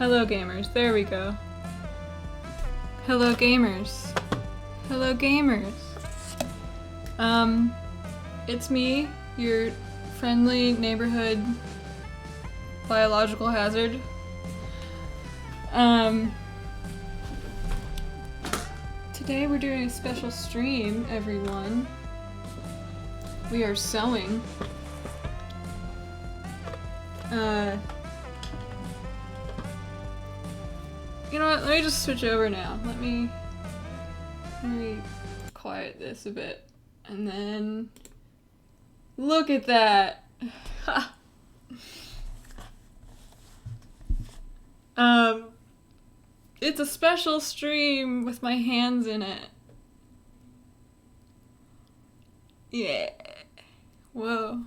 Hello gamers, there we go. Hello gamers. Hello gamers. It's me, your friendly neighborhood biological hazard. Today we're doing a special stream, everyone. We are sewing. You know what, let me just switch over now. Let me quiet this a bit. And then, look at that! It's a special stream with my hands in it. Yeah. Whoa.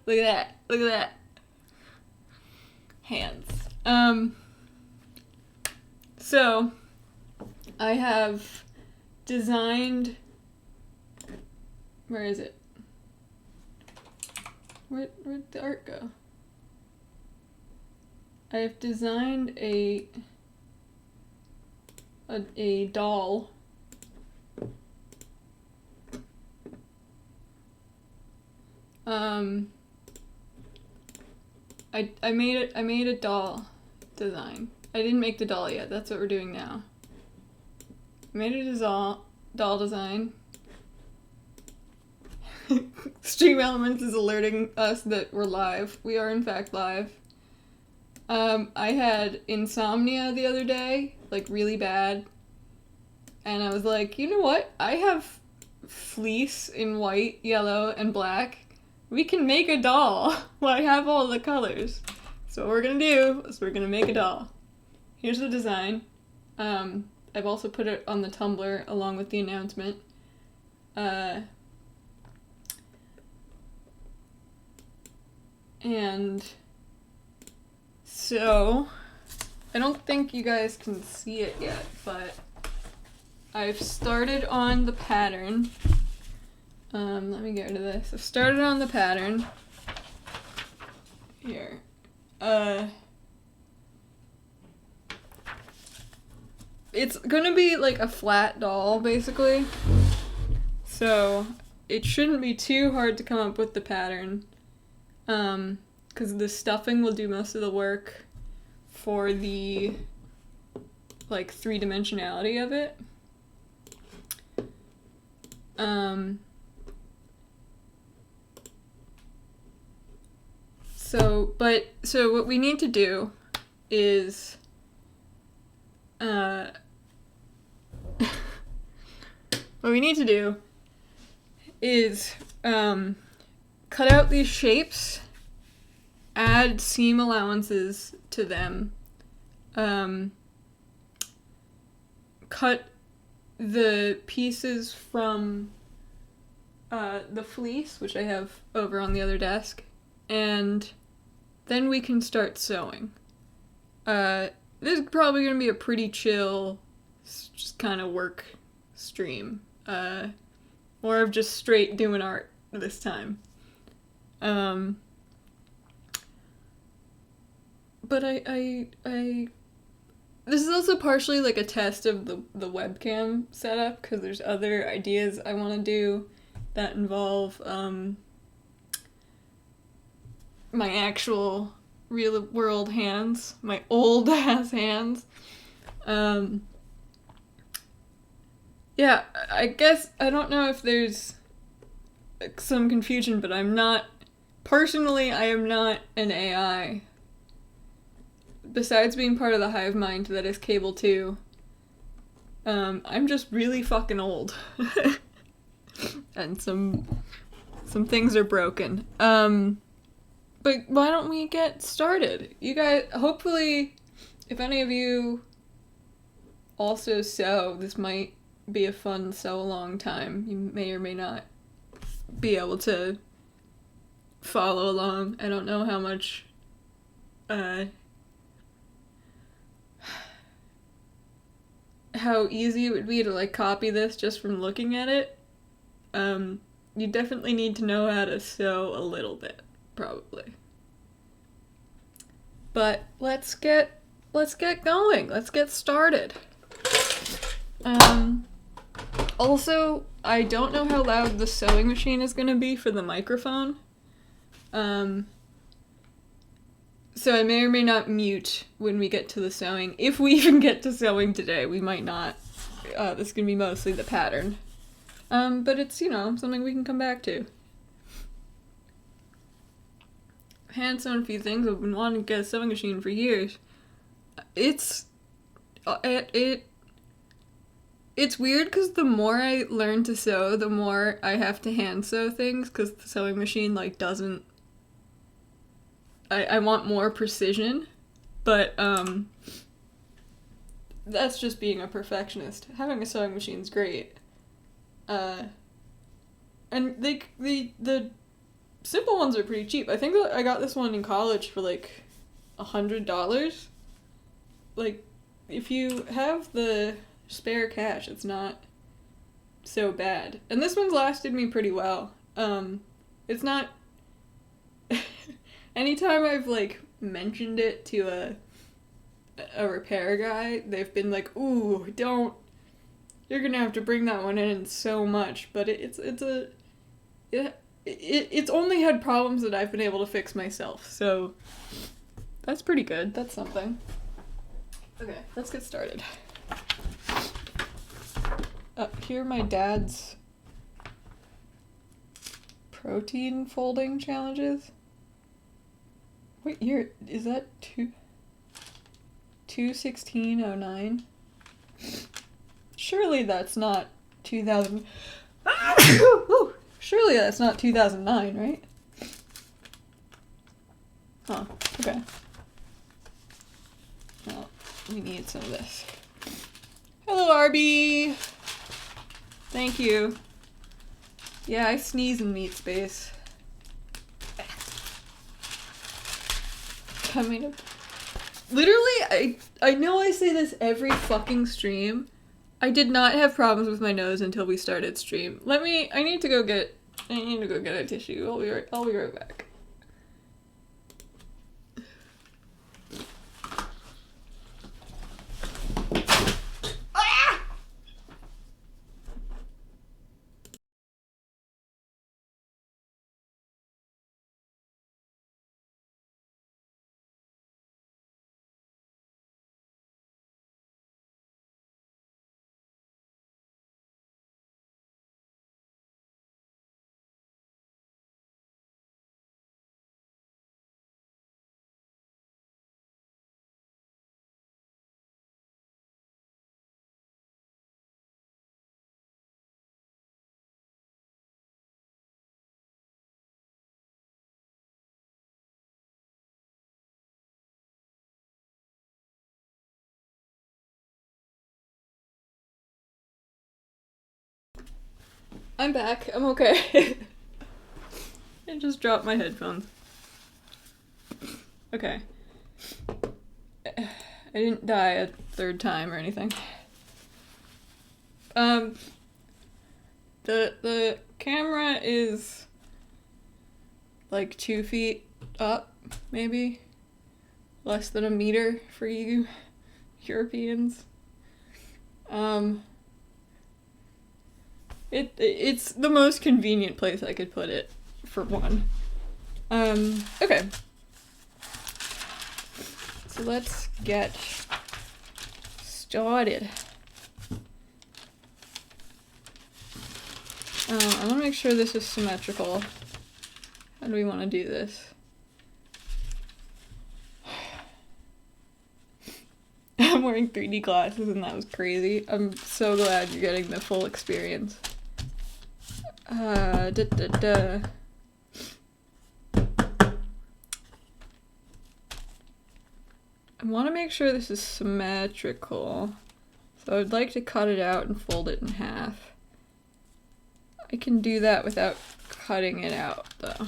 Look at that. Look at that. Hands. So, I have designed... Where is it? Where'd the art go? I have designed a doll I made a doll design. I didn't make the doll yet. That's what we're doing now. I made a doll design. Stream Elements is alerting us that we're live. We are in fact live. I had insomnia the other day, like really bad. And I was like, you know what? I have fleece in white, yellow, and black. We can make a doll. Well, I have all the colors. So what we're gonna do is we're gonna make a doll. Here's the design. I've also put it on the Tumblr along with the announcement. And so, I don't think you guys can see it yet, but I've started on the pattern. Let me get rid of this. I've started on the pattern. Here. It's gonna be like a flat doll, basically. So, it shouldn't be too hard to come up with the pattern. Because the stuffing will do most of the work for the, like, three-dimensionality of it. So what we need to do is, what we need to do is, cut out these shapes, add seam allowances to them, cut the pieces from the fleece, which I have over on the other desk, and then we can start sewing. This is probably going to be a pretty chill, just kind of work stream. More of just straight doing art this time. But I this is also partially like a test of the webcam setup, because there's other ideas I want to do that involve my actual real world hands, my old ass hands. Yeah, I guess I don't know if there's some confusion, but I'm not personally, I am not an AI. Besides being part of the hive mind that is Cable 2, I'm just really fucking old. And some things are broken. But why don't we get started? You guys, hopefully, if any of you also sew, this might be a fun sew-along time. You may or may not be able to follow along. I don't know how much, how easy it would be to, like, copy this just from looking at it. You definitely need to know how to sew a little bit, probably. But let's get going. Let's get started. Also, I don't know how loud the sewing machine is gonna be for the microphone. So I may or may not mute when we get to the sewing. If we even get to sewing today, we might not. This is gonna be mostly the pattern. But it's, you know, something we can come back to. Hand sewn a few things. I've been wanting to get a sewing machine for years. It's weird because the more I learn to sew, the more I have to hand sew things, because the sewing machine, like, doesn't... I want more precision, but, that's just being a perfectionist. Having a sewing machine's great. And the simple ones are pretty cheap. I think I got this one in college for, like, $100. Like, if you have the spare cash, it's not so bad. And this one's lasted me pretty well. It's not... Anytime I've, like, mentioned it to a repair guy, they've been like, ooh, don't... You're gonna have to bring that one in so much. But it it's only had problems that I've been able to fix myself, so that's pretty good. That's something. Okay, let's get started. Here are my dad's protein folding challenges. What year is that? 2/16/09? Surely that's not 2000. Surely that's not 2009, right? Huh, okay. Well, we need some of this. Hello, Arby! Thank you. Yeah, I sneeze in meat space. I mean, literally, I know I say this every fucking stream. I did not have problems with my nose until we started stream. I need to go get a tissue. I'll be right back. I'm back. I'm okay. I just dropped my headphones. Okay. I didn't die a third time or anything. The camera is like 2 feet up, maybe. Less than a meter for you Europeans. It's the most convenient place I could put it, for one. Okay. So let's get started. I want to make sure this is symmetrical. How do we want to do this? I'm wearing 3D glasses and that was crazy. I'm so glad you're getting the full experience. I want to make sure this is symmetrical. So I'd like to cut it out and fold it in half. I can do that without cutting it out, though.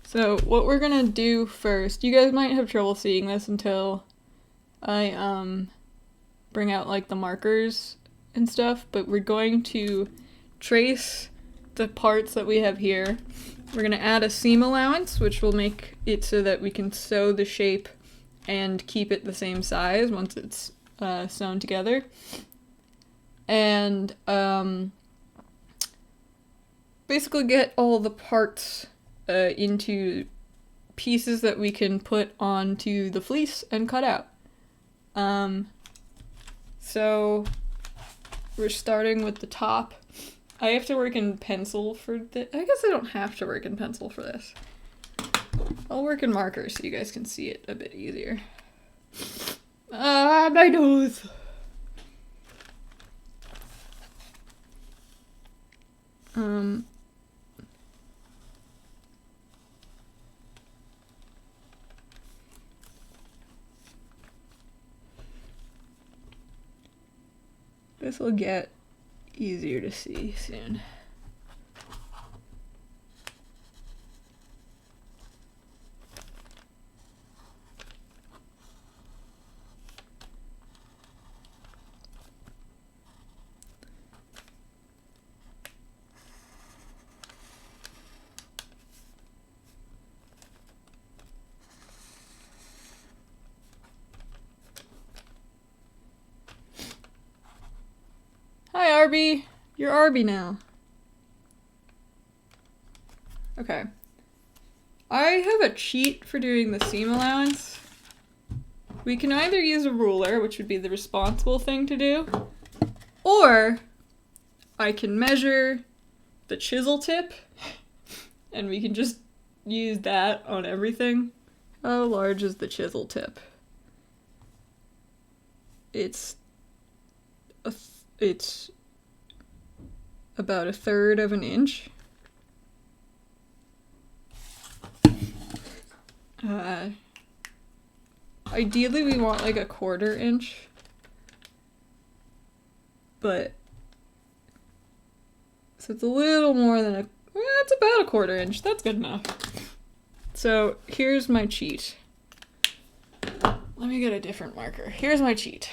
So what we're gonna do first, you guys might have trouble seeing this until I bring out like the markers and stuff, but we're going to trace the parts that we have here. We're gonna add a seam allowance, which will make it so that we can sew the shape and keep it the same size once it's sewn together. And basically get all the parts into pieces that we can put onto the fleece and cut out. So we're starting with the top. I have to work in pencil for this. I guess I don't have to work in pencil for this. I'll work in markers so you guys can see it a bit easier. My nose! This will get easier to see soon. Arby. You're Arby now. Okay. I have a cheat for doing the seam allowance. We can either use a ruler, which would be the responsible thing to do, or I can measure the chisel tip, and we can just use that on everything. How large is the chisel tip? It's about 1/3 of an inch. Ideally we want like 1/4 inch, but so it's a little more than it's about 1/4 inch. That's good enough. So here's my cheat. Let me get a different marker. Here's my cheat.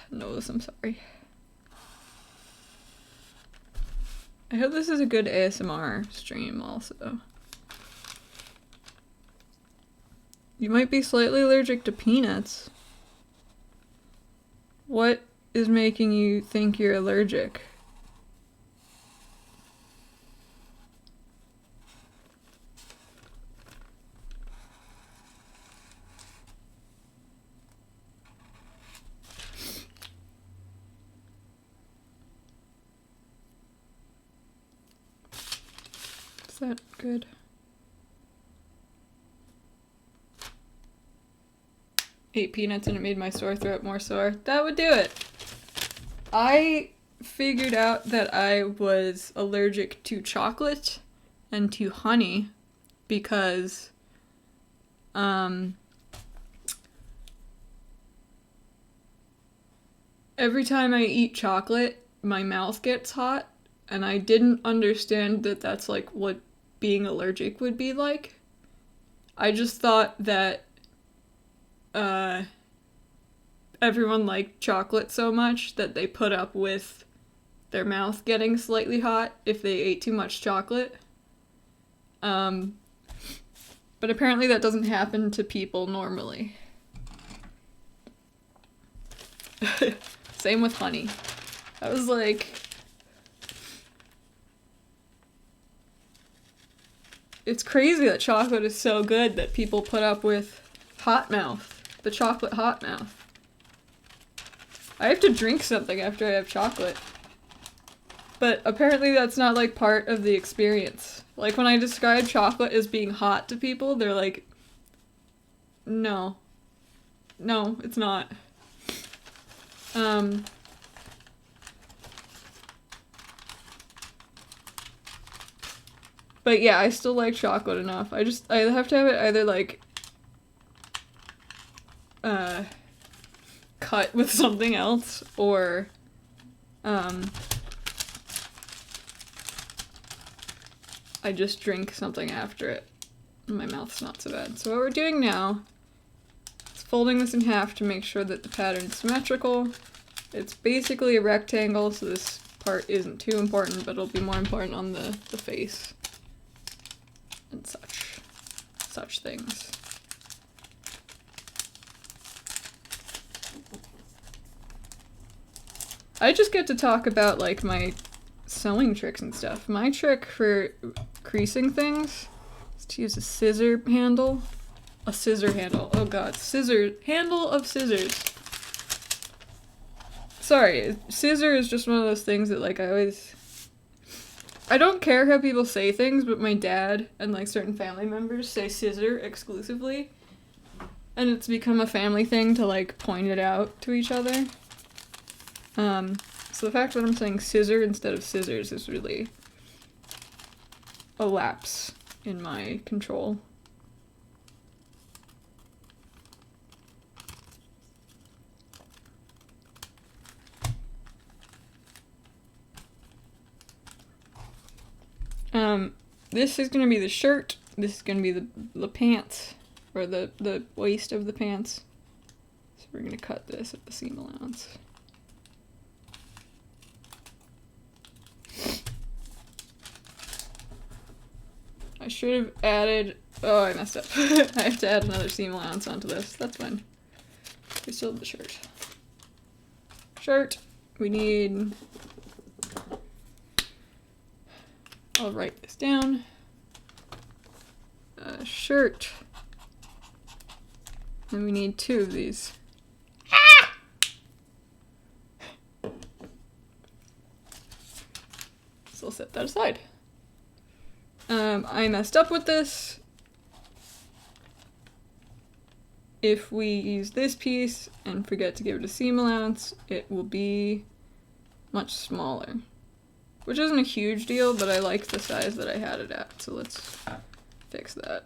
Nose, I'm sorry. I hope this is a good ASMR stream also. You might be slightly allergic to peanuts. What is making you think you're allergic? Is that good? Ate peanuts and it made my sore throat more sore. That would do it. I figured out that I was allergic to chocolate and to honey because every time I eat chocolate, my mouth gets hot, and I didn't understand that that's like what being allergic would be like. I just thought that everyone liked chocolate so much that they put up with their mouth getting slightly hot if they ate too much chocolate. But apparently that doesn't happen to people normally. Same with honey. I was like, it's crazy that chocolate is so good that people put up with hot mouth, the chocolate hot mouth. I have to drink something after I have chocolate. But apparently that's not like part of the experience. Like when I describe chocolate as being hot to people, they're like, no. No, it's not. But yeah, I still like chocolate enough. I have to have it either like cut with something else or I just drink something after it. My mouth's not so bad. So what we're doing now is folding this in half to make sure that the pattern's symmetrical. It's basically a rectangle, so this part isn't too important, but it'll be more important on the face and such things. I just get to talk about like my sewing tricks and stuff. My trick for creasing things is to use a scissor handle. A scissor handle. Oh god, handle of scissors. Sorry, scissor is just one of those things that like I don't care how people say things, but my dad and like certain family members say scissor exclusively. And it's become a family thing to like point it out to each other. So the fact that I'm saying scissor instead of scissors is really a lapse in my control. This is gonna be the shirt, this is gonna be the pants, or the waist of the pants. So we're gonna cut this at the seam allowance. I should have added, oh, I messed up. I have to add another seam allowance onto this. That's fine. We still have the shirt. Shirt. We need, I'll write this down. Shirt. And we need 2 of these. Ah! So I'll set that aside. I messed up with this. If we use this piece and forget to give it a seam allowance, it will be much smaller. Which isn't a huge deal, but I like the size that I had it at, so let's fix that.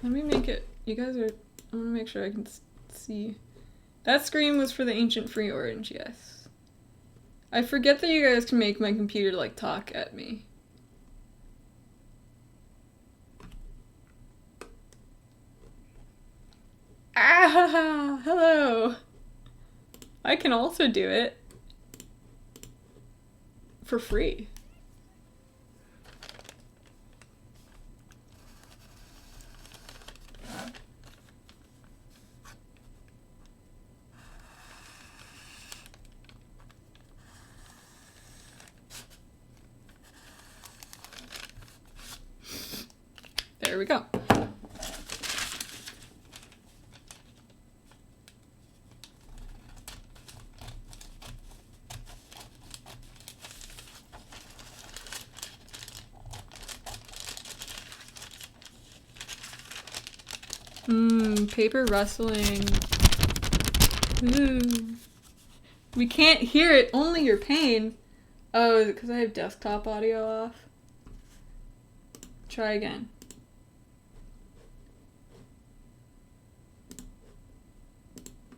Let me make it, you guys are, I want to make sure I can see. That screen was for the ancient free orange, yes. I forget that you guys can make my computer like talk at me. Ah, hello. I can also do it for free. There we go. Paper rustling. Ooh. We can't hear it, only your pain. Oh, is it because I have desktop audio off? Try again.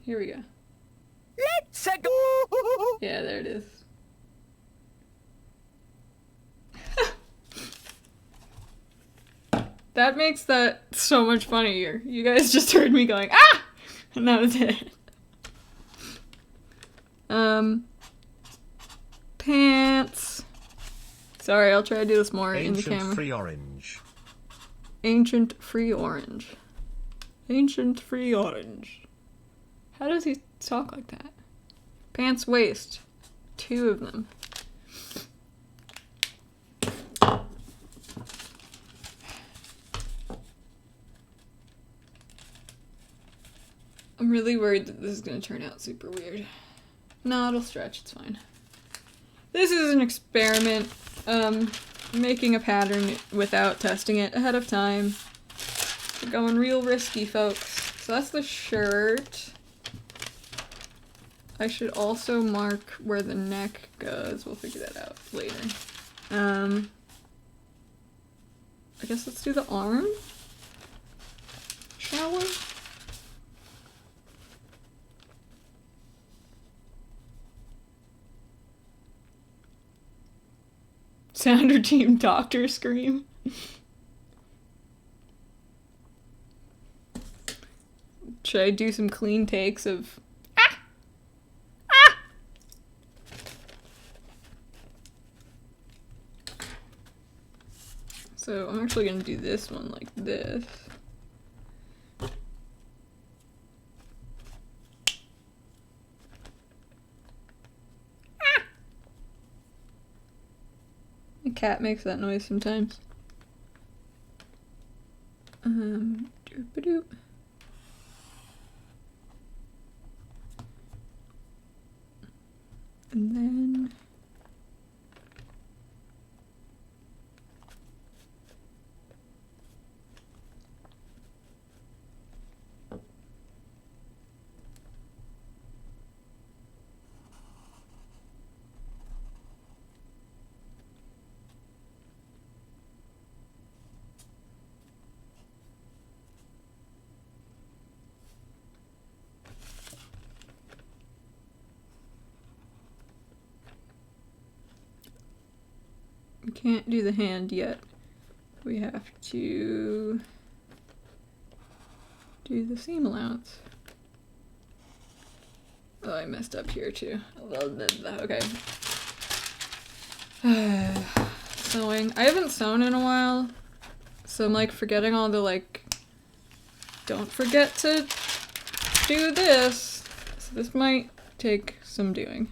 Here we go. Let's go! Yeah, there it is. That makes that so much funnier. You guys just heard me going, ah! And that was it. Pants. Sorry, I'll try to do this more in the camera. Ancient free orange. Ancient free orange. Ancient free orange. How does he talk like that? Pants waist. 2 of them. I'm really worried that this is going to turn out super weird. No, it'll stretch, it's fine. This is an experiment, making a pattern without testing it ahead of time. We're going real risky, folks. So that's the shirt. I should also mark where the neck goes. We'll figure that out later. I guess let's do the arm. Shall we? Sounder Team Doctor Scream. Should I do some clean takes of ah! Ah! So I'm actually gonna do this one like this. The cat makes that noise sometimes. Doop-a-doop. And then can't do the hand yet. We have to do the seam allowance. Oh, I messed up here too. Okay. Sewing. I haven't sewn in a while, so I'm like forgetting all the like, don't forget to do this. So this might take some doing.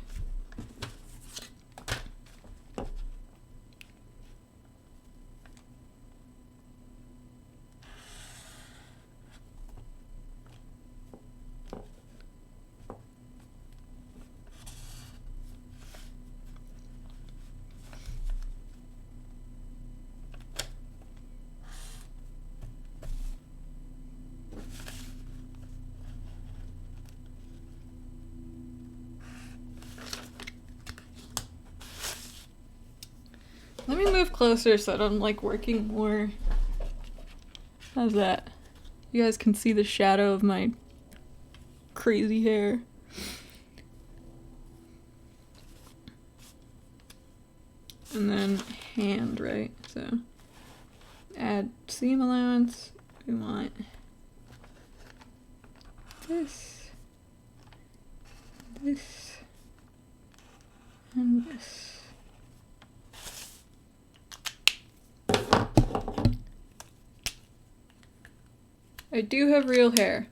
Let me move closer so that I'm like working more. How's that? You guys can see the shadow of my crazy hair. And then hand, right? So add seam allowance. We want this, this, and this. I do have real hair.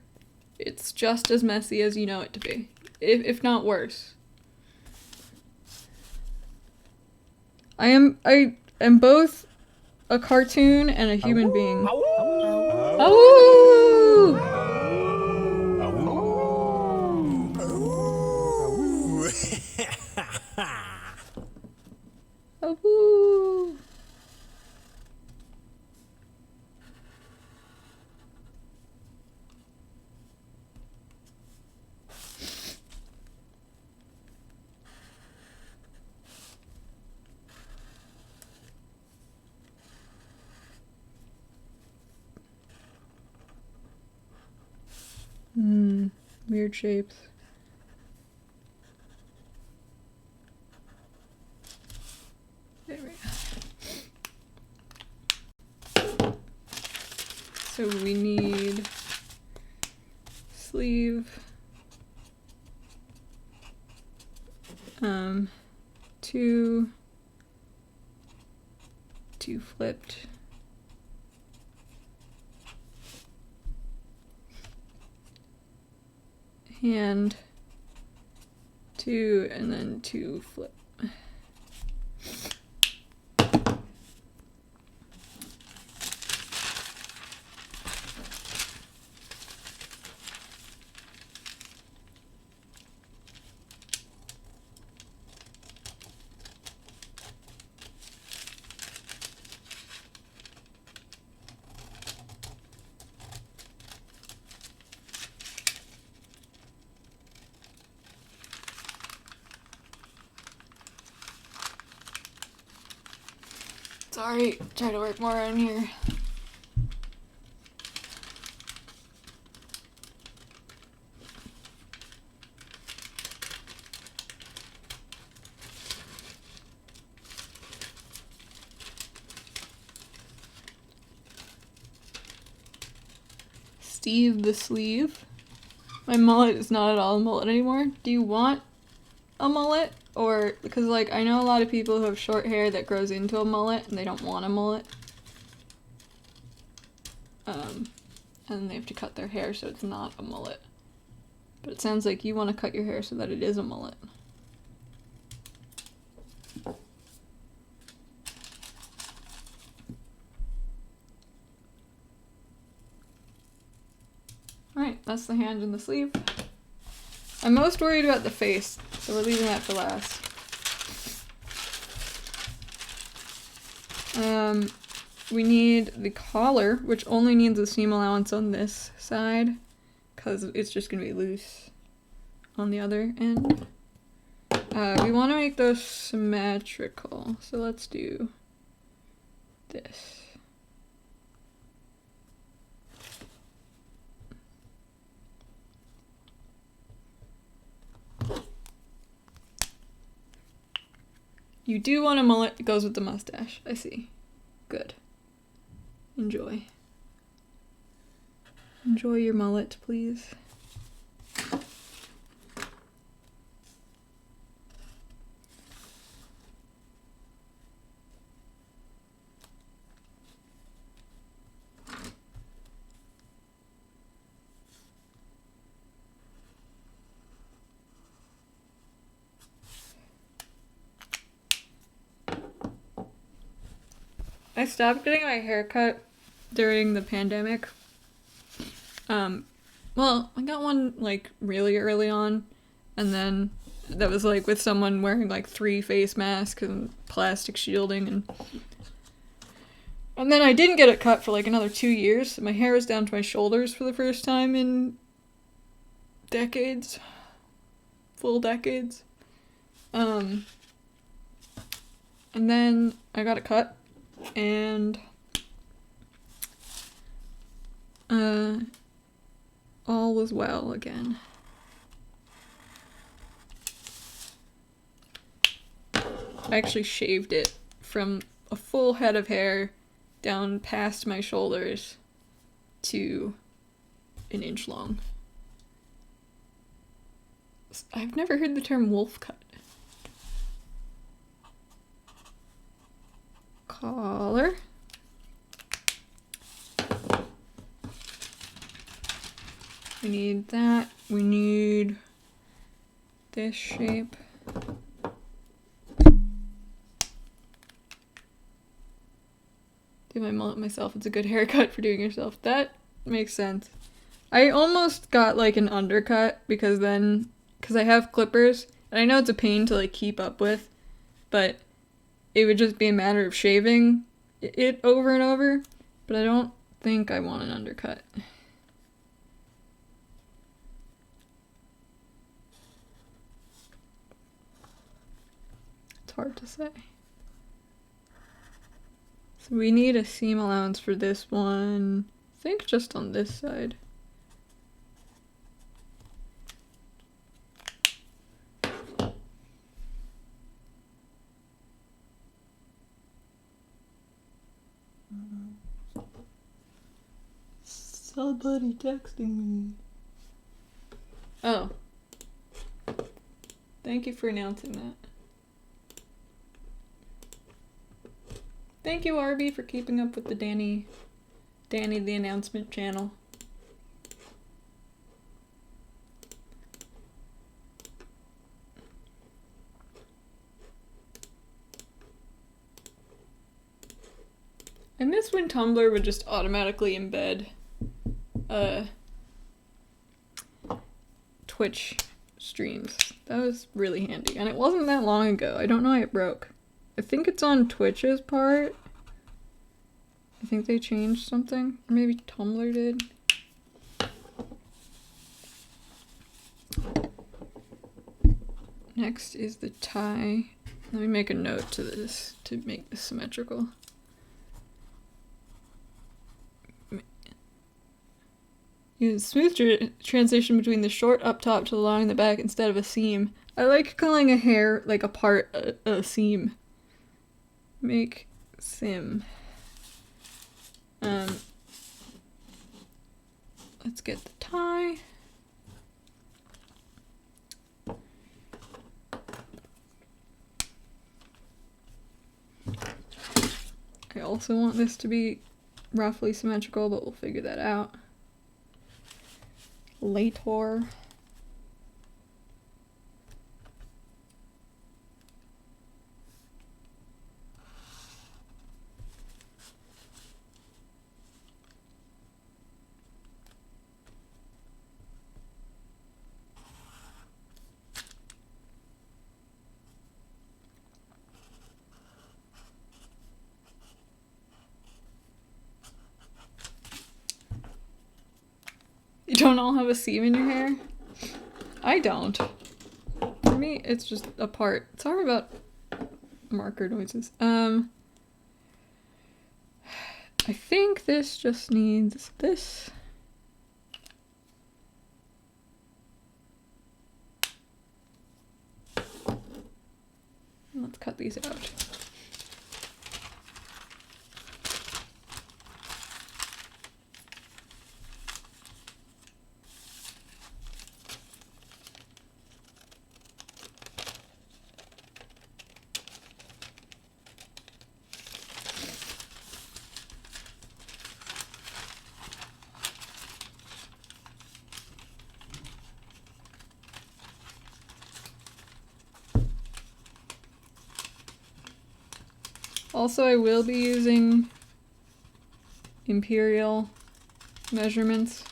It's just as messy as you know it to be, if not worse. I am both a cartoon and a human being. Awoo! Awoo! Weird shapes. There we go. So we need sleeve, two flipped, hand, two, and then two flip. Sorry, try to work more on here. Steve the sleeve. My mullet is not at all a mullet anymore. Do you want a mullet? Or, because like, I know a lot of people who have short hair that grows into a mullet and they don't want a mullet. And they have to cut their hair so it's not a mullet. But it sounds like you want to cut your hair so that it is a mullet. Alright, that's the hand and the sleeve. I'm most worried about the face, so we're leaving that for last. We need the collar, which only needs a seam allowance on this side, because it's just going to be loose on the other end. We want to make those symmetrical, so let's do this. You do want a mullet. It goes with the mustache. I see. Good. Enjoy. Enjoy your mullet, please. I stopped getting my hair cut during the pandemic. Well, I got one like really early on, and then that was like with someone wearing like 3 face masks and plastic shielding, and then I didn't get it cut for like another 2 years. My hair was down to my shoulders for the first time in decades. Full decades. And then I got it cut, and all was well again. I actually shaved it from a full head of hair down past my shoulders to 1 inch long. I've never heard the term wolf cut. Collar. We need that. We need this shape. Do my mullet myself. It's a good haircut for doing yourself. That makes sense. I almost got like an undercut because I have clippers, and I know it's a pain to like keep up with, but it would just be a matter of shaving it over and over, but I don't think I want an undercut. It's hard to say. So we need a seam allowance for this one, I think just on this side. Somebody texting me. Oh. Thank you for announcing that. Thank you, Arby, for keeping up with the Danny the announcement channel. I miss when Tumblr would just automatically embed Twitch streams. That was really handy, and it wasn't that long ago. I don't know why it broke. I think it's on Twitch's part. I think they changed something, or maybe Tumblr did. Next is the tie. Let me make a note to this to make this symmetrical. Use smooth transition between the short up top to the long in the back instead of a seam. I like calling a hair, like a part, a seam. Make sim. Let's get the tie. I also want this to be roughly symmetrical, but we'll figure that out later. You don't all have a seam in your hair? I don't. For me, it's just a part. Sorry about marker noises. I think this just needs this. Let's Let's cut these out. Also, I will be using imperial measurements.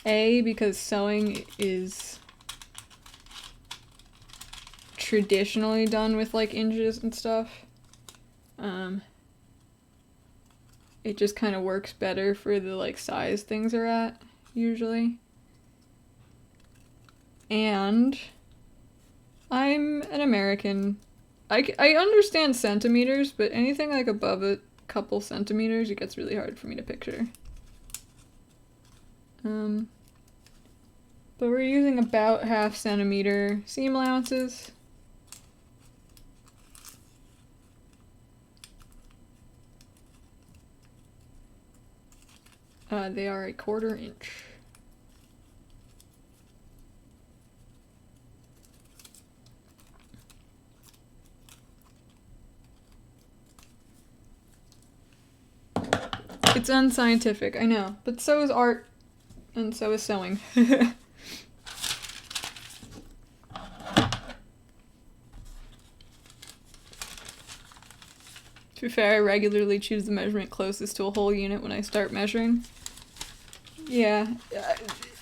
Because sewing is traditionally done with like inches and stuff. It just kind of works better for the like size things are at, usually. And I'm an American. I understand centimeters, but anything like above a couple centimeters, it gets really hard for me to picture. But we're using about 1/2 centimeter seam allowances. They are 1/4 inch. It's unscientific, I know, but so is art, and so is sewing. To be fair, I regularly choose the measurement closest to a whole unit when I start measuring. Yeah,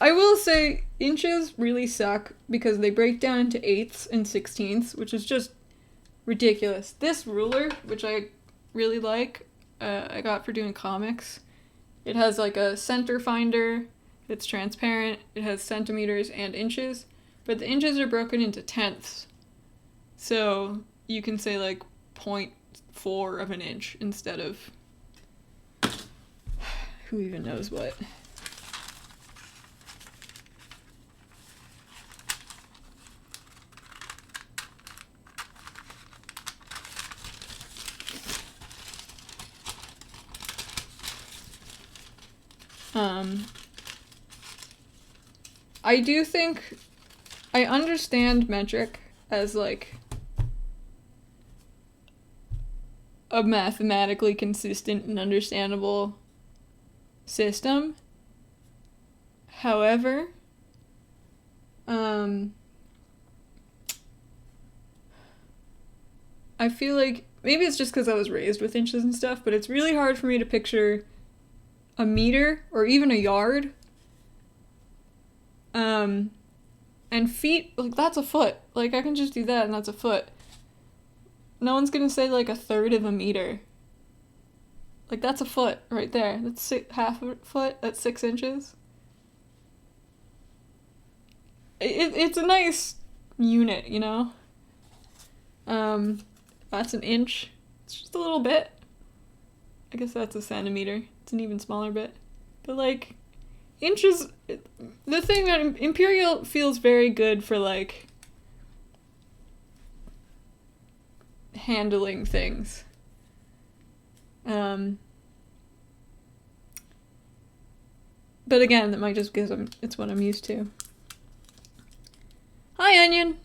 I will say inches really suck because they break down into 1/8 and 1/16, which is just ridiculous. This ruler, which I really like, I got for doing comics. It has like a center finder, it's transparent, it has centimeters and inches, but the inches are broken into tenths. So you can say like 0.4 of an inch instead of who even knows what. I do think I understand metric as like a mathematically consistent and understandable system. However, I feel like maybe it's just because I was raised with inches and stuff, but it's really hard for me to picture a meter or even a yard. And feet, like that's a foot. Like I can just do that and that's a foot. No one's gonna say like 1/3 of a meter. Like that's a foot right there. That's 1/2 a foot. That's 6 inches. It's a nice unit, you know? That's an inch. It's just a little bit. I guess that's a centimeter. It's an even smaller bit. But like, inches, the thing that Imperial feels very good for like handling things. But again, that might just because it's what I'm used to. Hi, Onion!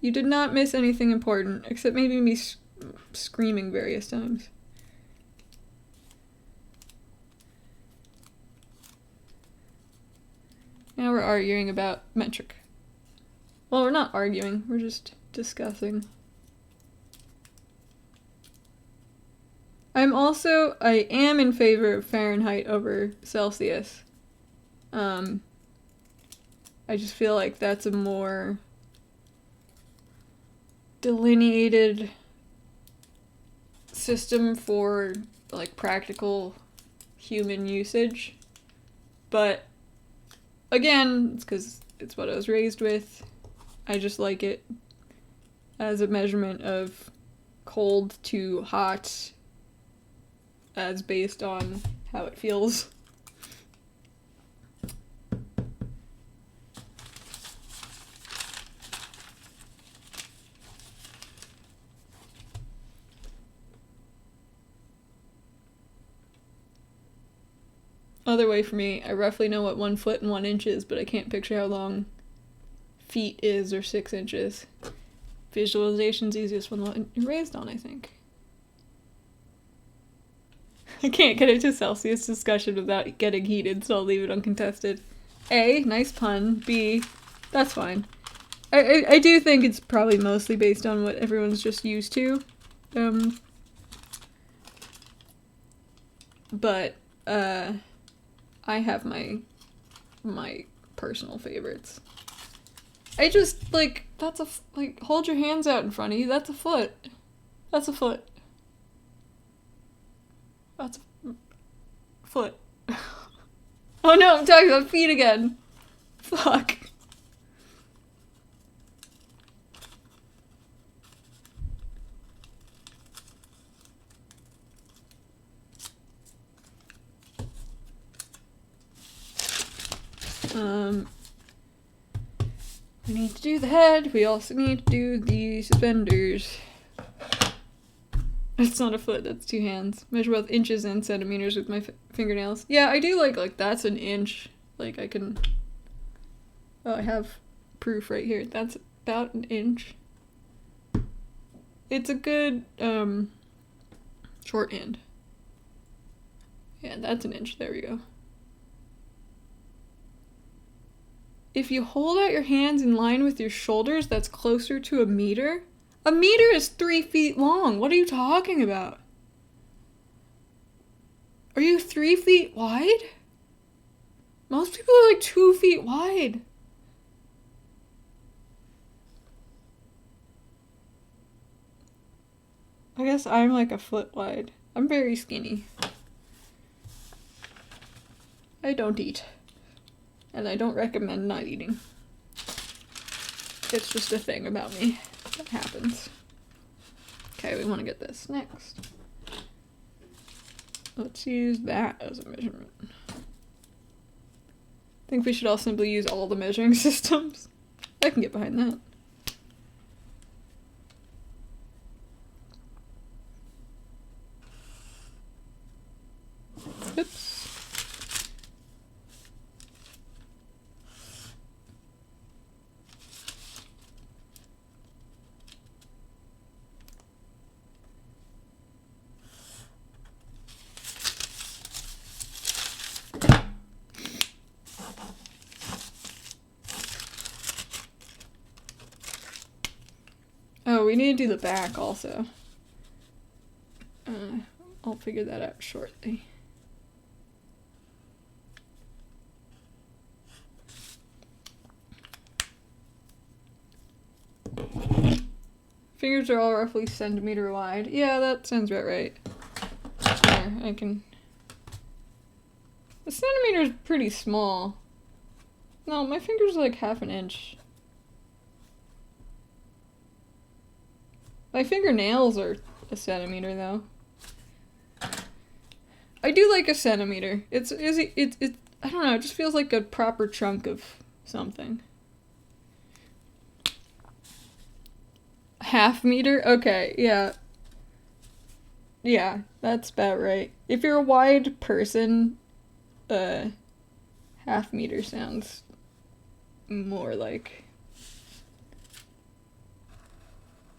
You did not miss anything important, except maybe me screaming various times. Now we're arguing about metric. Well, we're not arguing, we're just discussing. I am in favor of Fahrenheit over Celsius. I just feel like that's a more delineated system for like practical human usage. But again, it's because it's what I was raised with. I just like it as a measurement of cold to hot as based on how it feels. other way for me. I roughly know what 1 foot and 1 inch is, but I can't picture how long feet is or 6 inches. Visualization's easiest one you're raised on, I think. I can't get into Celsius discussion without getting heated, so I'll leave it uncontested. A, nice pun. B, that's fine. I do think it's probably mostly based on what everyone's just used to. But I have my personal favorites. I just, like, that's like, hold your hands out in front of you. That's a foot. That's a foot. That's a foot. Oh no, I'm talking about feet again. Fuck. We need to do the head. We also need to do the suspenders. That's not a foot, that's 2 hands. Measure both inches and centimeters with my fingernails. Yeah, I do like that's an inch. Like, I can... Oh, I have proof right here. That's about an inch. It's a good, shorthand. Yeah, that's an inch. There we go. If you hold out your hands in line with your shoulders, that's closer to a meter. A meter is 3 feet long. What are you talking about? Are you 3 feet wide? Most people are like 2 feet wide. I guess I'm like a foot wide. I'm very skinny. I don't eat. And I don't recommend not eating. It's just a thing about me that happens. Okay, we want to get this next. Let's use that as a measurement. I think we should all simply use all the measuring systems. I can get behind that. Oops. Oh, we need to do the back also. I'll figure that out shortly. Fingers are all roughly centimeter wide. Yeah, that sounds about right. There, I can... A centimeter is pretty small. No, my finger's like half an inch. My fingernails are a centimeter, though. I do like a centimeter. It's I don't know, it just feels like a proper chunk of something. Half meter? Okay, yeah. Yeah, that's about right. If you're a wide person, half meter sounds more like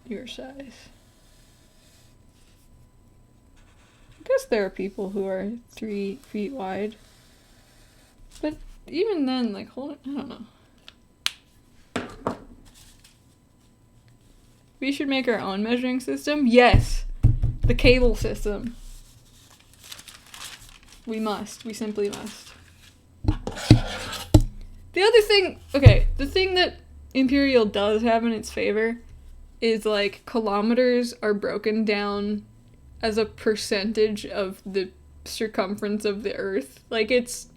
your size. I guess there are people who are 3 feet wide. But even then, like, hold it, I don't know. We should make our own measuring system? Yes! The cable system. We must. We simply must. The other thing, okay, the thing that Imperial does have in its favor is, like, kilometers are broken down as a percentage of the circumference of the Earth. Like, it's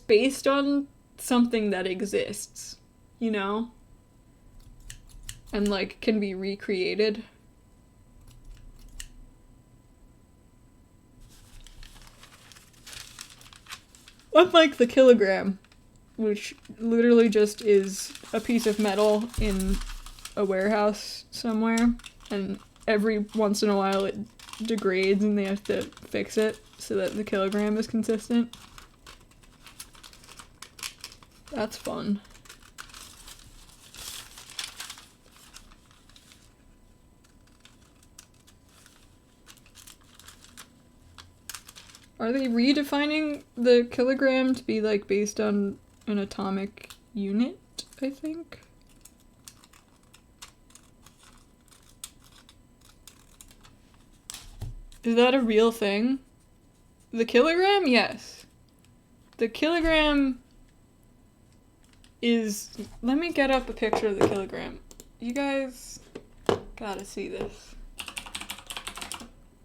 based on something that exists, you know? And, like, can be recreated. Unlike the kilogram, which literally just is a piece of metal in a warehouse somewhere, and every once in a while it degrades and they have to fix it so that the kilogram is consistent. That's fun. Are they redefining the kilogram to be like based on an atomic unit, I think? Is that a real thing? The kilogram? Yes. The kilogram is... Let me get up a picture of the kilogram. You guys gotta see this.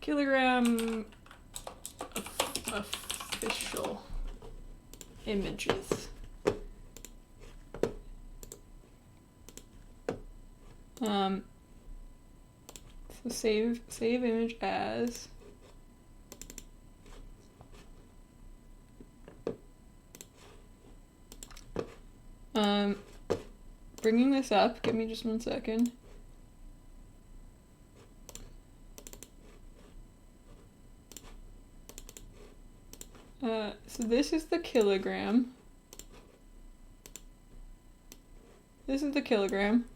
Kilogram official images. So save image as. Bringing this up, give me just 1 second. So this is the kilogram. This is the kilogram.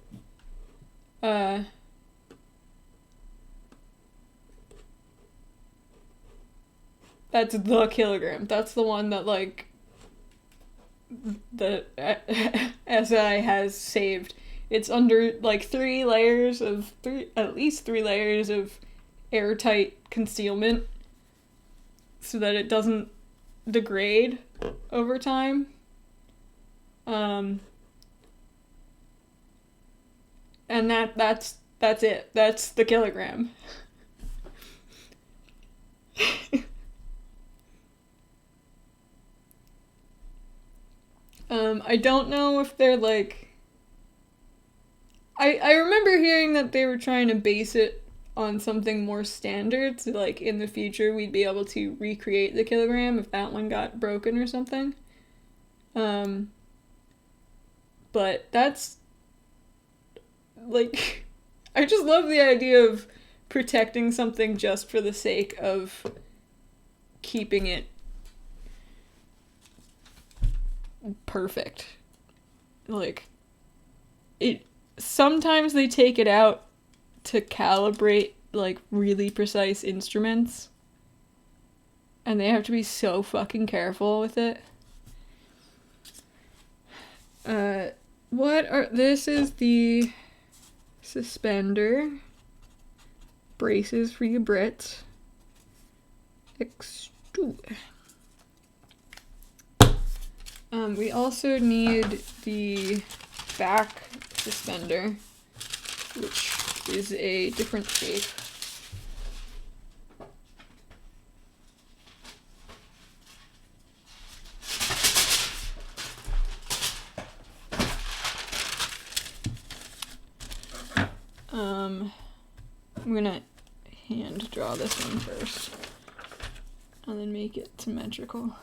That's the kilogram. That's the one that, like, the SI has saved. It's under, like, at least three layers of airtight concealment so that it doesn't degrade over time. And that's it. That's the kilogram. I don't know if they're like... I remember hearing that they were trying to base it on something more standard, so like in the future we'd be able to recreate the kilogram if that one got broken or something. But that's... like... I just love the idea of protecting something just for the sake of keeping it perfect. Like, it sometimes they take it out to calibrate like really precise instruments and they have to be so fucking careful with it. This is the suspender braces for you Brits. We also need the back suspender, which is a different shape. I'm gonna hand draw this one first, and then make it symmetrical.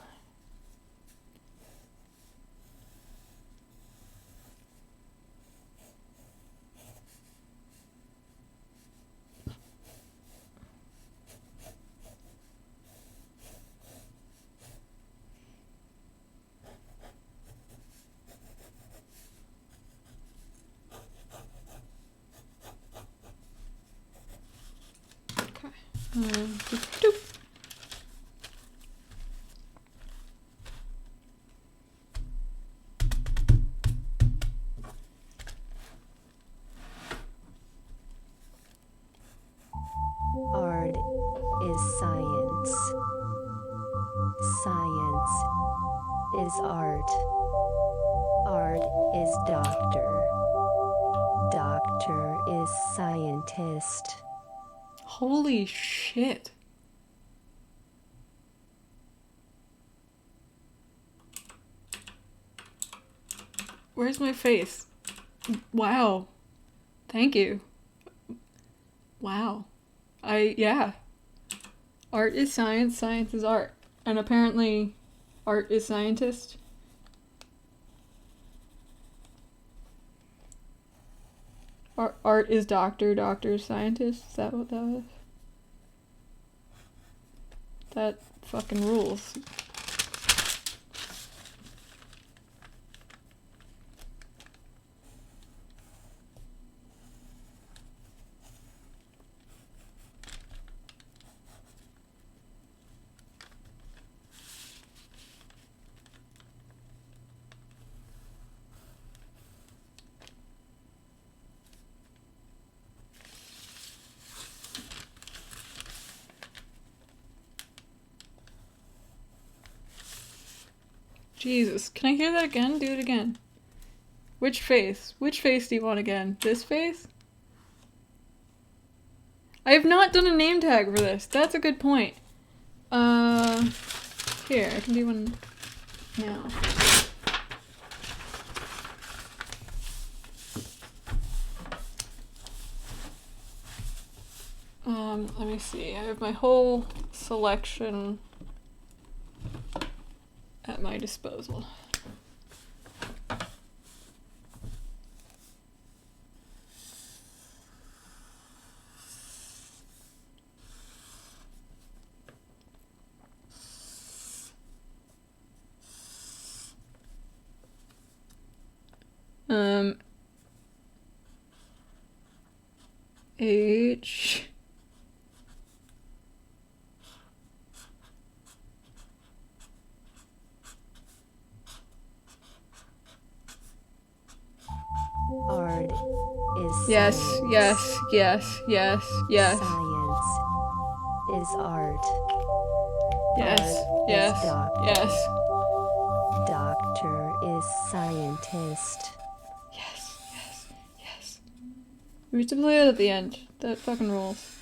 Doop. Art is science. Science is art. Art is doctor. Doctor is scientist. Holy shit. Where's my face? Wow. Thank you. Wow. Yeah. Art is science, science is art. And apparently, art is scientist. Art is doctor, doctor is scientist. Is that what that was? That fucking rules. Jesus, can I hear that again? Do it again. Which face? Which face do you want again? This face? I have not done a name tag for this. That's a good point. Here, I can do one now. Let me see. I have my whole selection at my disposal. H Art is Yes, science. yes, yes, yes, yes. Science is art. Yes, Art yes, is doctor. yes. Doctor is scientist. Yes, yes, yes. We have to play it at the end. That fucking rules.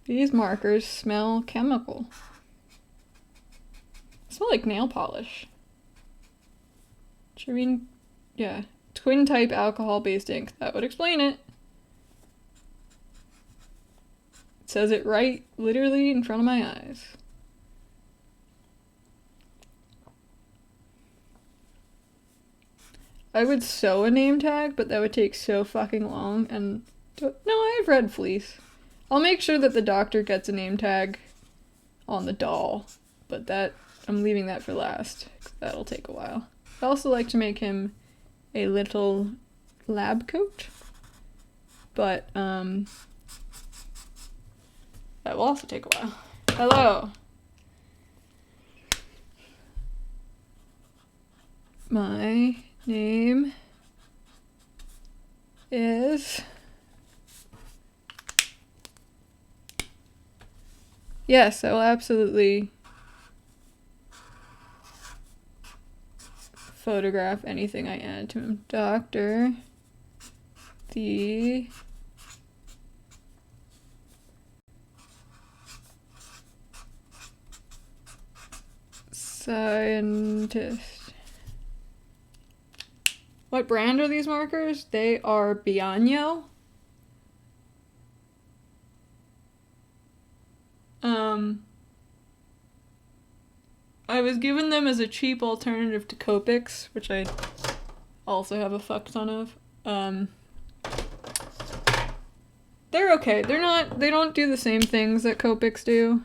These markers smell chemical. They smell like nail polish. Which I mean, yeah. Twin type alcohol based ink. That would explain it. It says it right literally in front of my eyes. I would sew a name tag, but that would take so fucking long, and no, I have red fleece. I'll make sure that the doctor gets a name tag on the doll, but that I'm leaving that for last, 'cause that'll take a while. I'd also like to make him a little lab coat, but that will also take a while. Hello. My name is... Yes, I will absolutely photograph anything I add to him. Doctor, the scientist. What brand are these markers? They are Bianyo. I was given them as a cheap alternative to Copics, which I also have a fuck ton of. They're okay. They don't do the same things that Copics do.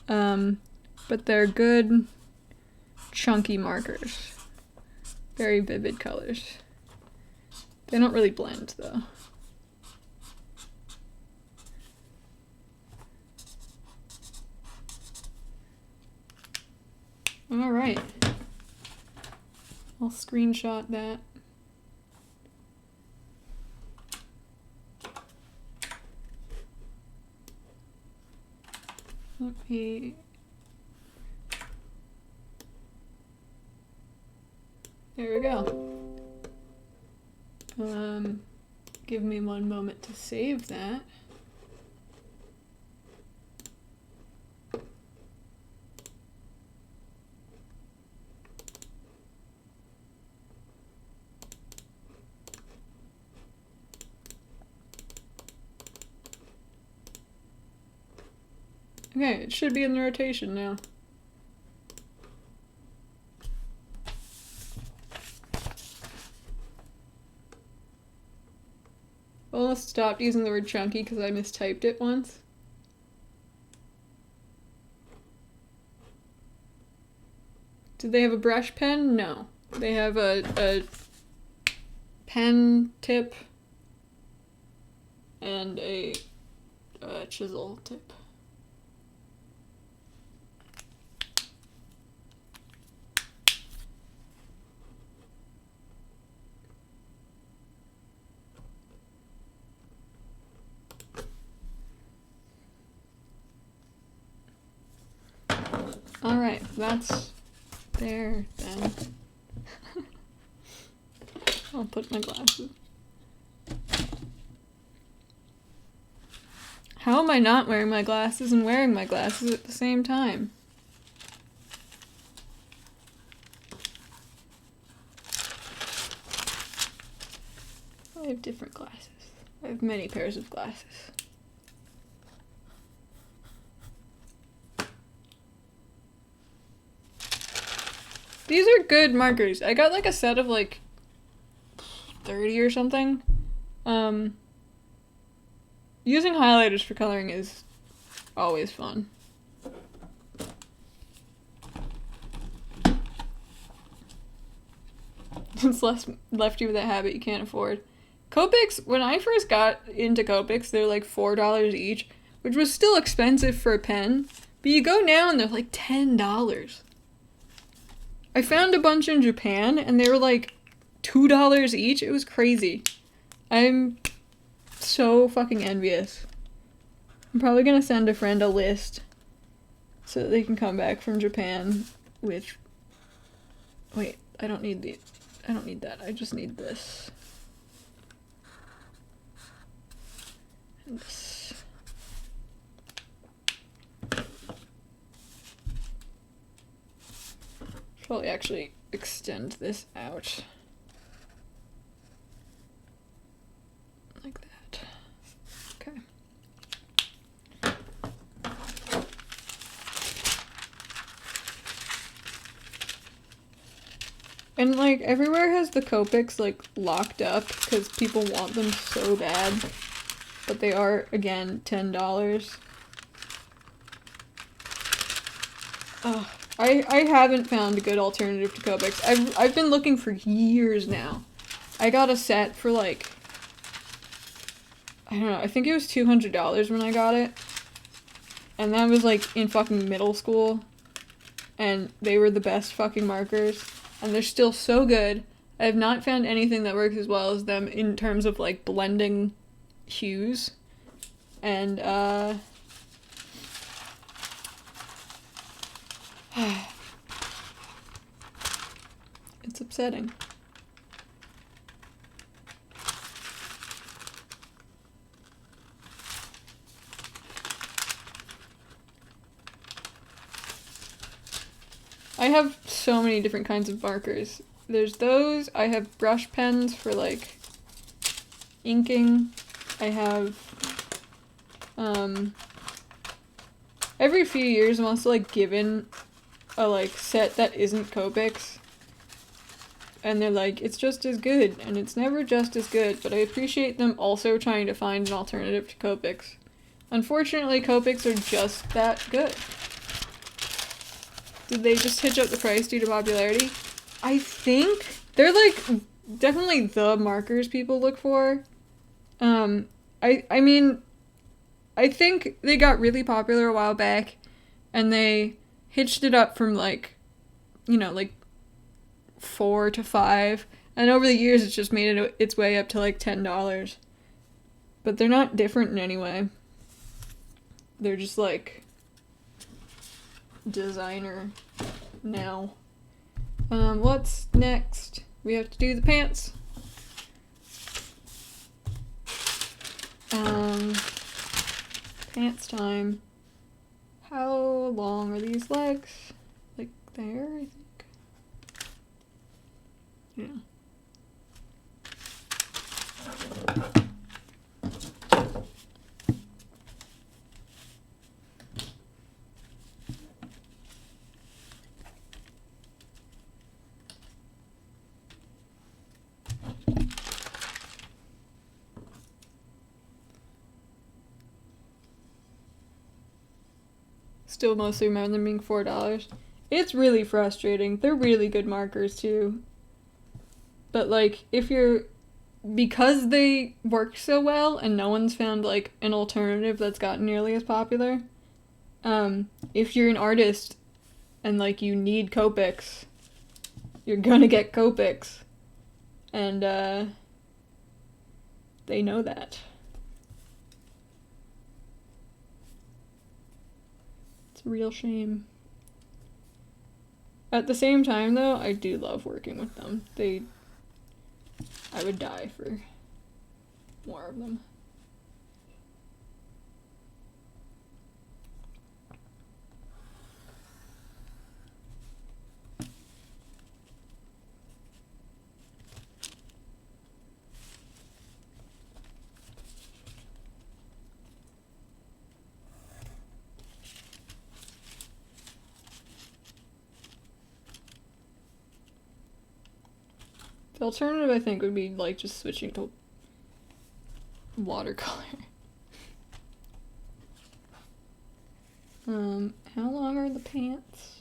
But they're good, chunky markers. Very vivid colors. They don't really blend, though. Alright. I'll screenshot that. Let me... There we go. Give me one moment to save that. Okay, it should be in the rotation now. almost stopped using the word chunky because I mistyped it once. Did they have a brush pen? No. They have a pen tip and a chisel tip. Alright, that's there then. I'll put my glasses. How am I not wearing my glasses and wearing my glasses at the same time? I have different glasses. I have many pairs of glasses. These are good markers. I got like a set of like 30 or something. Using highlighters for coloring is always fun. It's left you with a habit you can't afford. Copics, when I first got into Copics, they're like $4 each, which was still expensive for a pen, but you go now and they're like $10. I found a bunch in Japan and they were like $2 each. It was crazy. I'm so fucking envious. I'm probably gonna send a friend a list so that they can come back from Japan with... Wait, I don't need that. I just need this. And this. Probably actually extend this out. Like that. Okay. And like everywhere has the Copics like locked up because people want them so bad. But they are, again, $10. Ugh. I haven't found a good alternative to Copics. I've been looking for years now. I got a set for like, I don't know, I think it was $200 when I got it. And that was like in fucking middle school. And they were the best fucking markers. And they're still so good. I have not found anything that works as well as them in terms of like blending hues. And it's upsetting. I have so many different kinds of markers. There's those. I have brush pens for like inking. I have every few years I'm also like given a like set that isn't Copics. And they're like, it's just as good, and it's never just as good, but I appreciate them also trying to find an alternative to Copics. Unfortunately, Copics are just that good. Did they just hitch up the price due to popularity? I think they're like definitely the markers people look for. I mean, I think they got really popular a while back, and they hitched it up from like, you know, like 4 to 5, and over the years it's just made its way up to like $10. But they're not different in any way. They're just like designer now. What's next? We have to do the pants. Pants time. How long are these legs? Like there, I think. Yeah. Still mostly remember them being $4. It's really frustrating. They're really good markers too. But like, because they work so well and no one's found like an alternative that's gotten nearly as popular, if you're an artist and like you need Copics, you're gonna get Copics. And they know that. It's a real shame. At the same time though, I do love working with them. I would die for more of them. The alternative, I think, would be like just switching to watercolor. How long are the pants?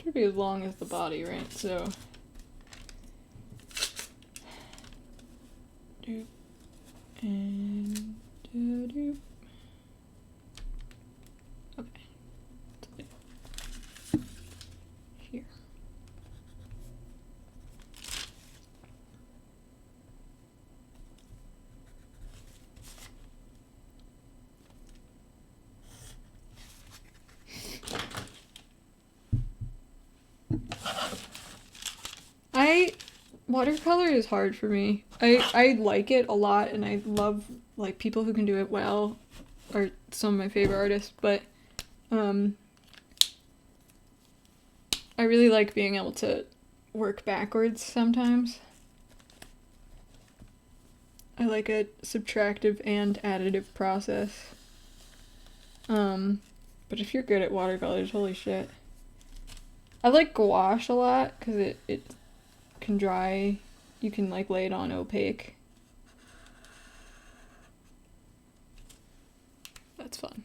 Should be as long as the body, right? So. Doop. And. Doop. Okay. Here. Watercolor is hard for me. I like it a lot and I love like people who can do it well are some of my favorite artists, but I really like being able to work backwards sometimes. I like a subtractive and additive process. But if you're good at watercolors, holy shit. I like gouache a lot because it can dry. You can like lay it on opaque. That's fun.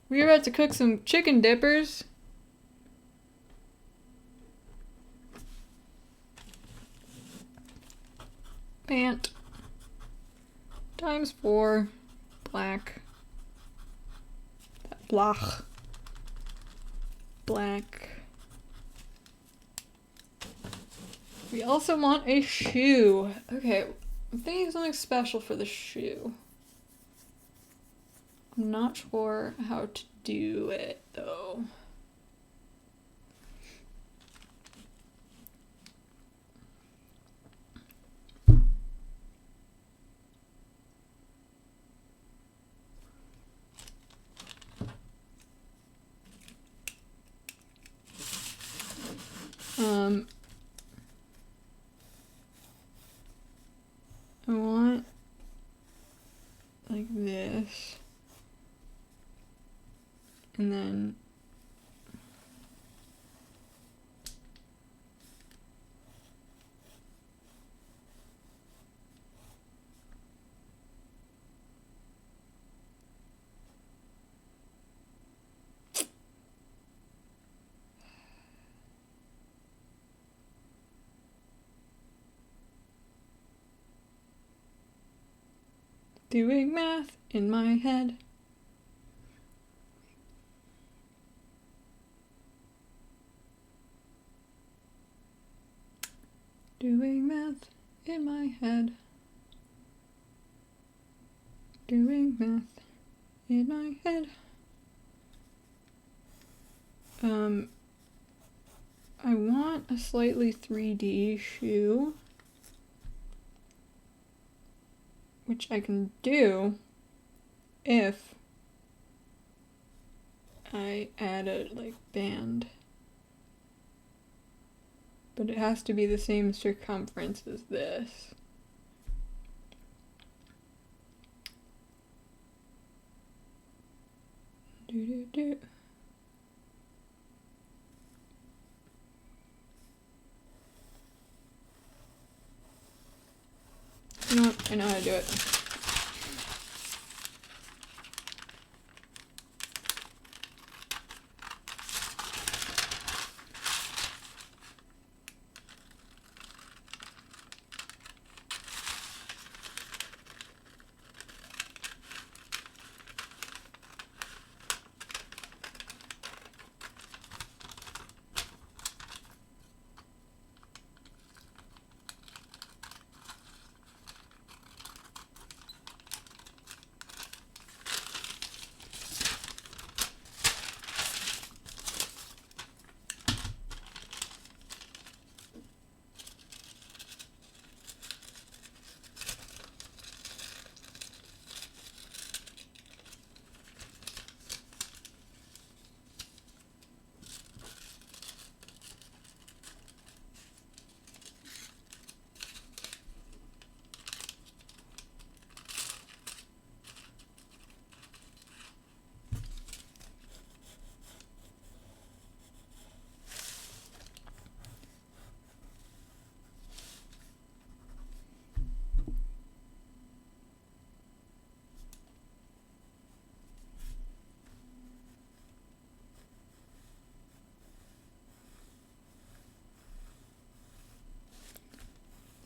We're about to cook some chicken dippers. Pant. ×4. Black. Blach. Black. We also want a shoe. Okay, I'm thinking of something special for the shoe. I'm not sure how to do it though. I want like this, and then doing math in my head. Doing math in my head. Doing math in my head. I want a slightly 3D shoe, which I can do if I add a like band. But it has to be the same circumference as this. You know what? I know how to do it.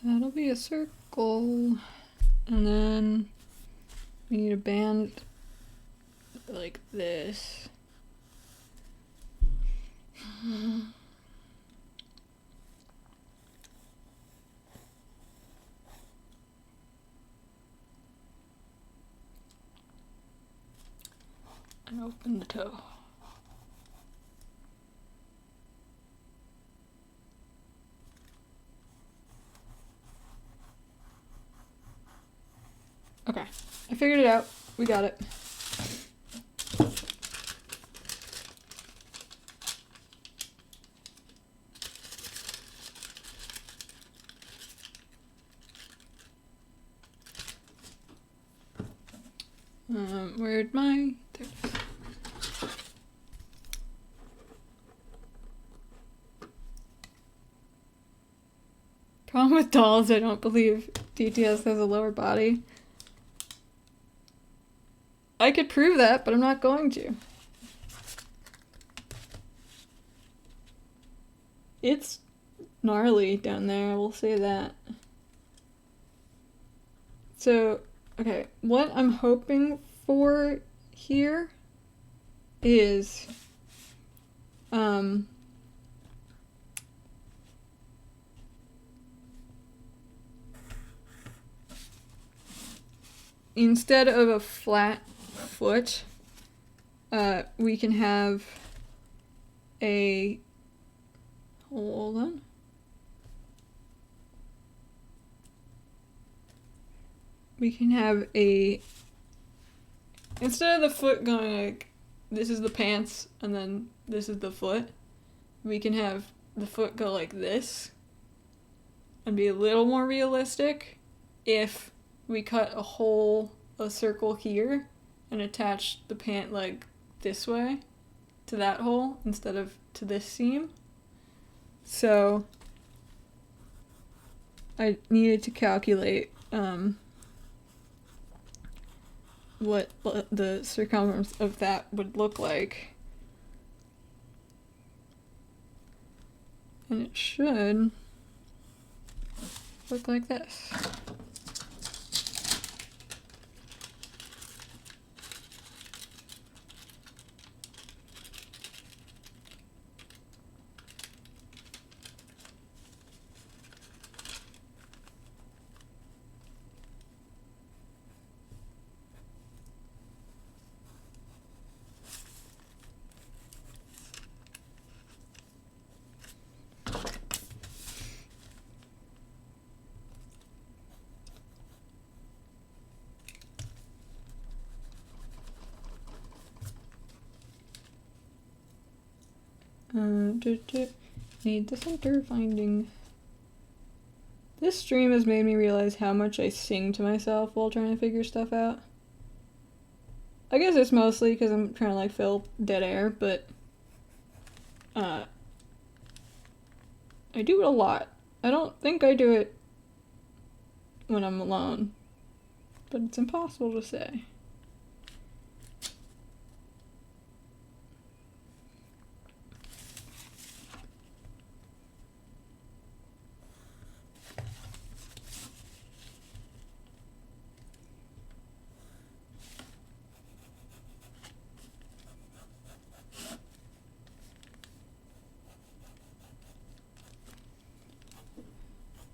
That'll be a circle. And then we need a band like this. And open the toe. Okay, I figured it out. We got it. Where'd my... There it is. Problem with dolls, I don't believe DTS has a lower body. I could prove that, but I'm not going to. It's gnarly down there, I will say that. So, okay, what I'm hoping for here is, instead of a flat foot, we can have a, hold on. We can have a, instead of the foot going like, this is the pants and then this is the foot, we can have the foot go like this and be a little more realistic if we cut a circle here and attach the pant leg this way to that hole instead of to this seam. So I needed to calculate what the circumference of that would look like. And it should look like this. Need the center finding. This stream has made me realize how much I sing to myself while trying to figure stuff out. I guess it's mostly because I'm trying to like fill dead air, but I do it a lot. I don't think I do it when I'm alone, but it's impossible to say.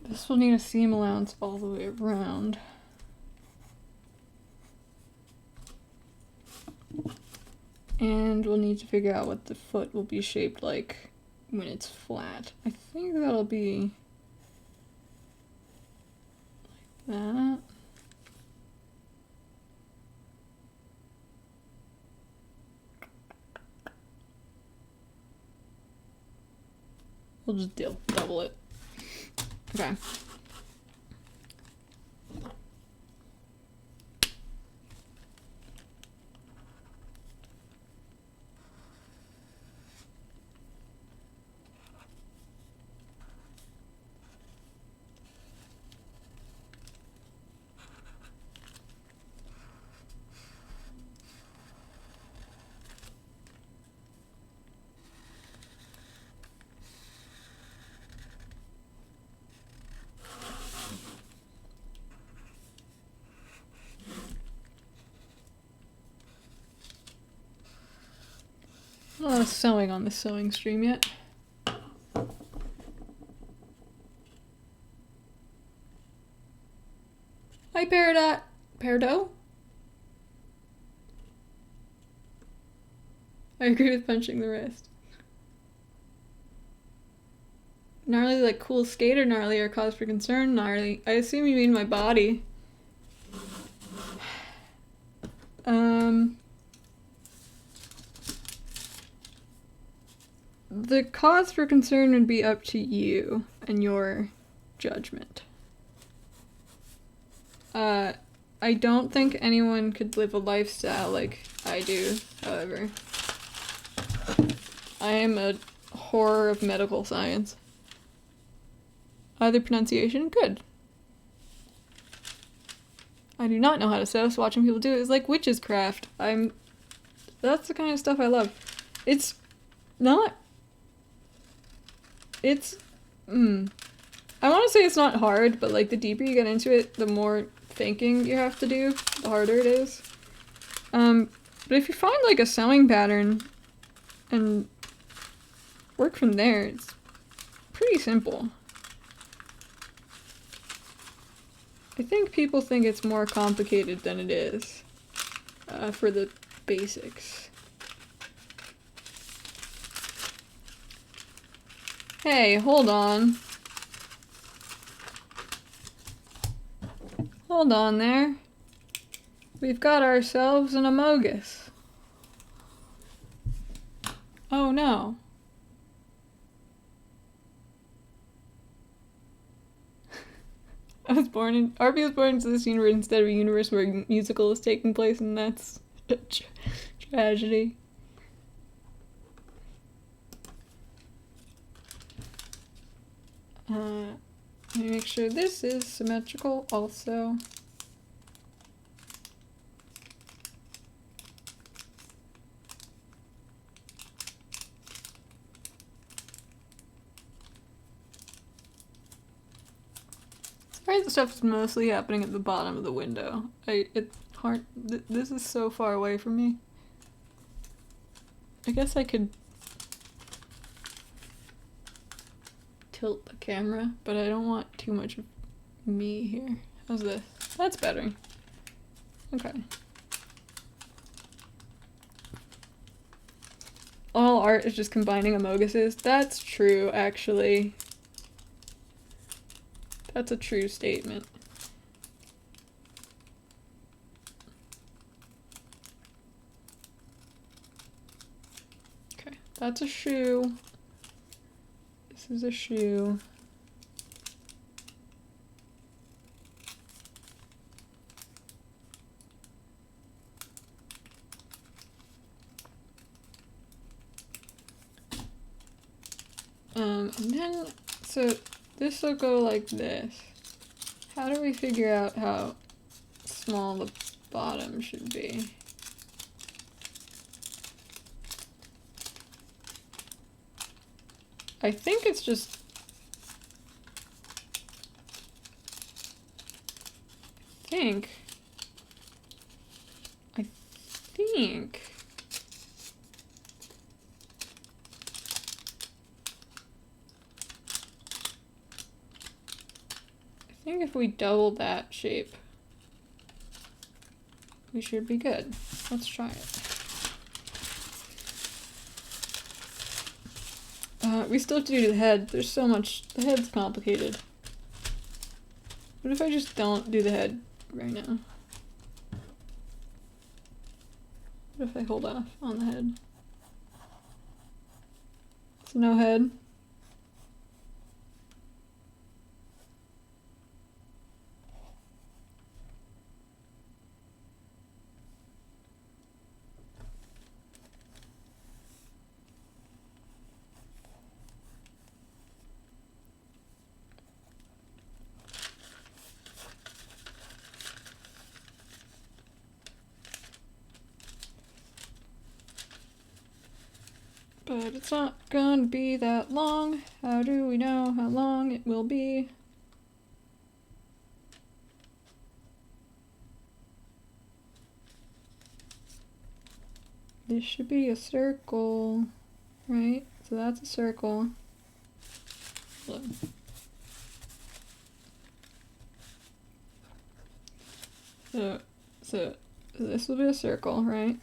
This will need a seam allowance all the way around. And we'll need to figure out what the foot will be shaped like when it's flat. I think that'll be like that. We'll just double it. Okay. A lot of sewing on the sewing stream yet. Hi, Peridot? I agree with punching the wrist. Gnarly like cool skater gnarly or cause for concern gnarly. I assume you mean my body. The cause for concern would be up to you and your judgment. I don't think anyone could live a lifestyle like I do, however. I am a horror of medical science. Other pronunciation? Good. I do not know how to sew, so watching people do it is like witch's craft. That's the kind of stuff I love. It's not... It's... I want to say it's not hard, but like the deeper you get into it, the more thinking you have to do, the harder it is. But if you find like a sewing pattern and work from there, it's pretty simple. I think people think it's more complicated than it is for the basics. Hey, hold on. Hold on there. We've got ourselves an amogus. Oh no. RP was born into this universe instead of a universe where a musical is taking place, and that's a tragedy. Let me make sure this is symmetrical also. Sorry, the stuff is mostly happening at the bottom of the window. It's hard. This is so far away from me. I guess I could tilt the camera, but I don't want too much of me here. How's this? That's better. Okay. All art is just combining amoguses. That's true, actually. That's a true statement. Okay, that's a shoe. This is a shoe. And then, so this will go like this. How do we figure out how small the bottom should be? I think it's just... I think... I think if we double that shape, we should be good. Let's try it. We still have to do the head. There's so much. The head's complicated. What if I just don't do the head right now? What if I hold off on the head? So no head. But it's not gonna be that long. How do we know how long it will be? This should be a circle, right? So that's a circle. Look. So this will be a circle, right?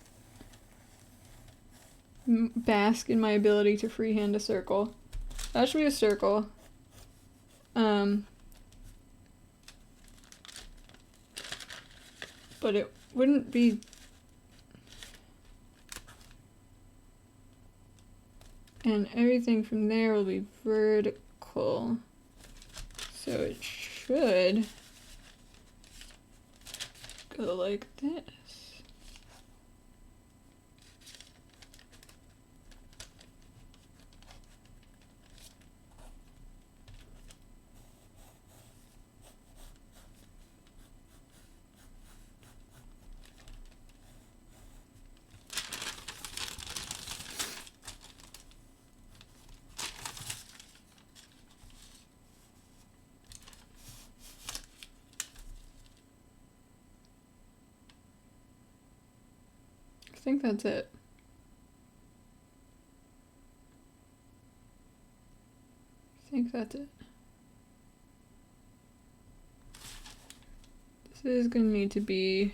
Bask in my ability to freehand a circle. That should be a circle. But it wouldn't be... And everything from there will be vertical. So it should go like this. I think that's it. I think that's it. This is gonna need to be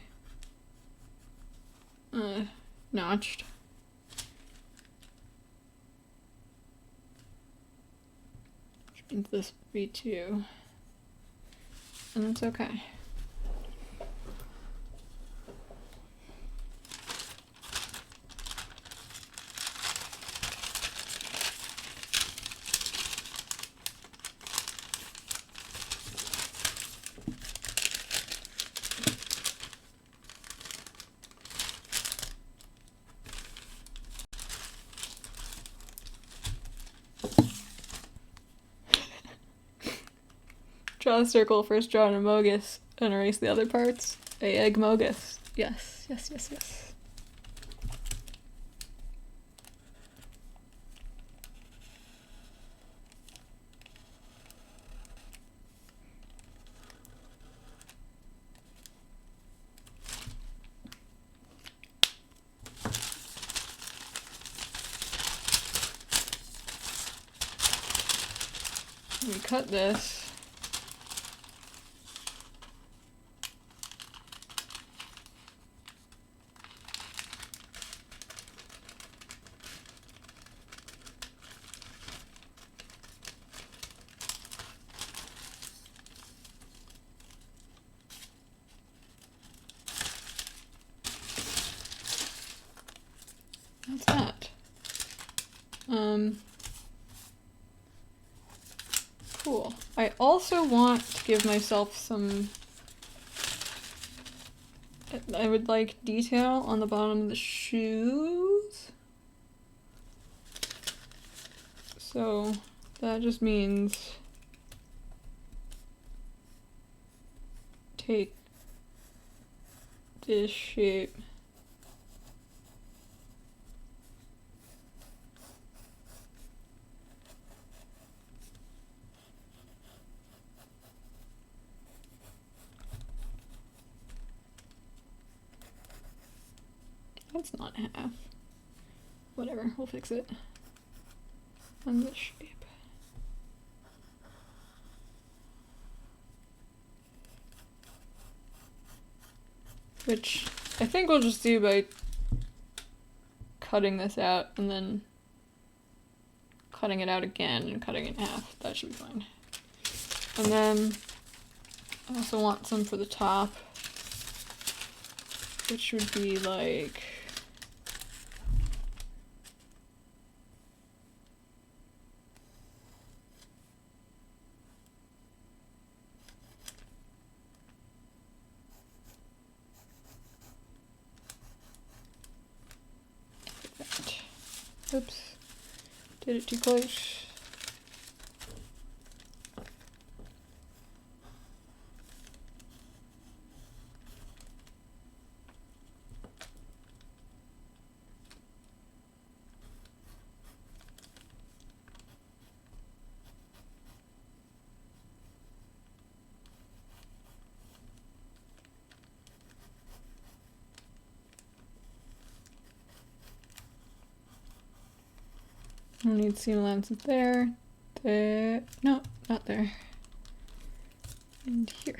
notched. Which means this would be 2. And that's okay. Draw a circle, first draw an amogus, and erase the other parts. Aegmogus. Yes, yes, yes, yes. We cut this. That's that. Cool. I also want to give myself some... I would like detail on the bottom of the shoes. So that just means take this shape. That's not half. Whatever, we'll fix it. On this shape. Which I think we'll just do by cutting this out and then cutting it out again and cutting it in half. That should be fine. And then I also want some for the top, which would be like... Oops, did it too close. I need seam allowance there, there, no, not there, and here.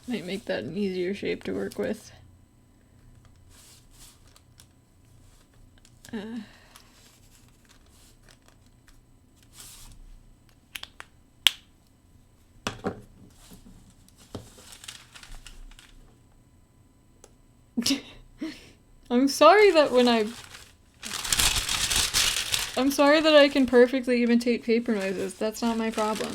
Might make that an easier shape to work with. I'm sorry that I can perfectly imitate paper noises. That's not my problem.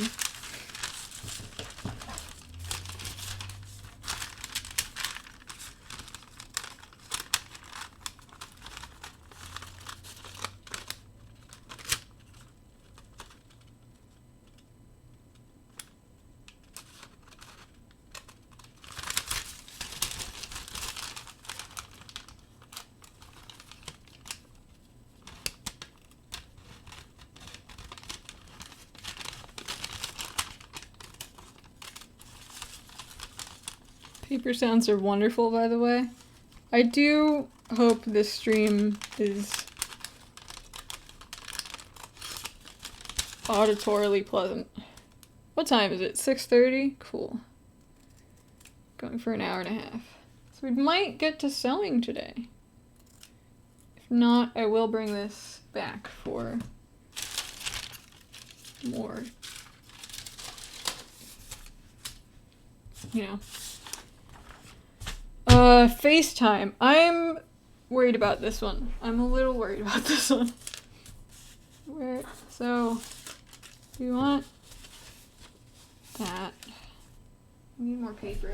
Paper sounds are wonderful, by the way. I do hope this stream is auditorily pleasant. What time is it? 6:30? Cool. Going for an hour and a half. So we might get to sewing today. If not, I will bring this back for more, you know. FaceTime. I'm worried about this one. I'm a little worried about this one. So, do you want that? I need more paper.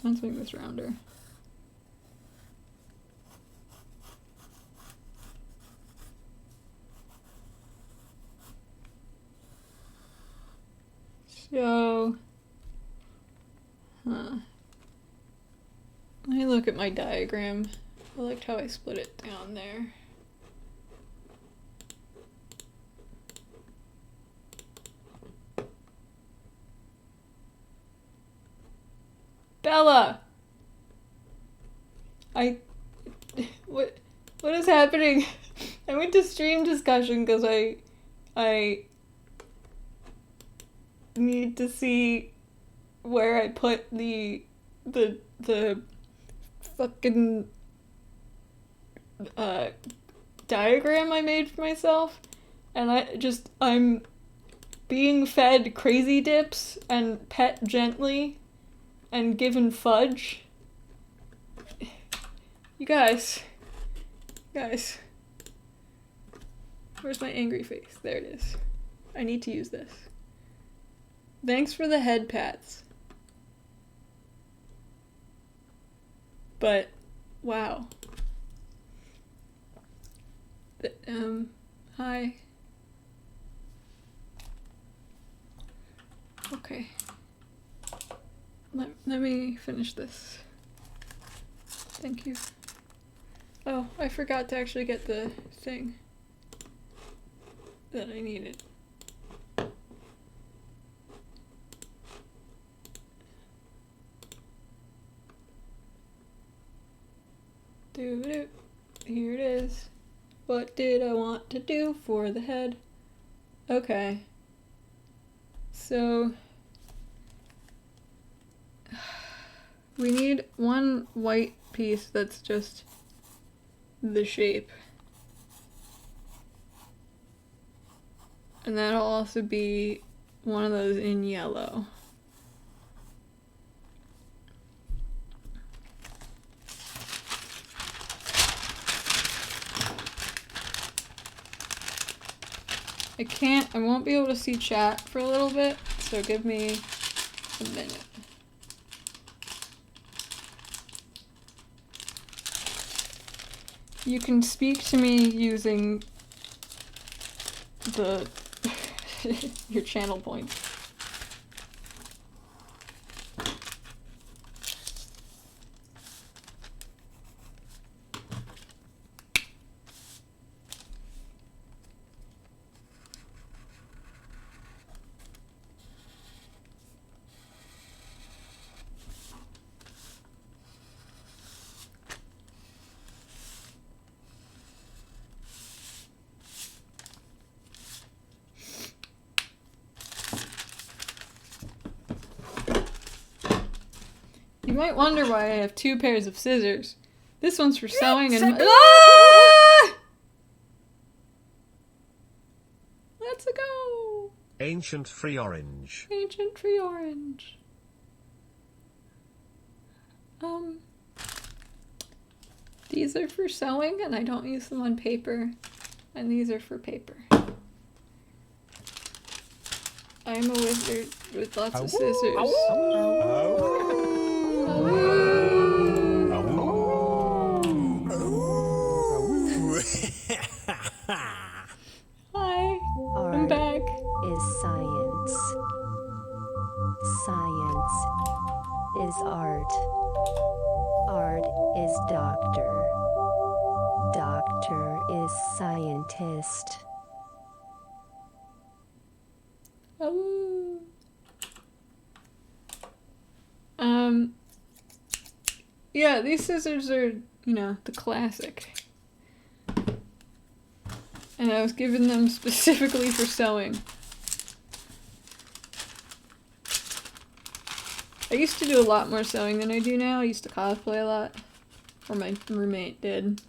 Let's make this rounder. look at my diagram. I liked how I split it down there. Bella! What is happening? I went to stream discussion because I need to see where I put the fucking diagram I made for myself, and I'm being fed crazy dips and pet gently and given fudge. You guys, where's my angry face? There it is. I need to use this. Thanks for the head pats. But, wow. Hi. Okay. Let me finish this. Thank you. Oh, I forgot to actually get the thing that I needed. Doo-doo. Here it is. What did I want to do for the head? Okay. So we need one white piece that's just the shape. And that'll also be one of those in yellow. I won't be able to see chat for a little bit, so give me a minute. You can speak to me using the your channel points. You might wonder why I have two pairs of scissors. This one's for sewing and ah! Let's go. Ancient free orange. Ancient tree orange. These are for sewing and I don't use them on paper. And these are for paper. I'm a wizard with lots of scissors. Hi, I'm back. Is science. Science is art. Art is doctor. Doctor is scientist. Oh. Yeah, these scissors are, the classic. And I was given them specifically for sewing. I used to do a lot more sewing than I do now. I used to cosplay a lot. Or my roommate did.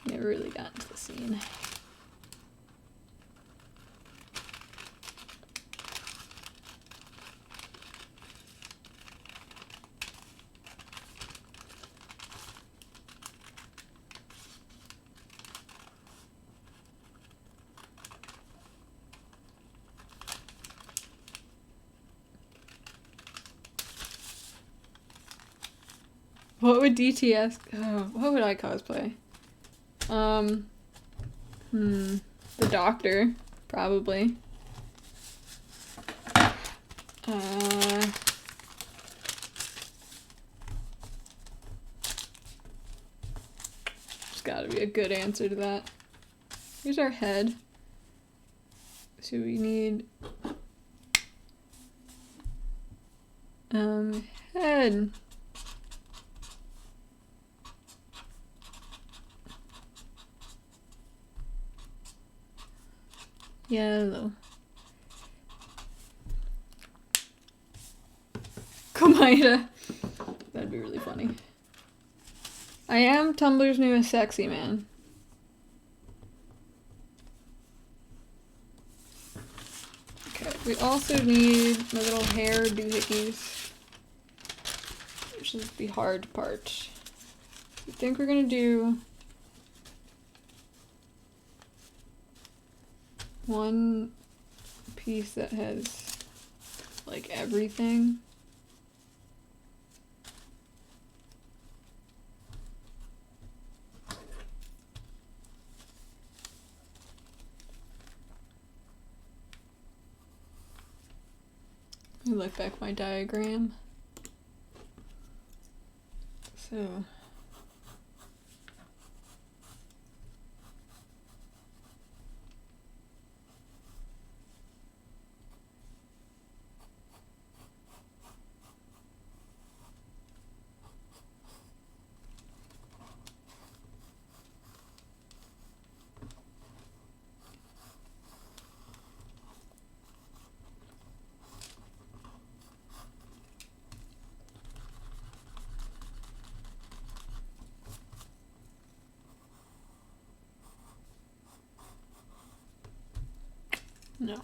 Never really got into the scene. What would DTS? Oh, what would I cosplay? The Doctor, probably. There's gotta be a good answer to that. Here's our head. So we need head. Yellow. Komida. That'd be really funny. I am Tumblr's newest sexy man. Okay, we also need my little hair doohickeys, which is the hard part. I think we're gonna do one piece that has like everything. Let me look back my diagram. So no.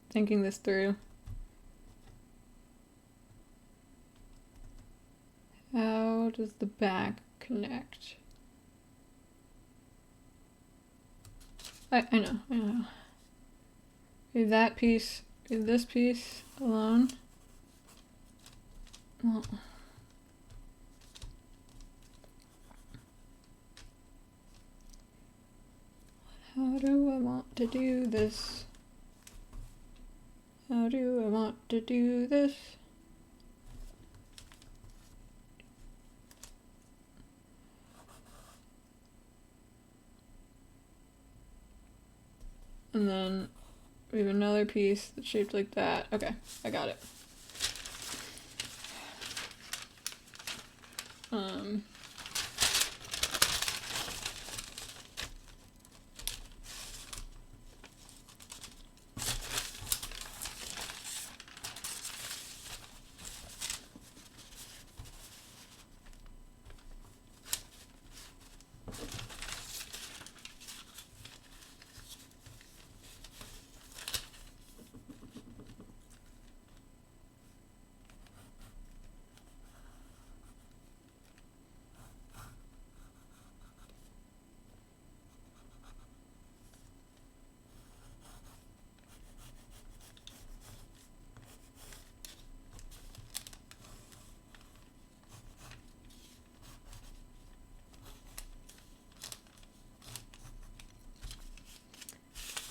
Thinking this through. How does the back connect? I know. Okay, that piece, this piece alone. Well, how do I want to do this? How do I want to do this? And then we have another piece that's shaped like that. Okay, I got it.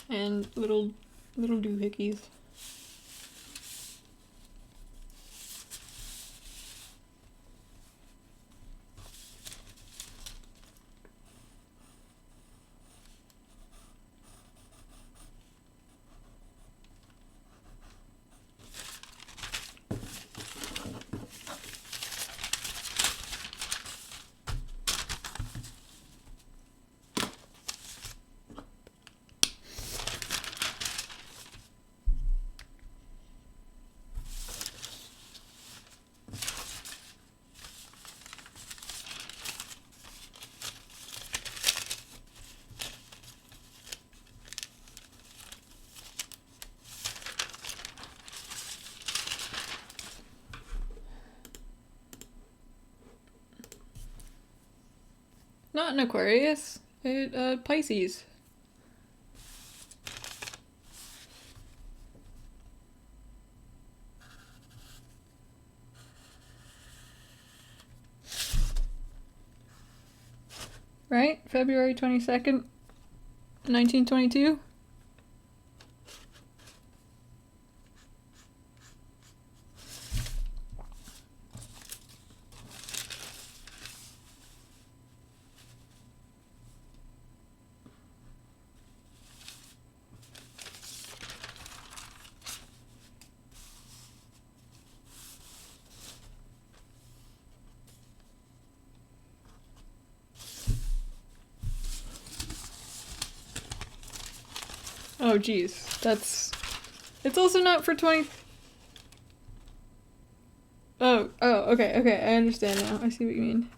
And little doohickeys. Not an Aquarius. Pisces. Right? February 22nd, 1922? Oh, geez. It's also not for 20... Oh, okay, I understand now. I see what you mean.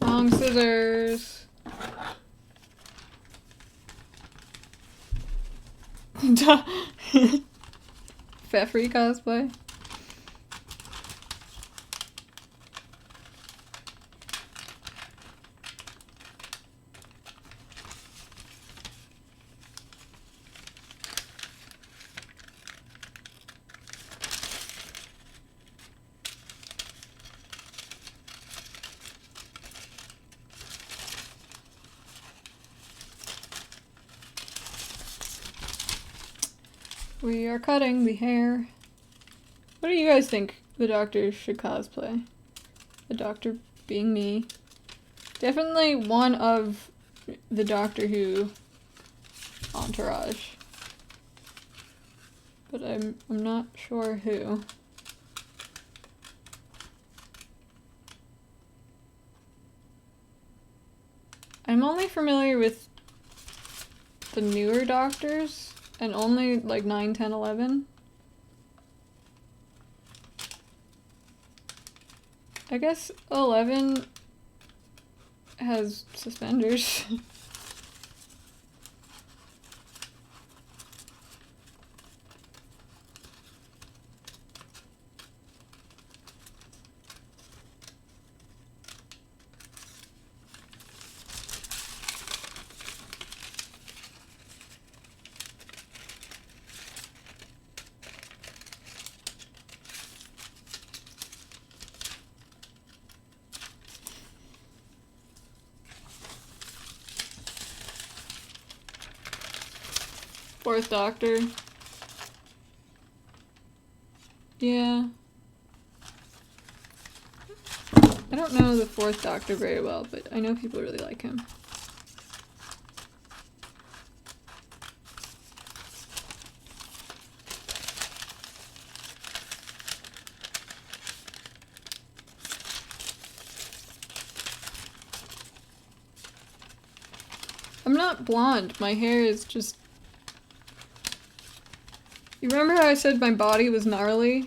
Long scissors. Pfeffery cosplay. We are cutting the hair. What do you guys think the Doctor should cosplay? The Doctor being me. Definitely one of the Doctor Who entourage. But I'm not sure who. I'm only familiar with the newer Doctors. And only like 9, 10, 11. I guess 11 has suspenders. Fourth Doctor. Yeah. I don't know the Fourth Doctor very well, but I know people really like him. I'm not blonde. My hair is just... You remember how I said my body was gnarly?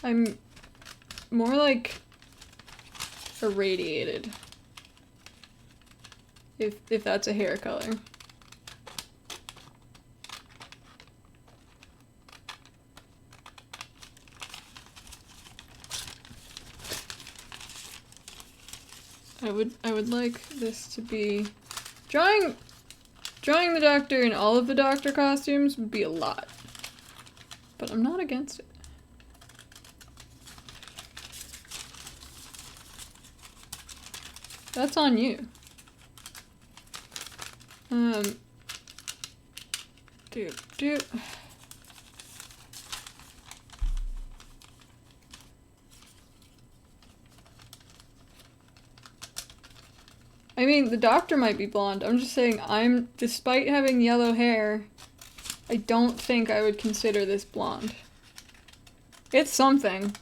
I'm more like irradiated. If that's a hair color. I would like this to be drawing the Doctor in all of the Doctor costumes would be a lot. But I'm not against it. That's on you. Do. I mean, the doctor might be blonde. I'm just saying, despite having yellow hair, I don't think I would consider this blonde. It's something.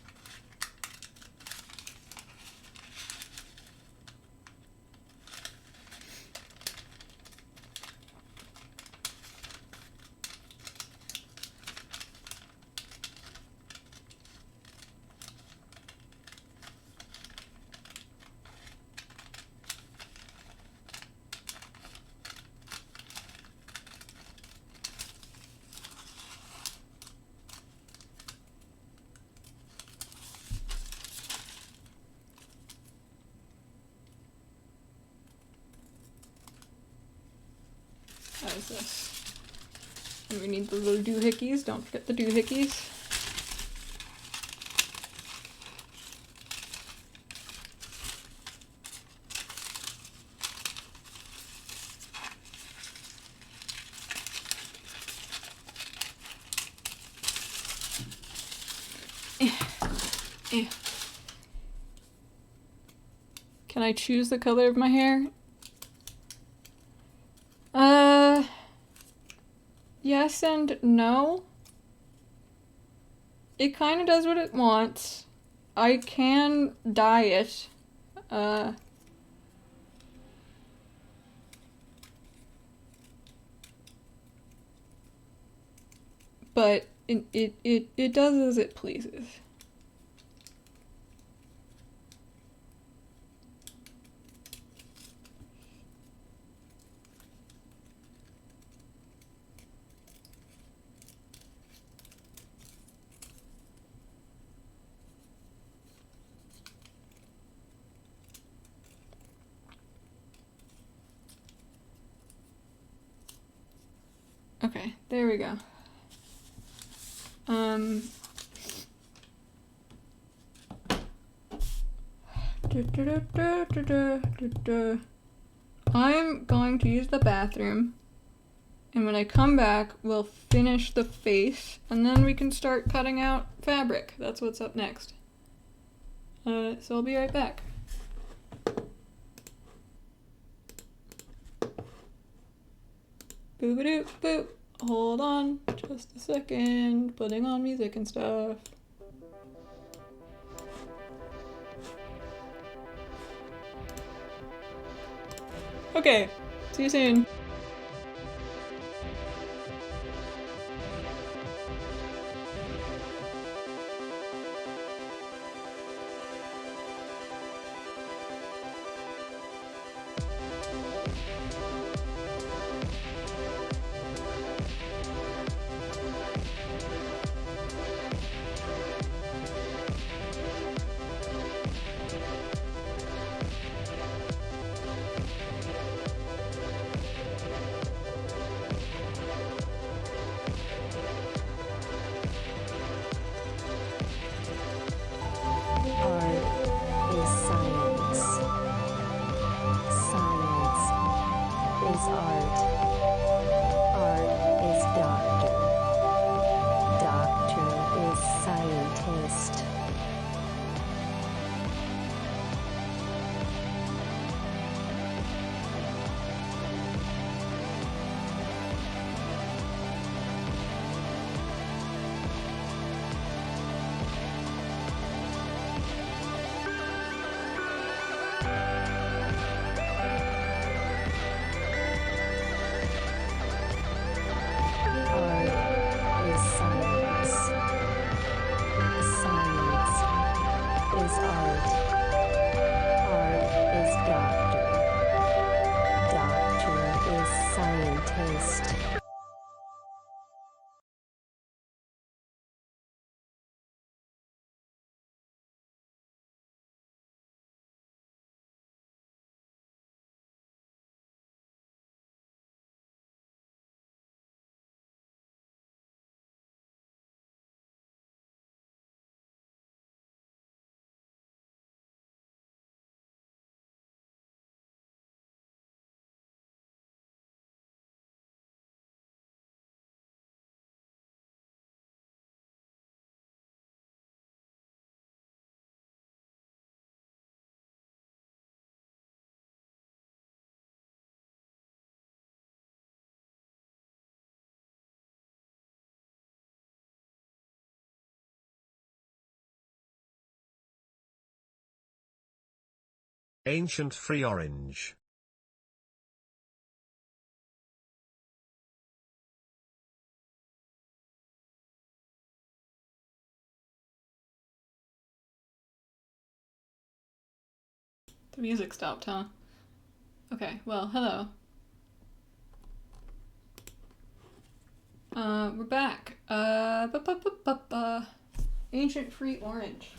How is this? And we need the little doohickeys. Don't forget the doohickeys. Can I choose the color of my hair? Yes and no. It kind of does what it wants. I can dye it. But it does as it pleases. Okay, there we go. I'm going to use the bathroom, and when I come back, we'll finish the face, and then we can start cutting out fabric. That's what's up next. So I'll be right back. Boop-a-doop boop. Hold on just a second. Putting on music and stuff. Okay, see you soon. Art is science. Science is art. Art is doctor. Doctor is scientist. Art is science. Science is art. Art is doctor. Doctor is scientist. Ancient free orange. The music stopped, huh? Okay, well, hello. We're back. Ancient free orange.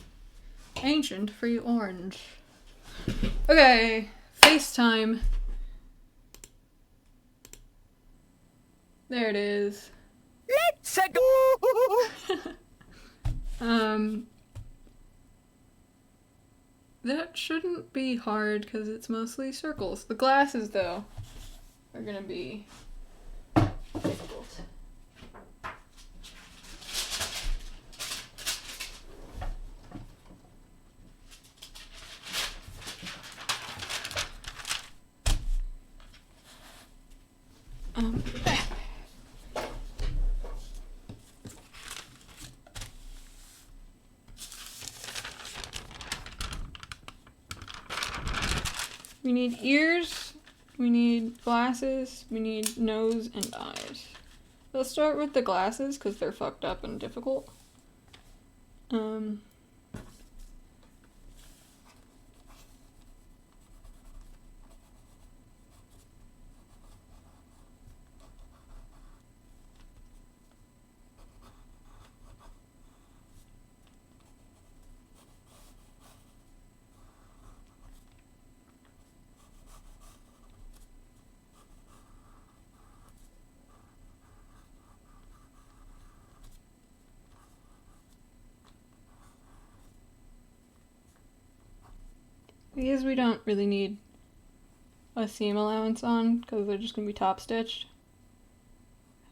Ancient free orange. Okay, FaceTime. There it is. Let's go. That shouldn't be hard because it's mostly circles. The glasses, though, are gonna be difficult. We need ears, we need glasses, we need nose and eyes. Let's start with the glasses because they're fucked up and difficult. These we don't really need a seam allowance on because they're just going to be top stitched.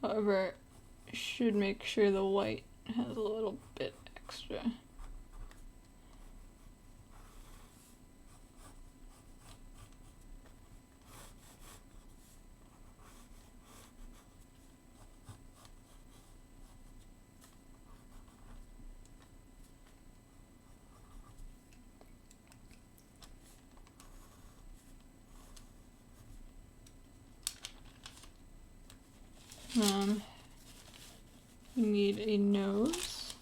However, should make sure the white has a little bit extra. We need a nose.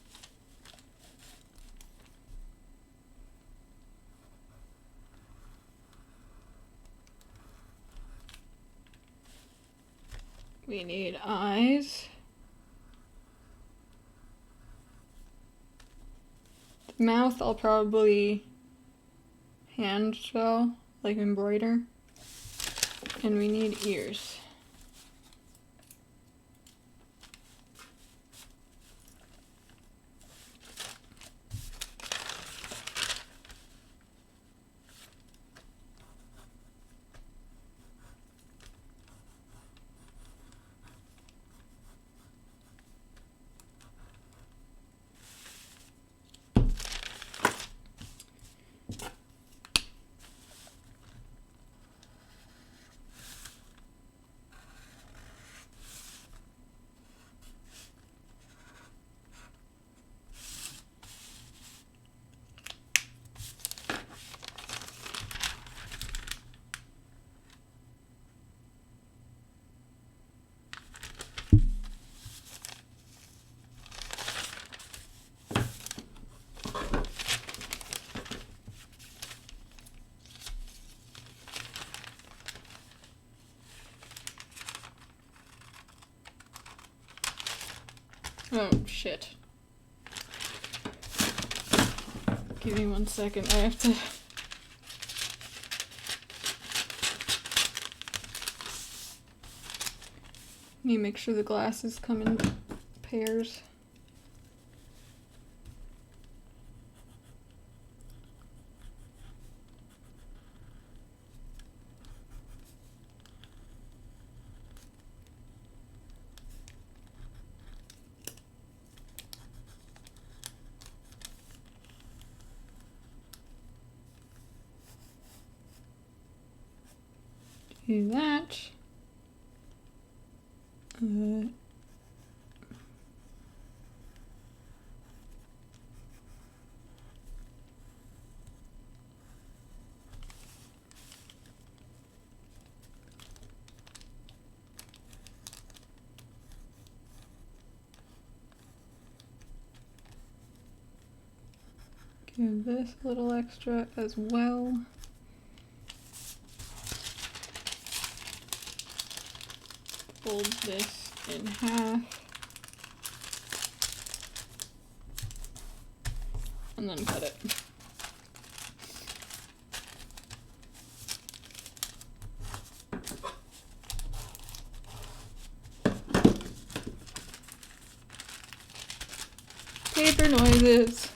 We need eyes. The mouth I'll probably hand sew, like embroider. And we need ears. Oh, shit. Give me 1 second, I have to... Need to make sure the glasses come in pairs. Do that. Do this little extra as well. Fold this in half. And then cut it. Paper noises.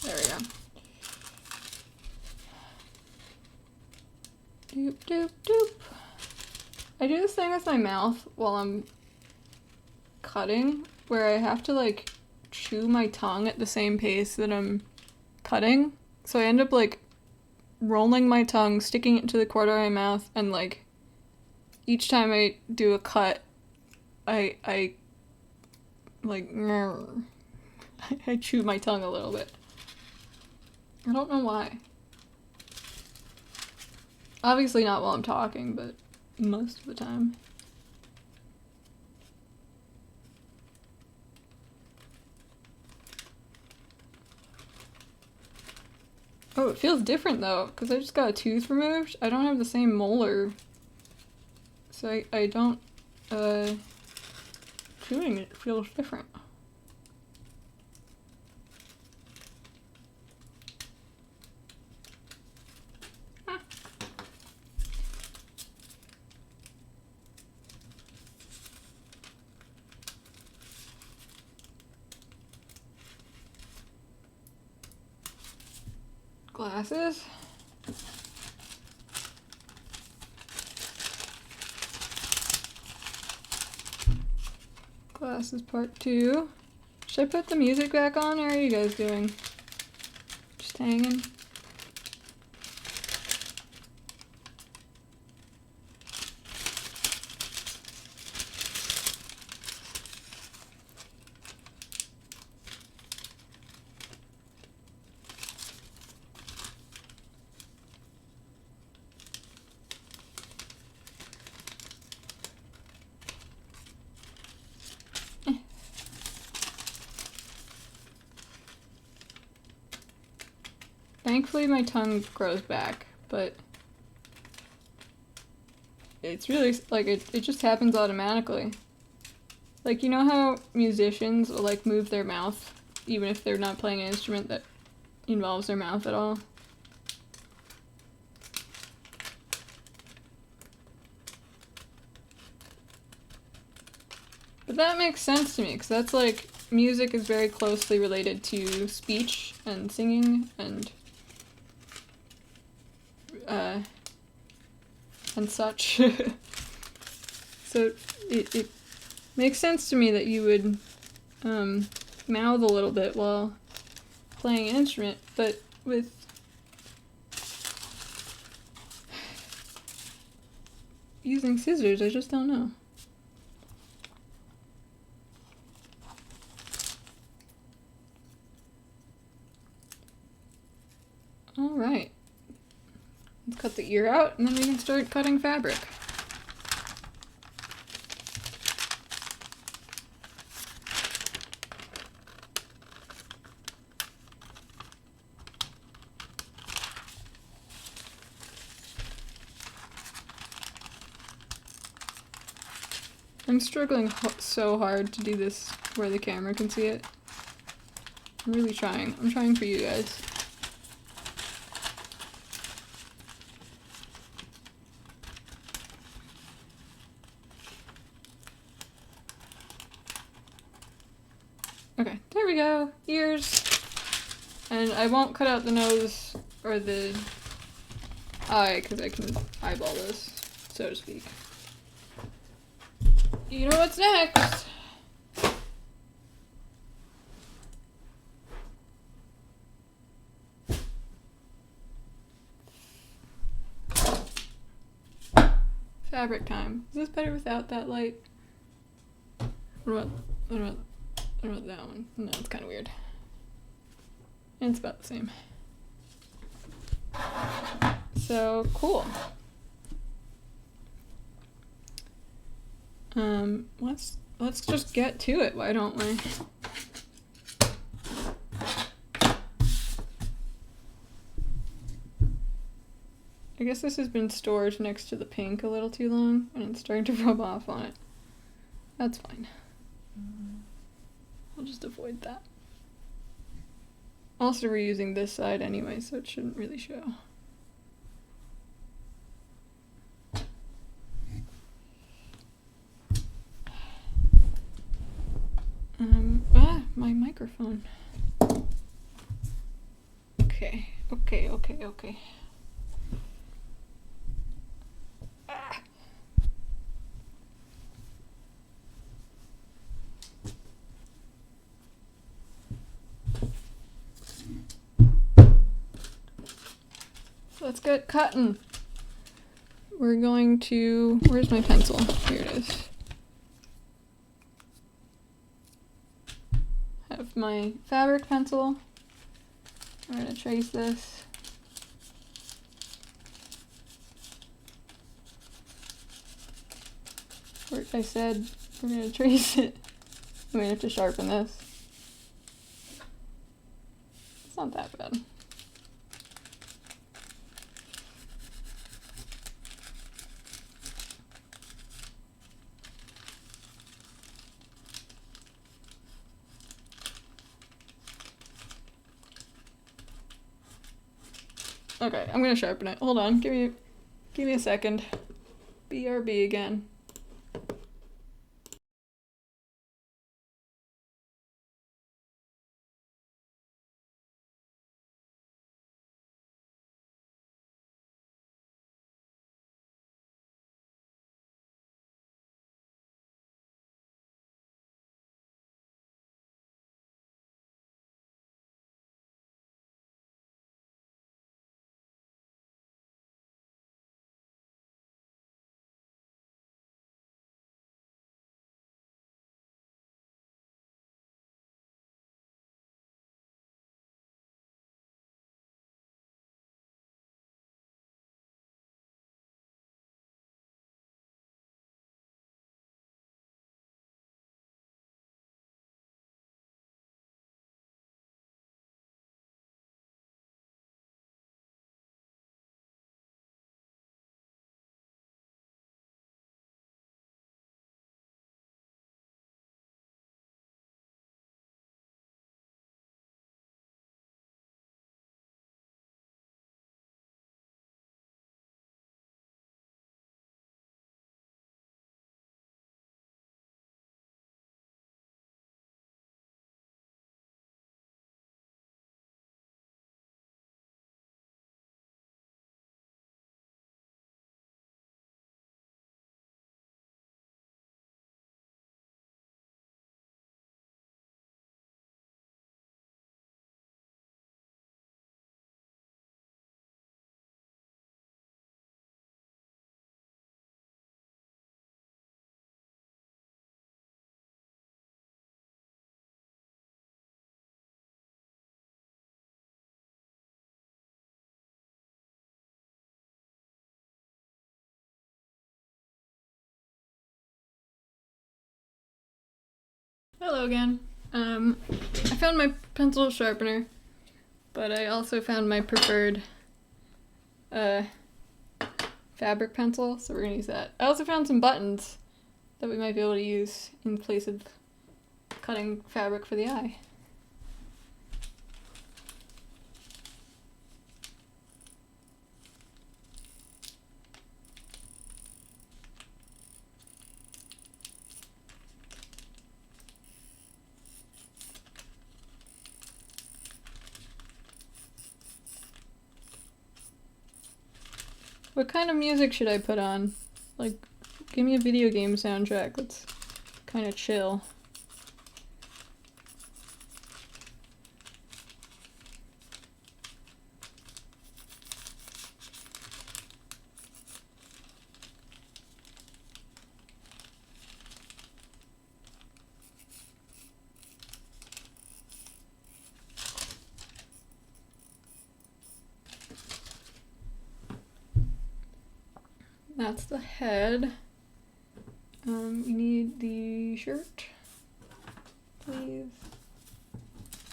There we go. Doop, doop, doop. I do this thing with my mouth while I'm cutting, where I have to like chew my tongue at the same pace that I'm cutting. So I end up like rolling my tongue, sticking it to the corner of my mouth, and like each time I do a cut, I like I chew my tongue a little bit. I don't know why. Obviously not while I'm talking, but most of the time. Oh, it feels different though, because I just got a tooth removed. I don't have the same molar. So I don't, chewing it feels different. Glasses. Glasses part 2. Should I put the music back on, or are you guys doing? Just hanging? Thankfully my tongue grows back, but it's really, like, it just happens automatically. Like, you know how musicians will, like, move their mouth even if they're not playing an instrument that involves their mouth at all? But that makes sense to me, because that's, like, music is very closely related to speech and singing and such. So it makes sense to me that you would mouth a little bit while playing an instrument, but with using scissors, I just don't know. Alright. Let's cut the ear out, and then we can start cutting fabric. I'm struggling so hard to do this where the camera can see it. I'm really trying. I'm trying for you guys. Okay, there we go. Ears. And I won't cut out the nose or the eye because I can eyeball this, so to speak. You know what's next? Fabric time. Is this better without that light? What about that one? No, it's kind of weird. It's about the same. So cool. Let's just get to it, why don't we? I guess this has been stored next to the pink a little too long, and it's starting to rub off on it. That's fine. I'll just avoid that. Also reusing this side anyway, so it shouldn't really show. My microphone. Okay. Ah. So let's get cutting. We're going to, where's my pencil? Here it is. Have my fabric pencil. I'm going to trace this. Like I said, we're going to trace it. I'm going to have to sharpen this. It's not that bad. Okay, I'm gonna sharpen it. Hold on, give me a second. BRB again. Hello again. I found my pencil sharpener, but I also found my preferred fabric pencil, so we're gonna use that. I also found some buttons that we might be able to use in place of cutting fabric for the eye. What kind of music should I put on? Like, give me a video game soundtrack that's kind of chill. That's the head. We need the shirt, please.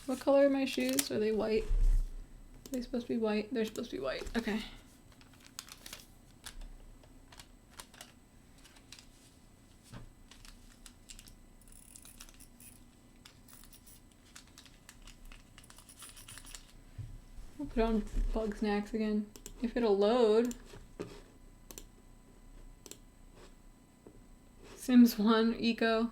What color are my shoes? Are they white? Are they supposed to be white? They're supposed to be white. Okay. I'll put on bug snacks again. If it'll load. Sims 1 Eco.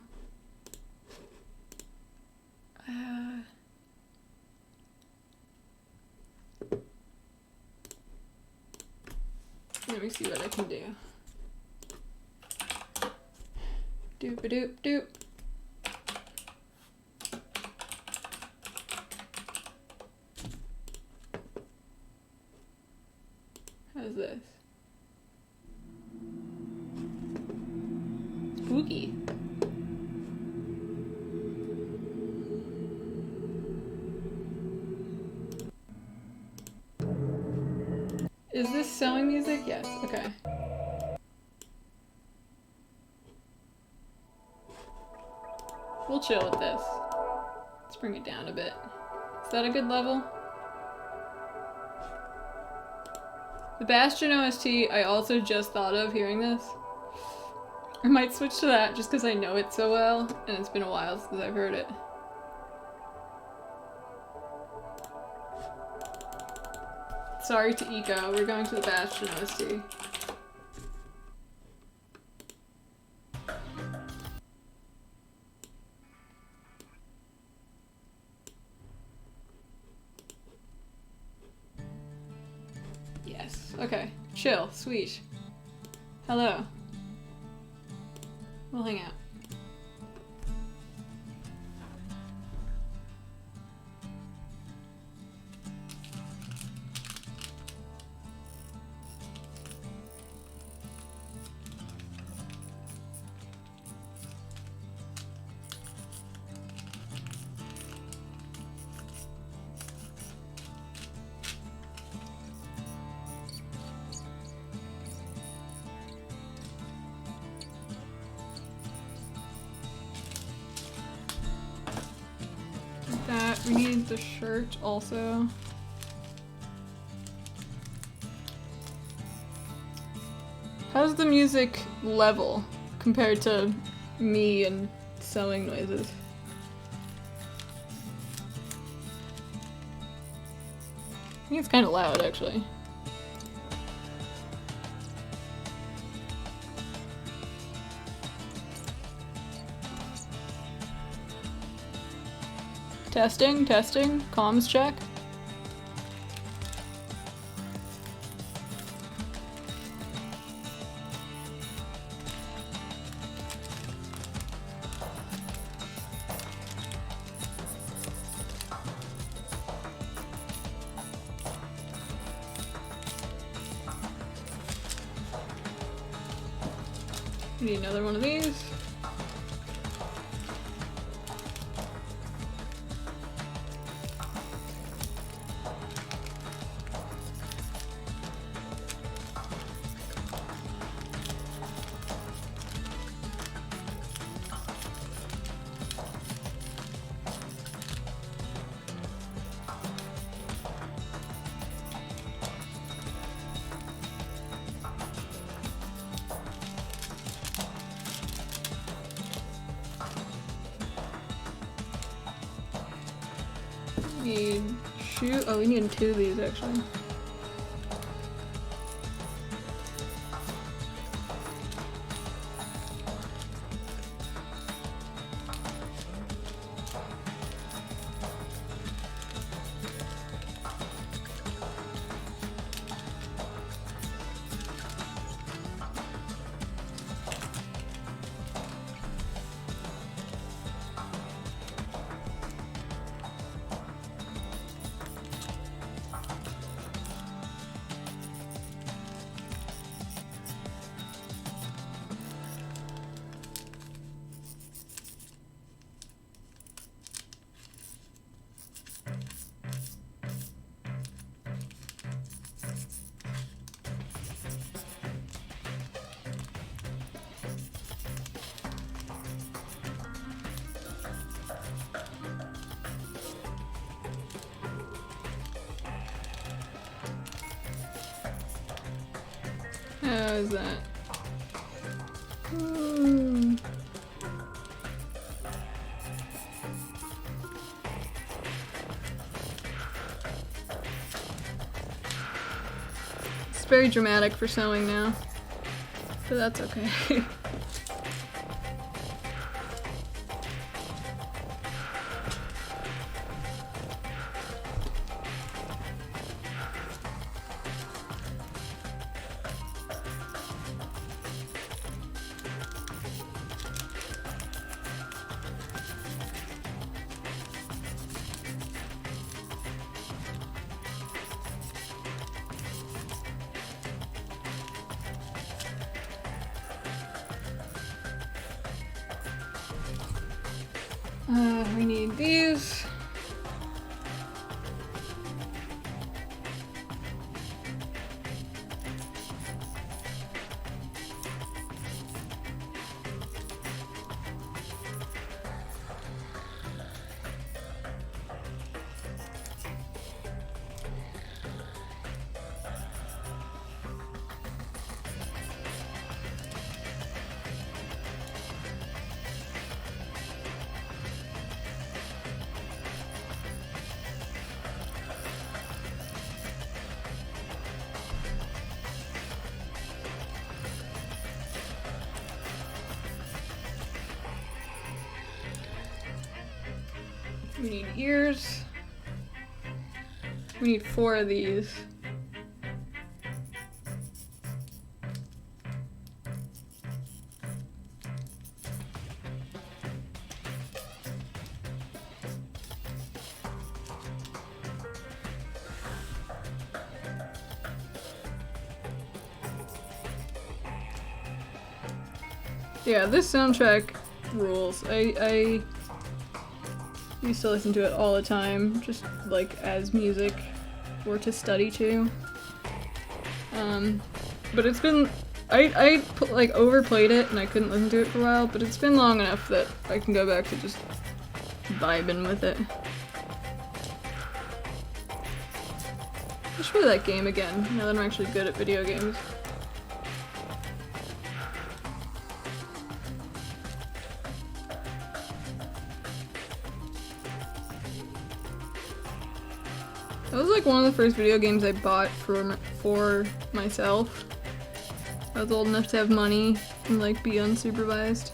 Let me see what I can do. Doop-a-doop doop. How's this? Spooky. Is this sewing music? Yes, okay. We'll chill with this. Let's bring it down a bit. Is that a good level? The Bastion OST I also just thought of hearing this. I might switch to that just because I know it so well, and it's been a while since I've heard it. Sorry to Eco, we're going to the Bastion OST. Yes, okay. Chill, sweet. Hello. We'll hang out. That we need the shirt also. How's the music level compared to me and sewing noises? I think it's kind of loud actually. Testing, testing, comms check. We need another one of these. Need shoe. Oh, we need two of these actually. How is that? Hmm. It's very dramatic for sewing now, but that's okay. We need these. We need ears. We need 4 of these. Yeah, this soundtrack rules. I used to listen to it all the time, just like as music or to study to. But it's been I like overplayed it and I couldn't listen to it for a while, but it's been long enough that I can go back to just vibing with it. I should play that game again, now that I'm actually good at video games. That was like one of the first video games I bought for myself. I was old enough to have money and like be unsupervised.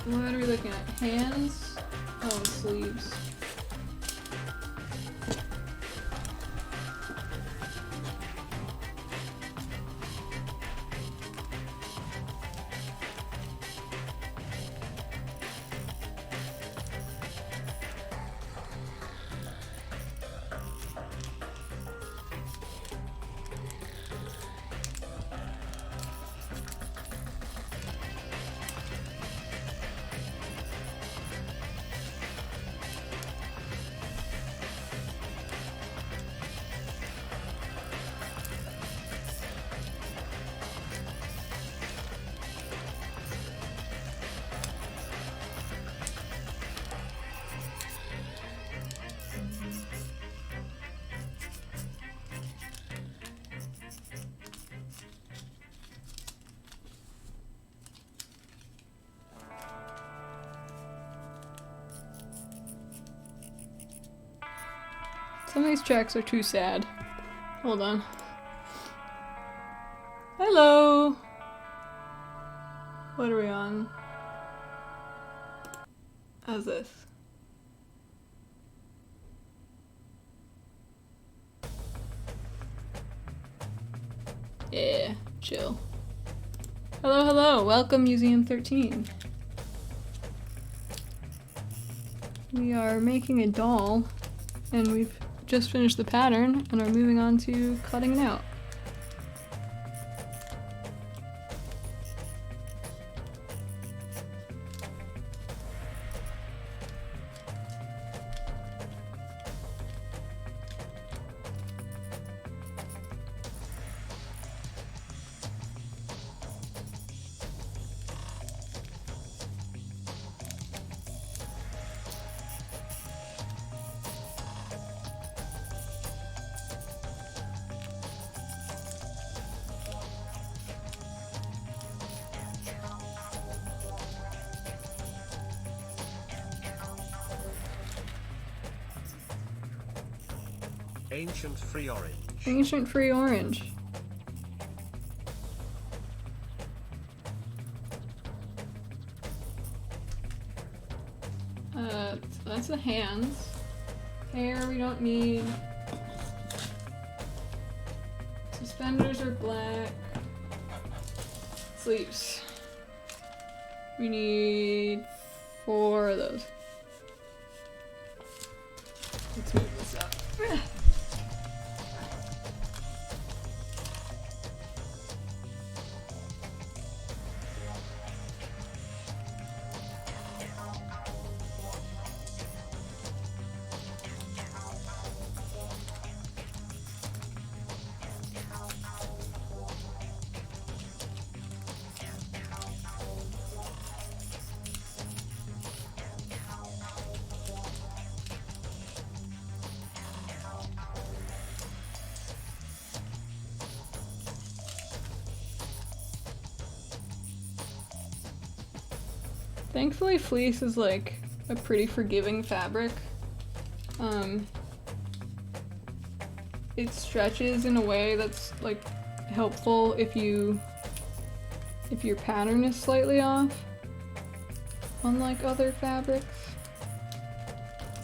What are we looking at? Hands? Oh, sleeves. Some of these tracks are too sad. Hold on. Hello! What are we on? How's this? Yeah, chill. Hello, hello! Welcome, Museum 13. We are making a doll, and we've just finished the pattern and are moving on to cutting it out. Ancient free orange. Ancient free orange. So that's the hands. Hair we don't need. Suspenders are black. Sleeves. We need 4 of those. Let's move this up. Thankfully, fleece is like a pretty forgiving fabric. It stretches in a way that's like helpful if your pattern is slightly off, unlike other fabrics.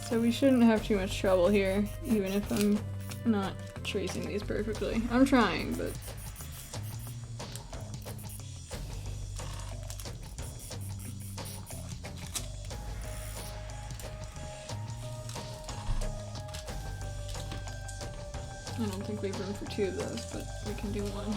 So we shouldn't have too much trouble here, even if I'm not tracing these perfectly. I'm trying, but I don't think we have room for 2 of those, but we can do 1.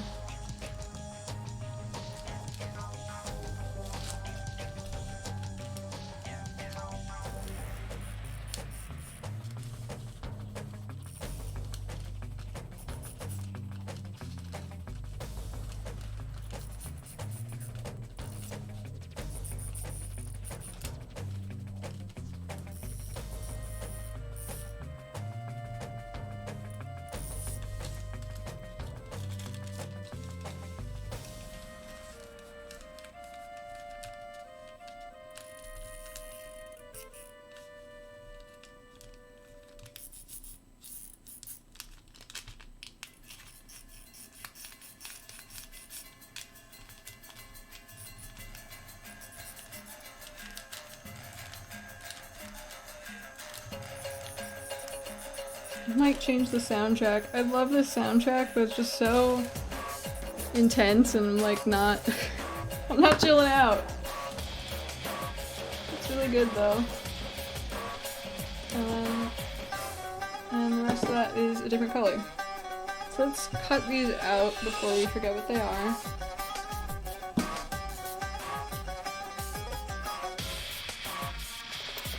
I might change the soundtrack. I love this soundtrack, but it's just so intense and I'm like not I'm not chilling out. It's really good though. And the rest of that is a different color. So let's cut these out before we forget what they are.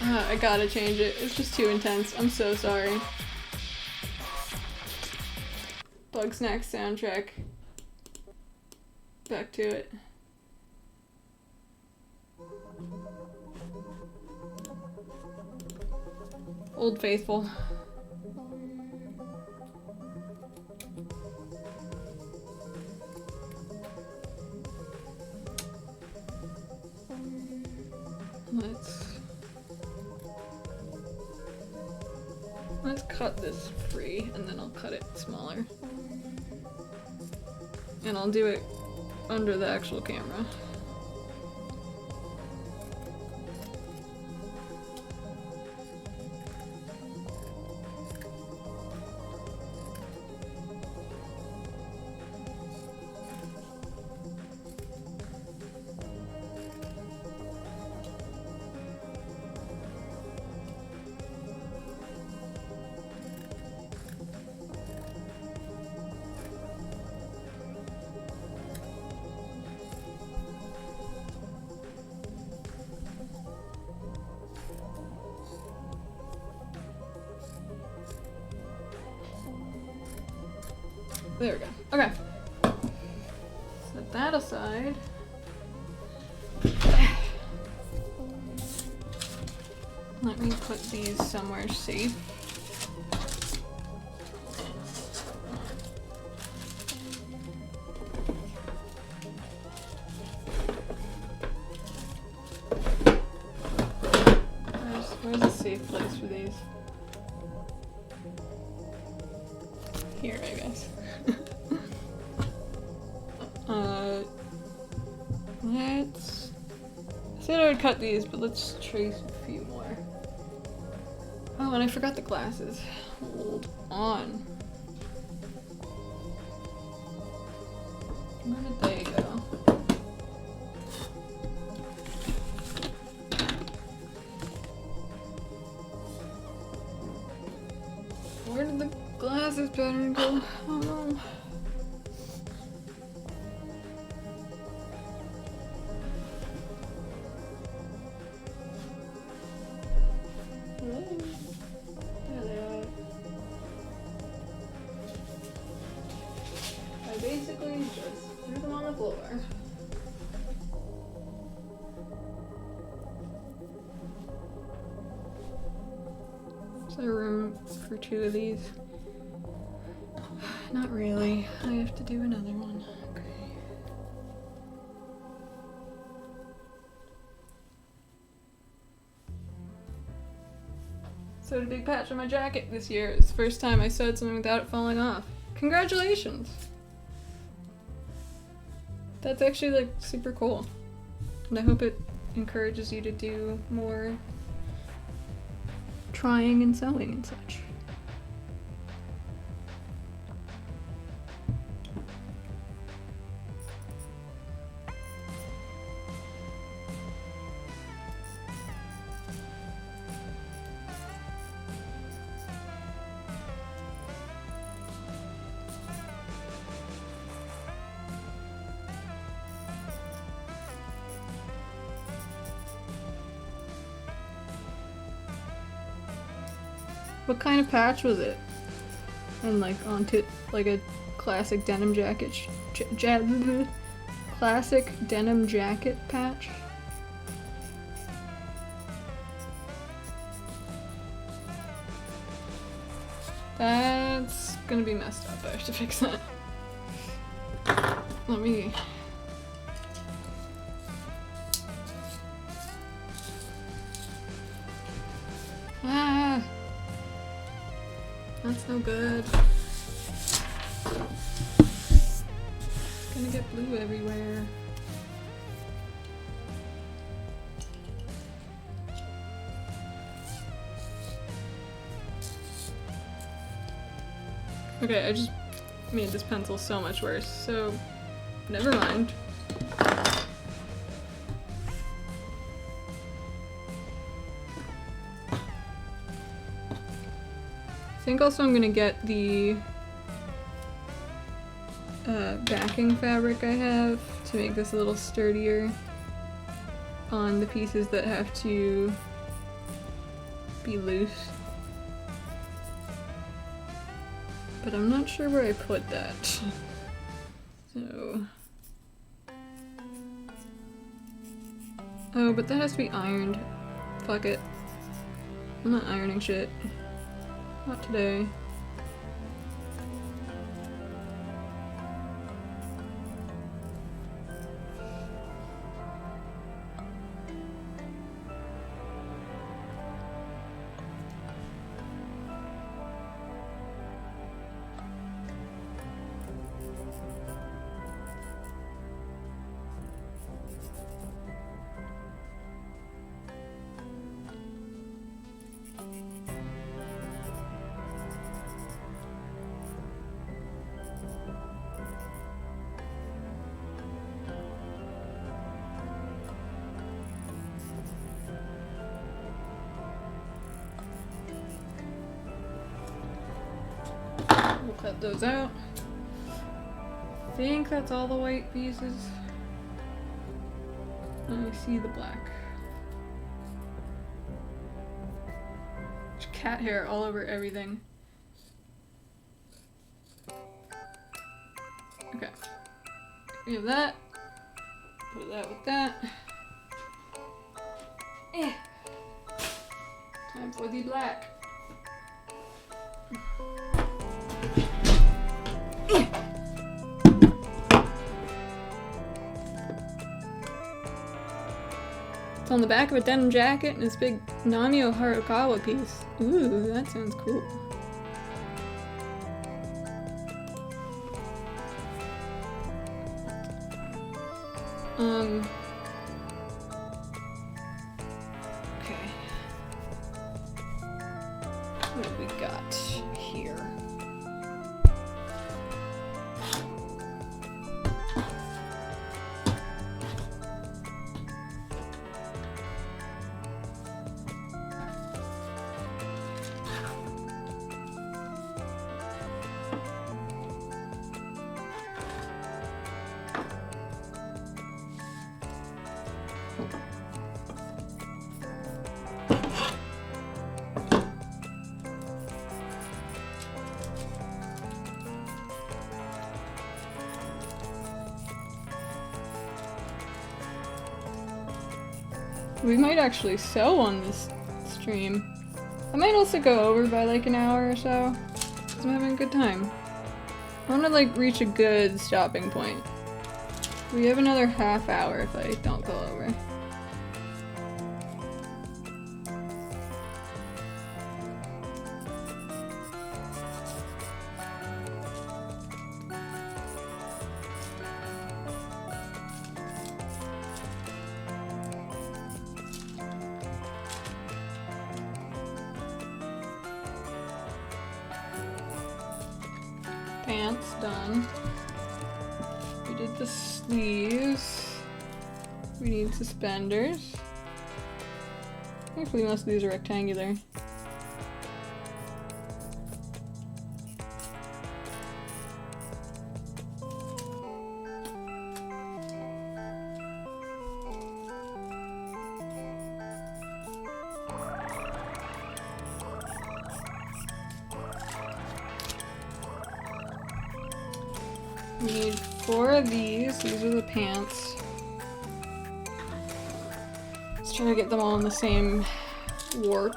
I gotta change it. It's just too intense. I'm so sorry. Bug Snack soundtrack. Back to it. Old Faithful. Let's cut this free and then I'll cut it smaller. And I'll do it under the actual camera. There we go. Okay. Set that aside. Let me put these somewhere safe. Where's a safe place for these? here, I guess. Let's... I said I would cut these, but let's trace a few more. Oh, and I forgot the glasses. Hold on. Where did they go? Where did the glasses pattern go? Oh no. There they are. I basically just threw them on the floor. Is there room for 2 of these? Not really. I have to do another one. Okay. Sewed a big patch on my jacket this year. It's the first time I sewed something without it falling off. Congratulations! That's actually like super cool. And I hope it encourages you to do more trying and sewing and such. What kind of patch was it? And like onto like a classic denim jacket, classic denim jacket patch. That's gonna be messed up. I have to fix that. Let me. Ah. That's no good. It's gonna get blue everywhere. Okay, I just made this pencil so much worse, so never mind. I think also I'm gonna get the backing fabric I have to make this a little sturdier on the pieces that have to be loose. But I'm not sure where I put that. So... Oh, but that has to be ironed. Fuck it. I'm not ironing shit. Not today. We'll cut those out. I think that's all the white pieces. Let me see the black. There's cat hair all over everything. Okay. We have that. Put that with that. Eh. Time for the black. It's on the back of a denim jacket and this big Nanio Harukawa piece. Ooh, that sounds cool. Okay. What have we got here? We might actually sew on this stream. I might also go over by like an hour or so, because I'm having a good time. I want to like reach a good stopping point. We have another half hour if I don't go over. Pants done. We did the sleeves. We need suspenders. Hopefully most of these are rectangular. We need 4 of these. These are the pants. Let's try to get them all in the same warp.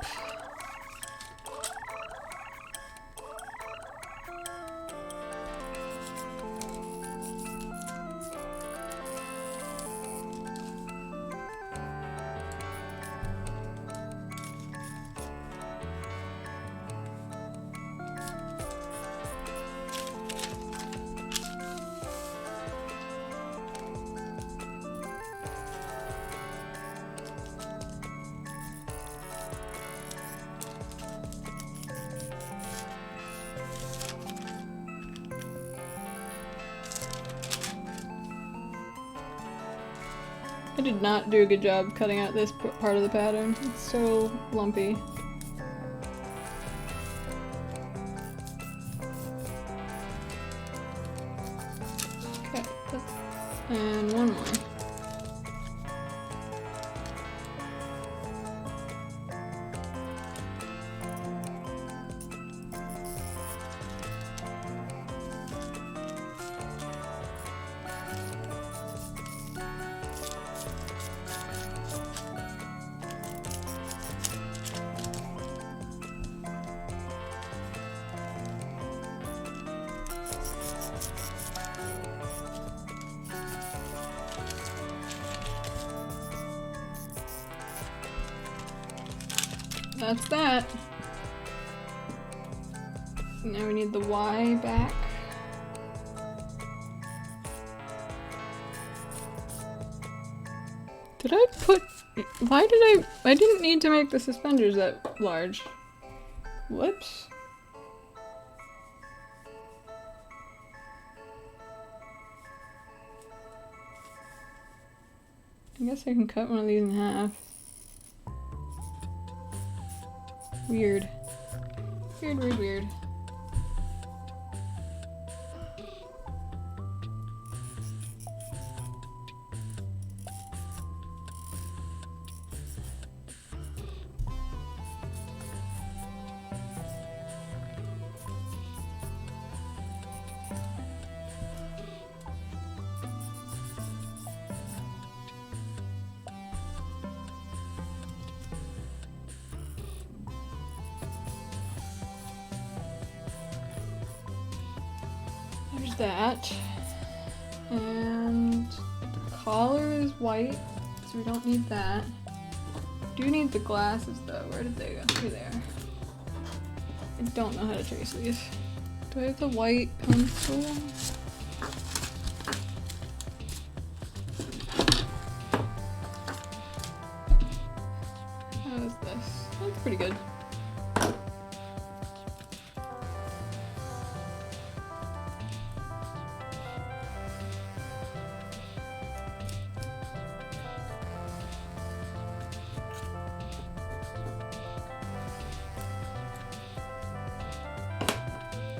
I did not do a good job cutting out this part of the pattern. It's so lumpy. Okay, and one more. That's that. Now we need the Y back. Did I put... Why did I didn't need to make the suspenders that large. Whoops. I guess I can cut one of these in half. Weird. Weird, weird, weird. There's that. And the collar is white, so we don't need that. Do need the glasses though. Where did they go? Here they are. I don't know how to trace these. Do I have the white pencil? pretty good.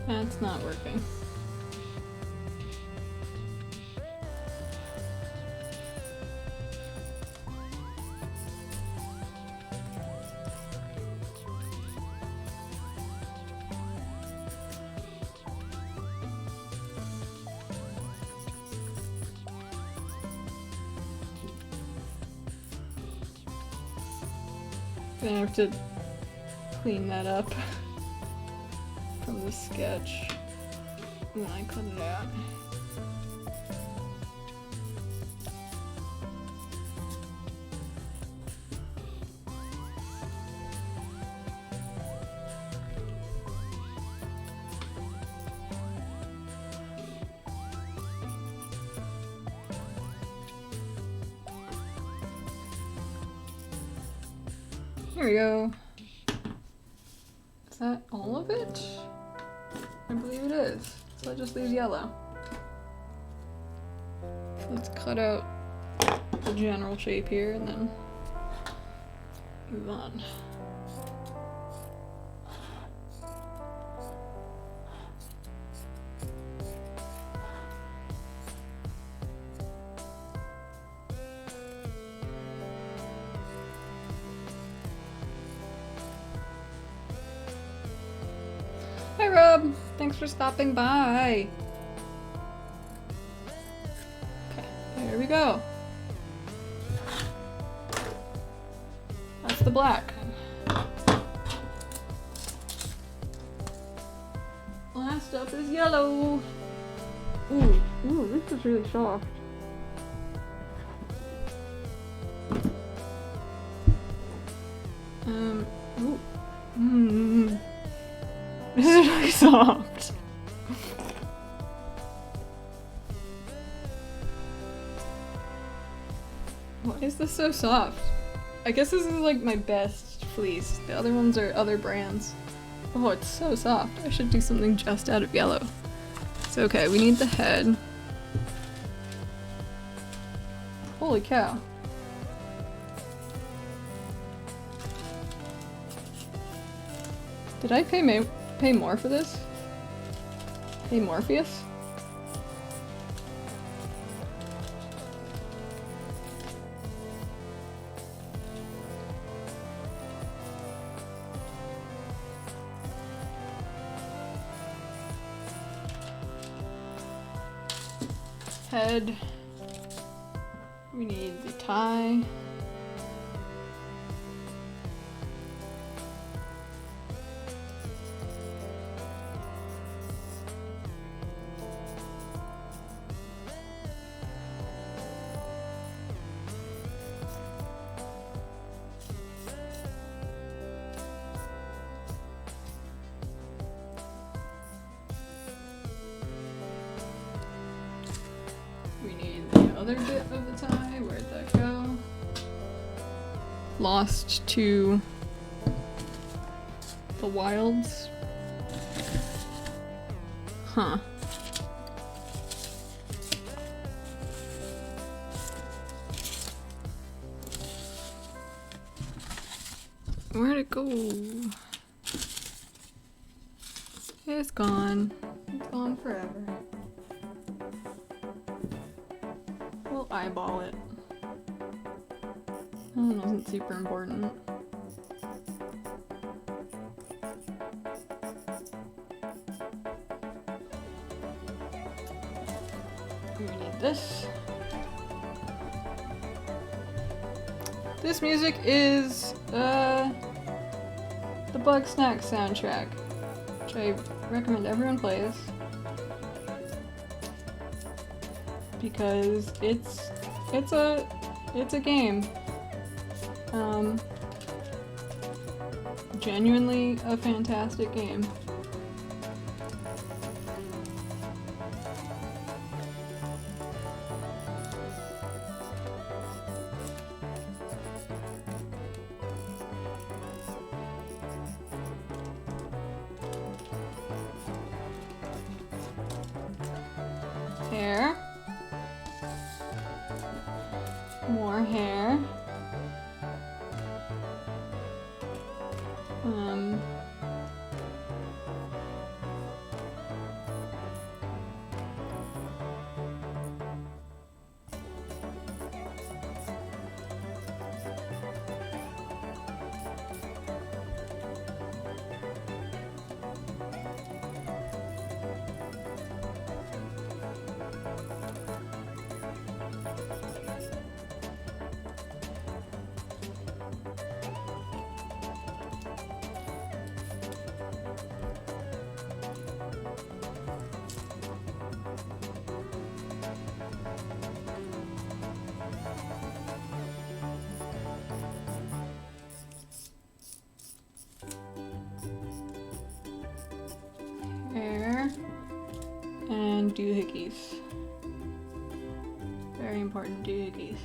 That's not working. Gonna have to clean that up from the sketch when I cut it out. There we go. Is that all of it? I believe it is. So that just leaves yellow. So let's cut out the general shape here and then move on. Hi Rob, thanks for stopping by. Okay, there we go. That's the black. Last up is yellow. Ooh, this is really soft. Ooh. This is really soft. Why is this so soft? I guess this is like my best fleece. The other ones are other brands. Oh, it's so soft. I should do something just out of yellow. It's okay, we need the head. Holy cow. Did I pay more for this? Hey Morpheus? Head. We need the tie. We need the other bit of the tie. Where'd that go? Lost to the wilds. Huh. Where'd it go? It's gone. It's gone forever. We'll eyeball it. That one wasn't super important. We need this. This music is the Bug Snack soundtrack, which I recommend everyone plays because it's a game. Genuinely a fantastic game. Hair. More hair. Hair. And doohickeys. Very important doohickeys.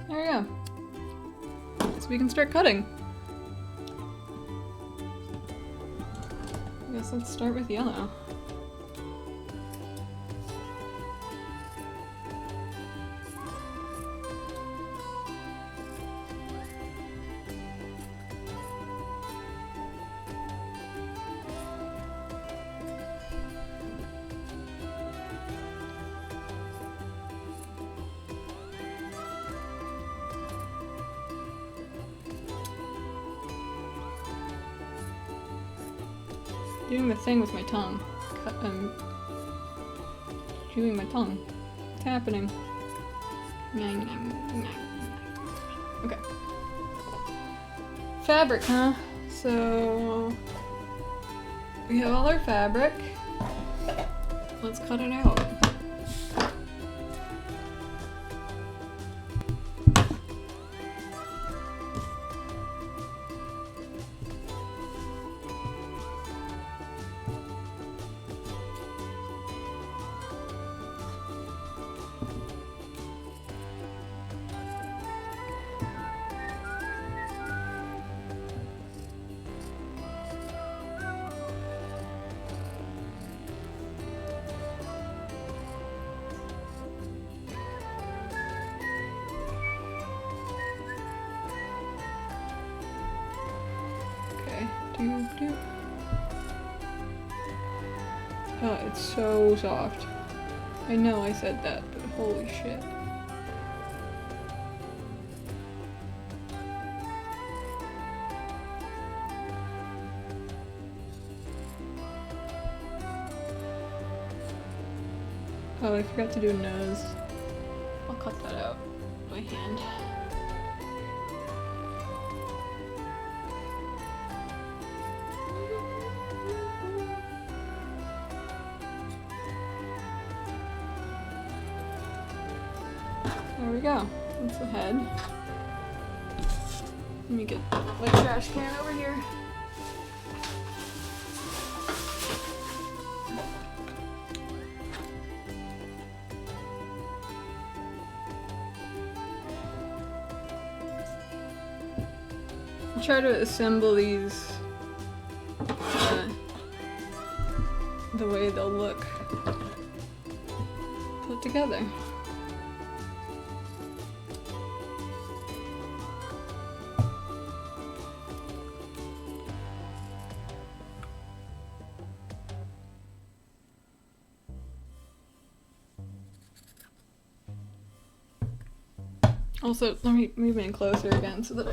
There we go. So we can start cutting. I guess let's start with yellow. Doing the thing with my tongue. Chewing my tongue. It's happening. Okay. Fabric, huh? So we have all our fabric. Let's cut it out. Oh, it's so soft. I know I said that, but holy shit. Oh, I forgot to do a nose. I'll cut that out by hand. There we go. That's the head. Let me get my trash can over here. I'll try to assemble these the way they'll look put together. Also, let me move in closer again so that I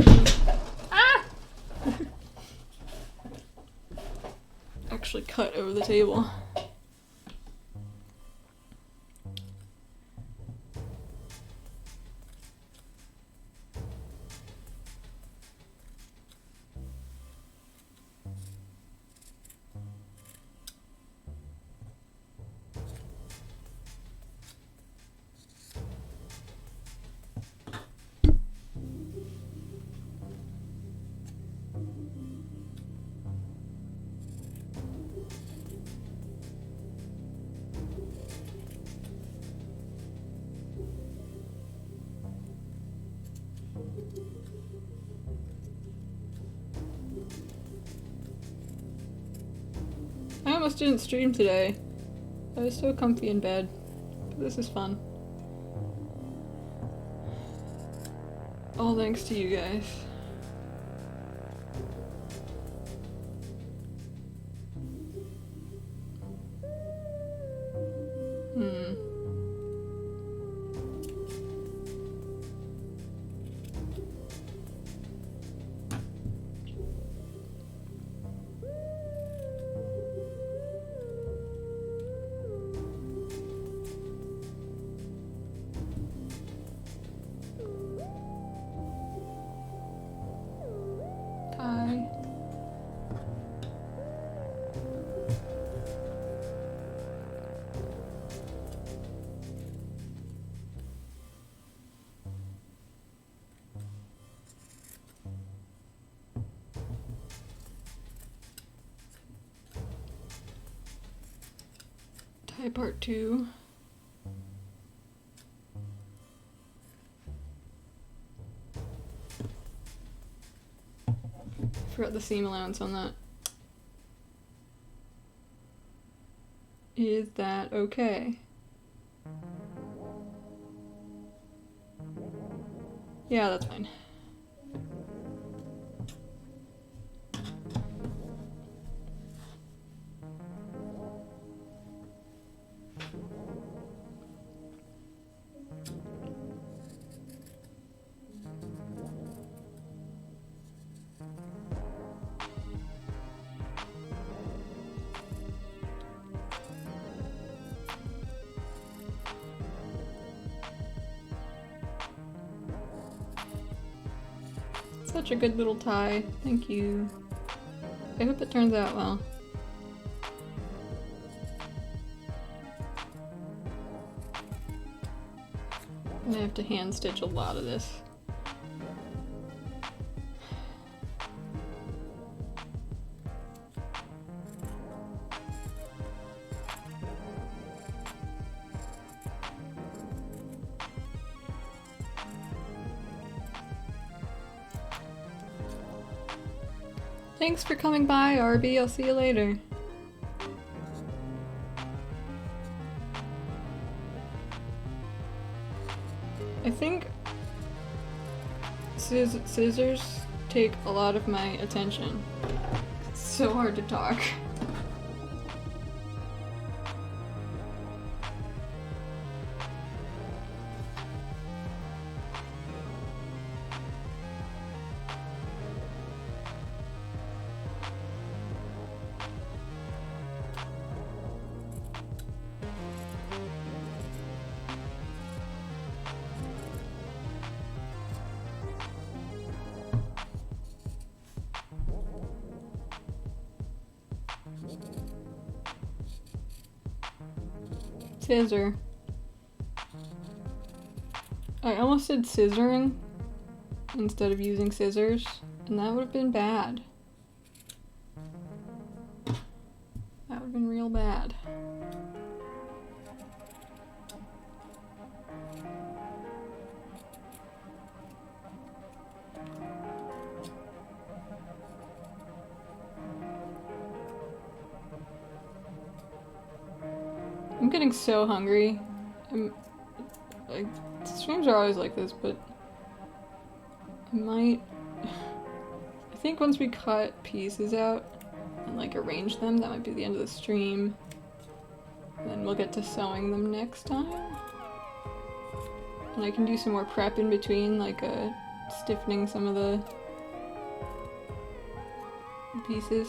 can actually cut over the table. I almost didn't stream today. I was so comfy in bed. But this is fun. All thanks to you guys. Hi. Tie part 2. Forgot the seam allowance on that. Is that okay? Yeah, that's fine. Such a good little tie. Thank you. I hope it turns out well. I'm gonna have to hand stitch a lot of this. Thanks for coming by, Arby. I'll see you later. I think scissors take a lot of my attention. It's so hard to talk. Scissor. I almost said scissoring instead of using scissors, and that would have been bad. That would have been real bad. I'm getting so hungry. Like, streams are always like this, but I might... I think once we cut pieces out and like arrange them, that might be the end of the stream. And then we'll get to sewing them next time. And I can do some more prep in between, like stiffening some of the pieces.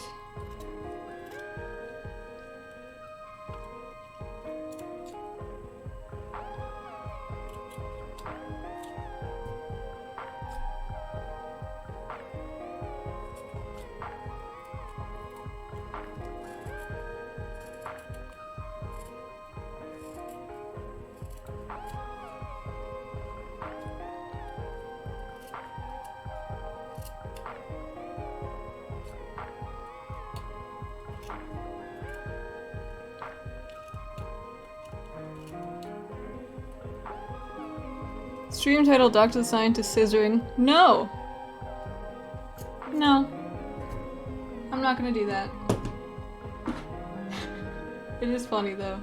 Stream title, Dr. the Scientist Scissoring. No! No. I'm not gonna do that. It is funny though.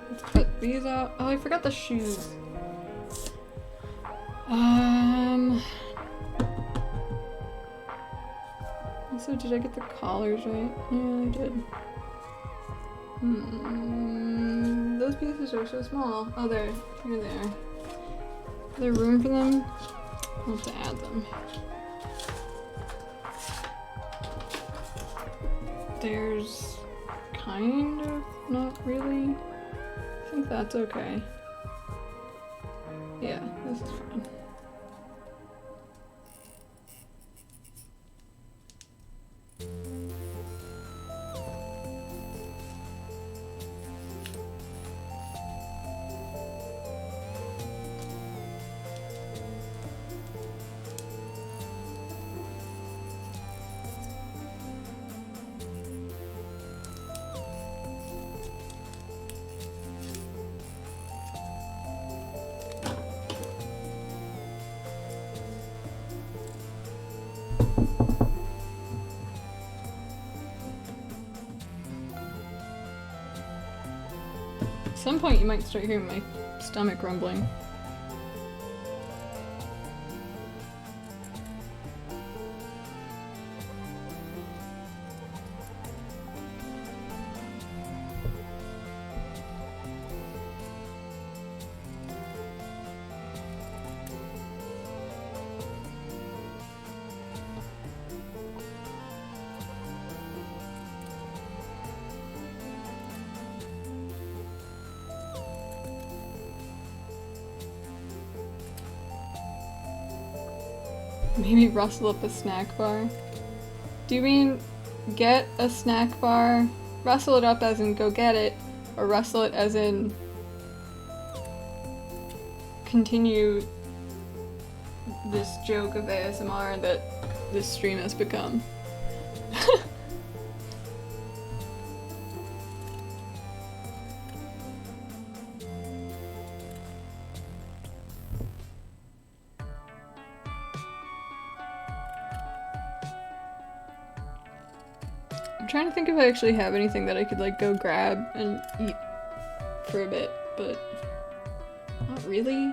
Let's put these out. Oh, I forgot the shoes. Also, did I get the collars right? Yeah, I did. Those pieces are so small. Oh, here they are. Is there room for them? I'll have to add them. There's kind of, not really. I think that's okay. Yeah, this is fine. At some point you might start hearing my stomach rumbling. Maybe rustle up a snack bar. Do you mean get a snack bar? Rustle it up as in go get it, or rustle it as in continue this joke of ASMR that this stream has become? I'm trying to think if I actually have anything that I could like go grab and eat for a bit, but not really.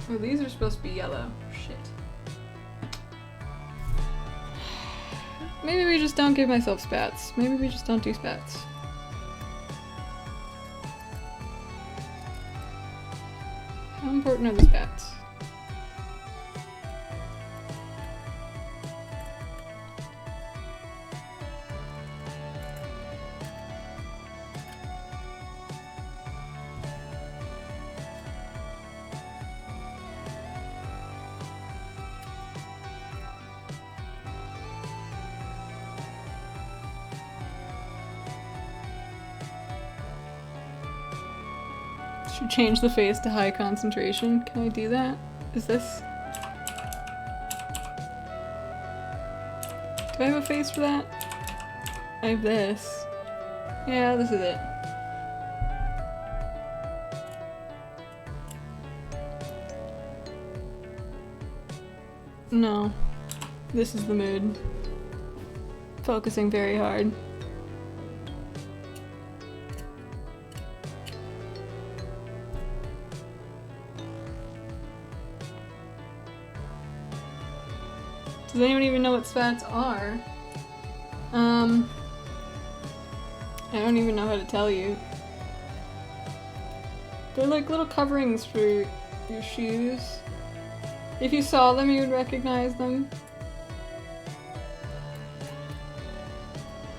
Oh, these are supposed to be yellow. Shit. Maybe we just don't give myself spats. Maybe we just don't do spats. How important are the spats? Should change the face to high concentration. Can I do that? Is this... Do I have a face for that? I have this. Yeah, this is it. No. This is the mood. Focusing very hard. Does anyone even know what spats are? I don't even know how to tell you. They're like little coverings for your shoes. If you saw them, you would recognize them.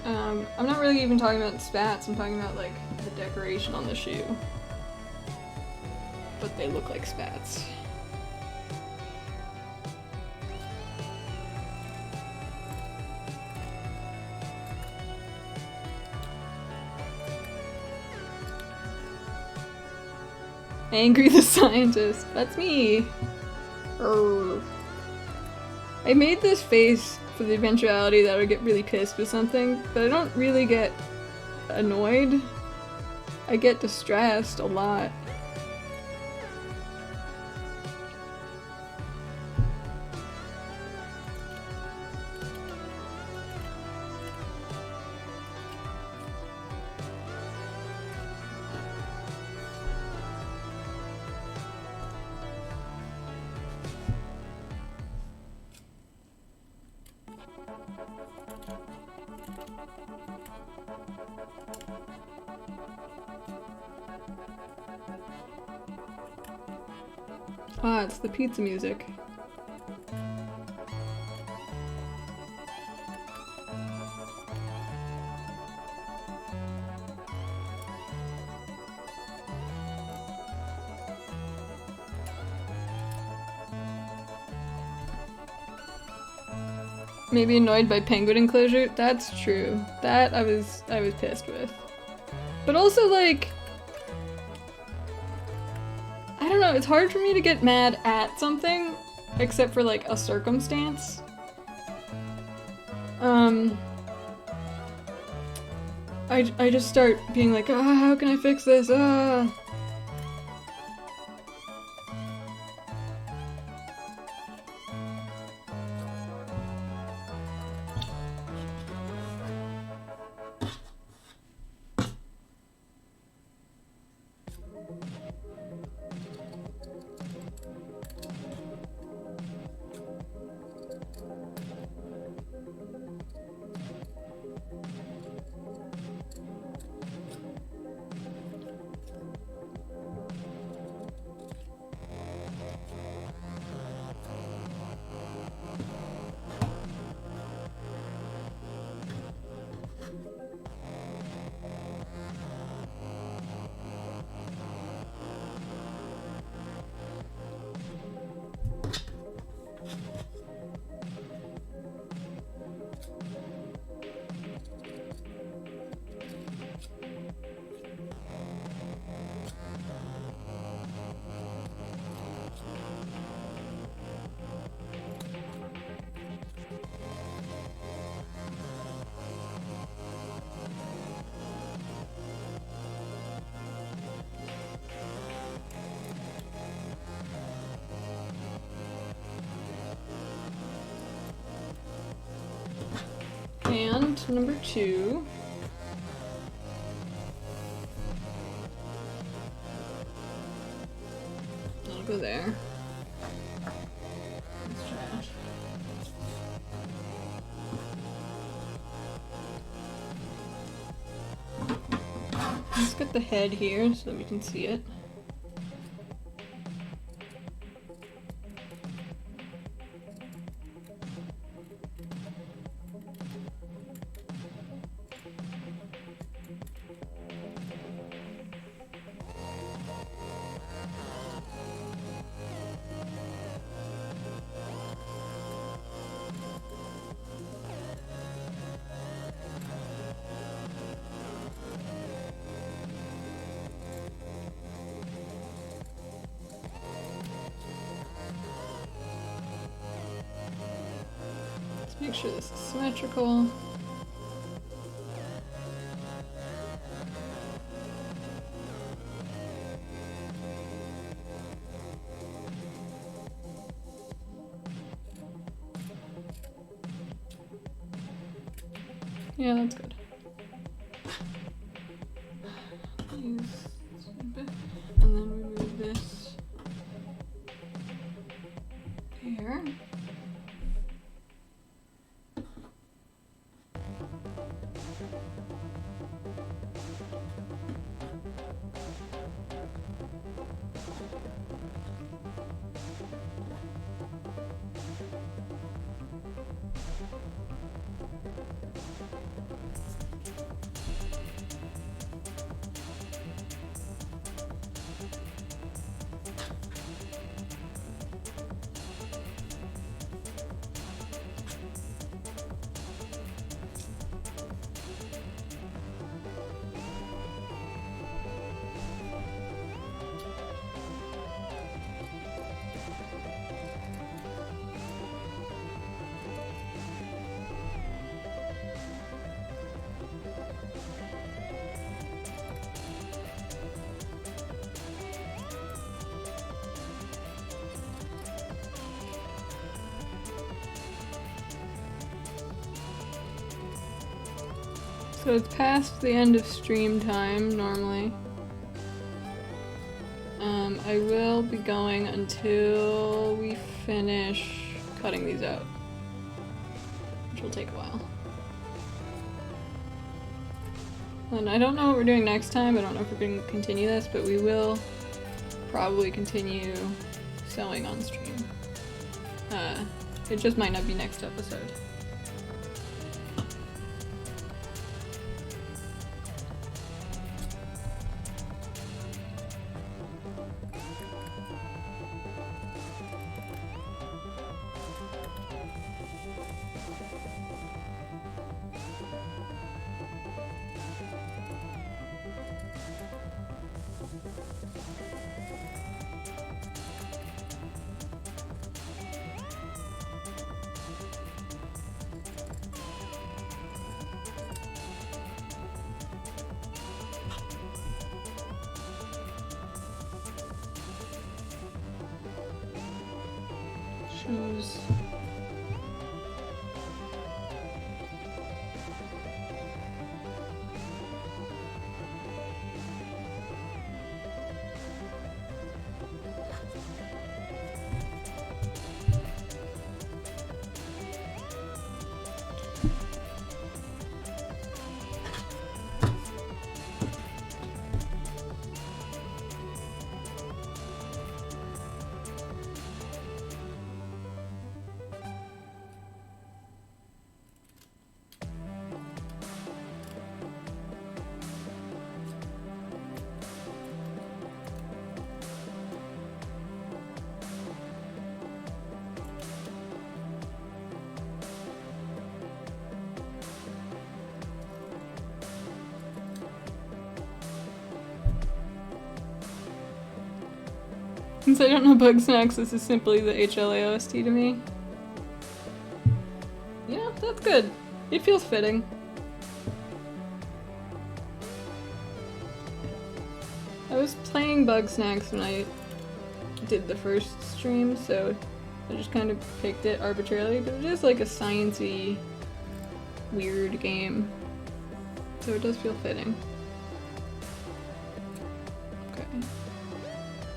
I'm not really even talking about spats, I'm talking about like the decoration on the shoe. But they look like spats. Angry the scientist. That's me. Urgh. I made this face for the eventuality that I would get really pissed with something, but I don't really get annoyed. I get distressed a lot. Ah, it's the pizza music. Maybe annoyed by penguin enclosure? That's true. That I was pissed with. But also like, I don't know, it's hard for me to get mad at something except for like a circumstance. I just start being like, ah, how can I fix this? Ah. And number 2. I'll go there. That's trash. Let's get the head here so that we can see it. Make sure this is symmetrical. Yeah, that's good. Use this a bit, and then we move this here. So it's past the end of stream time normally. I will be going until we finish cutting these out, which will take a while. And I don't know what we're doing next time. I don't know if we're going to continue this, but we will probably continue sewing on stream. It just might not be next episode. Shoes. Since I don't know bug snacks, this is simply the HLAOST to me. Yeah, that's good. It feels fitting. I was playing bug snacks when I did the first stream, so I just kind of picked it arbitrarily, but it is like a sciencey, weird game. So it does feel fitting. Okay.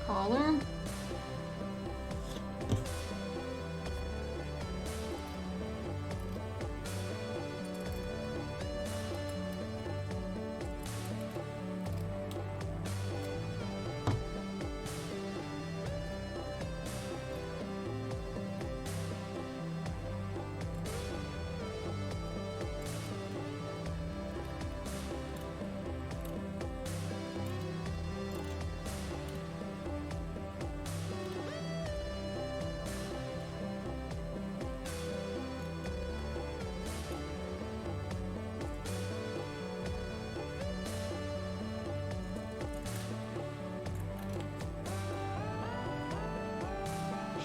Collar.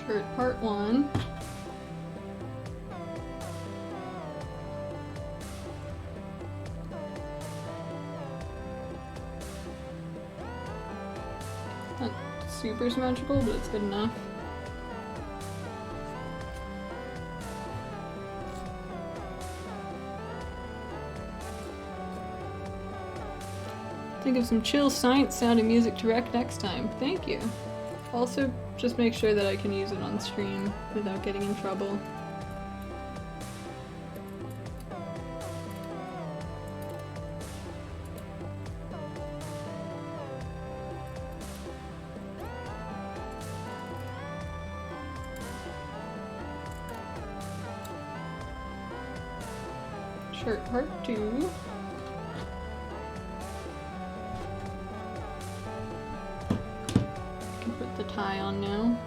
Shirt part 1. Not super symmetrical, but it's good enough. Think of some chill science sounding music to rec next time. Thank you. Also, just make sure that I can use it on stream without getting in trouble. Shirt part 2. The tie on now.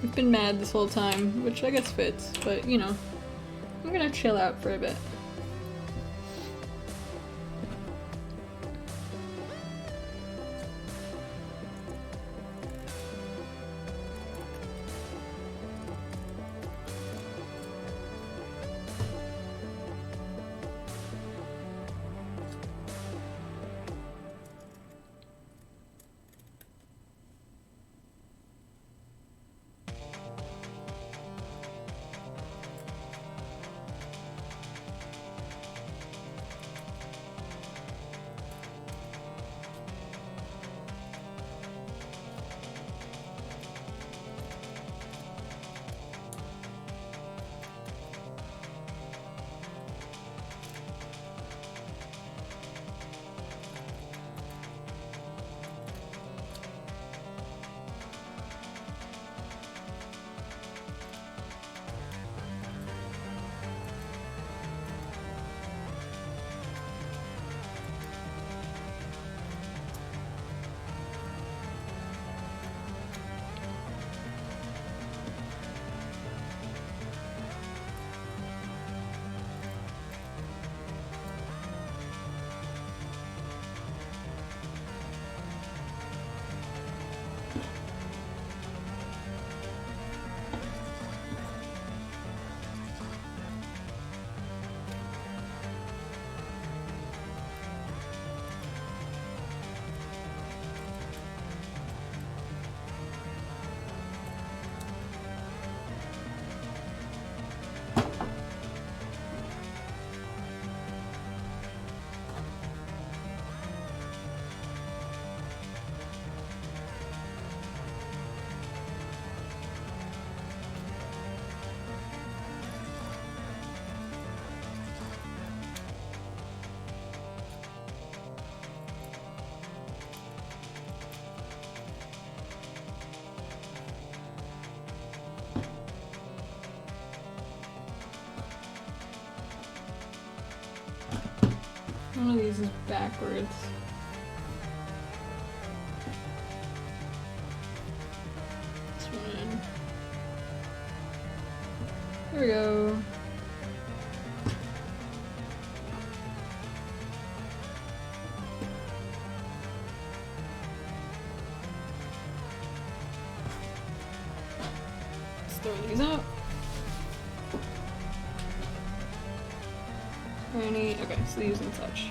I've been mad this whole time, which I guess fits, but you know, I'm gonna chill out for a bit. One of these is backwards. This one. Here we go. Let's throw these out. Okay, so these and such.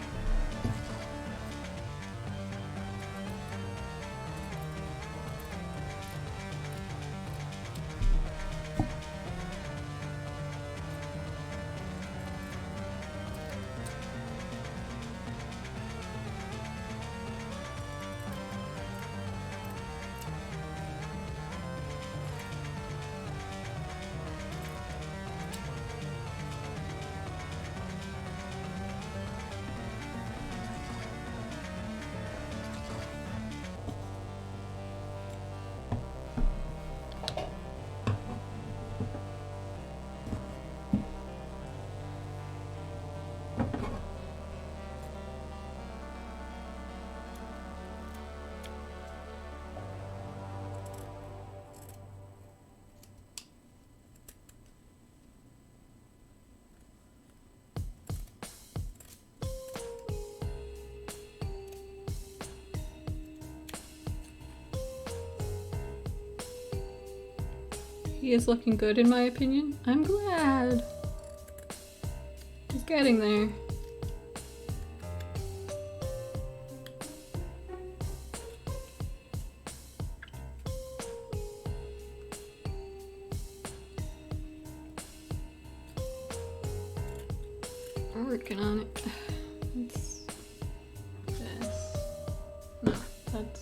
He is looking good in my opinion. I'm glad. He's getting there. We're working on it. It's this. No, that's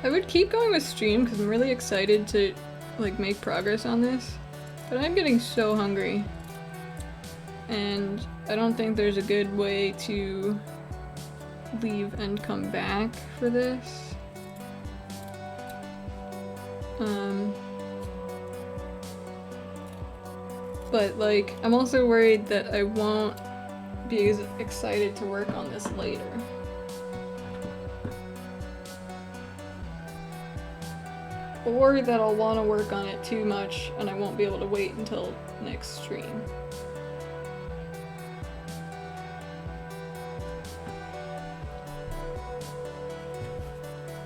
I would keep going with stream because I'm really excited to like make progress on this. But I'm getting so hungry. And I don't think there's a good way to leave and come back for this. But like, I'm also worried that I won't be as excited to work on this later. Or that I'll want to work on it too much and I won't be able to wait until next stream.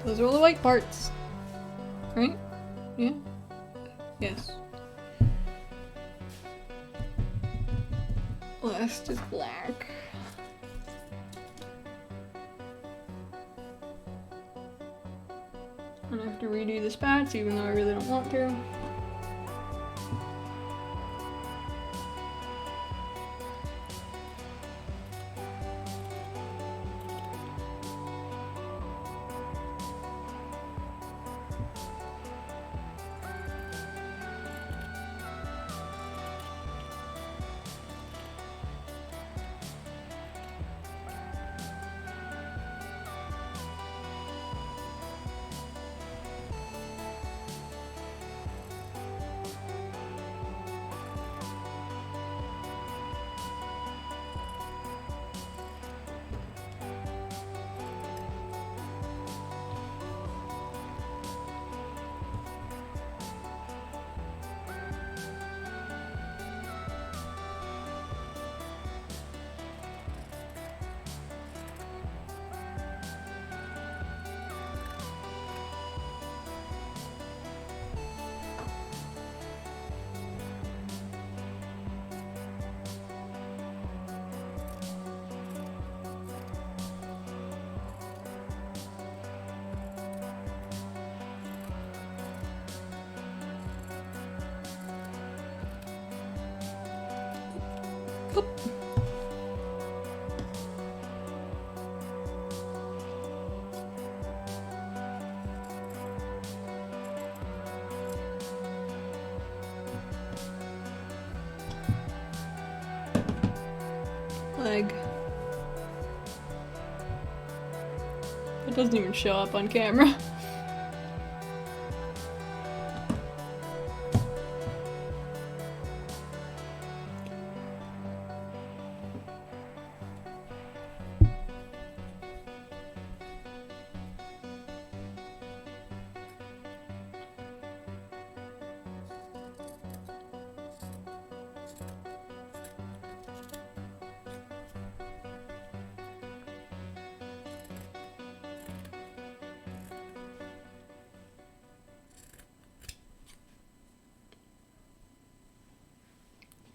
Those are all the white parts. Right? Yeah? Yes. Last is black. I'm gonna have to redo the spats even though I really don't want to. Leg. It doesn't even show up on camera.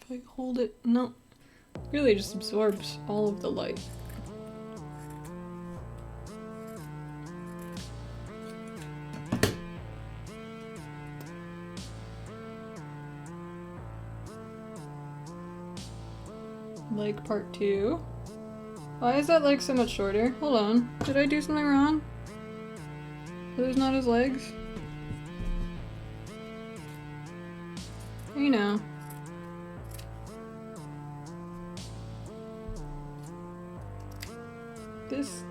If I hold it, no. Really just absorbs all of the light. Leg part 2. Why is that leg so much shorter? Hold on. Did I do something wrong? Are those not his legs? You know.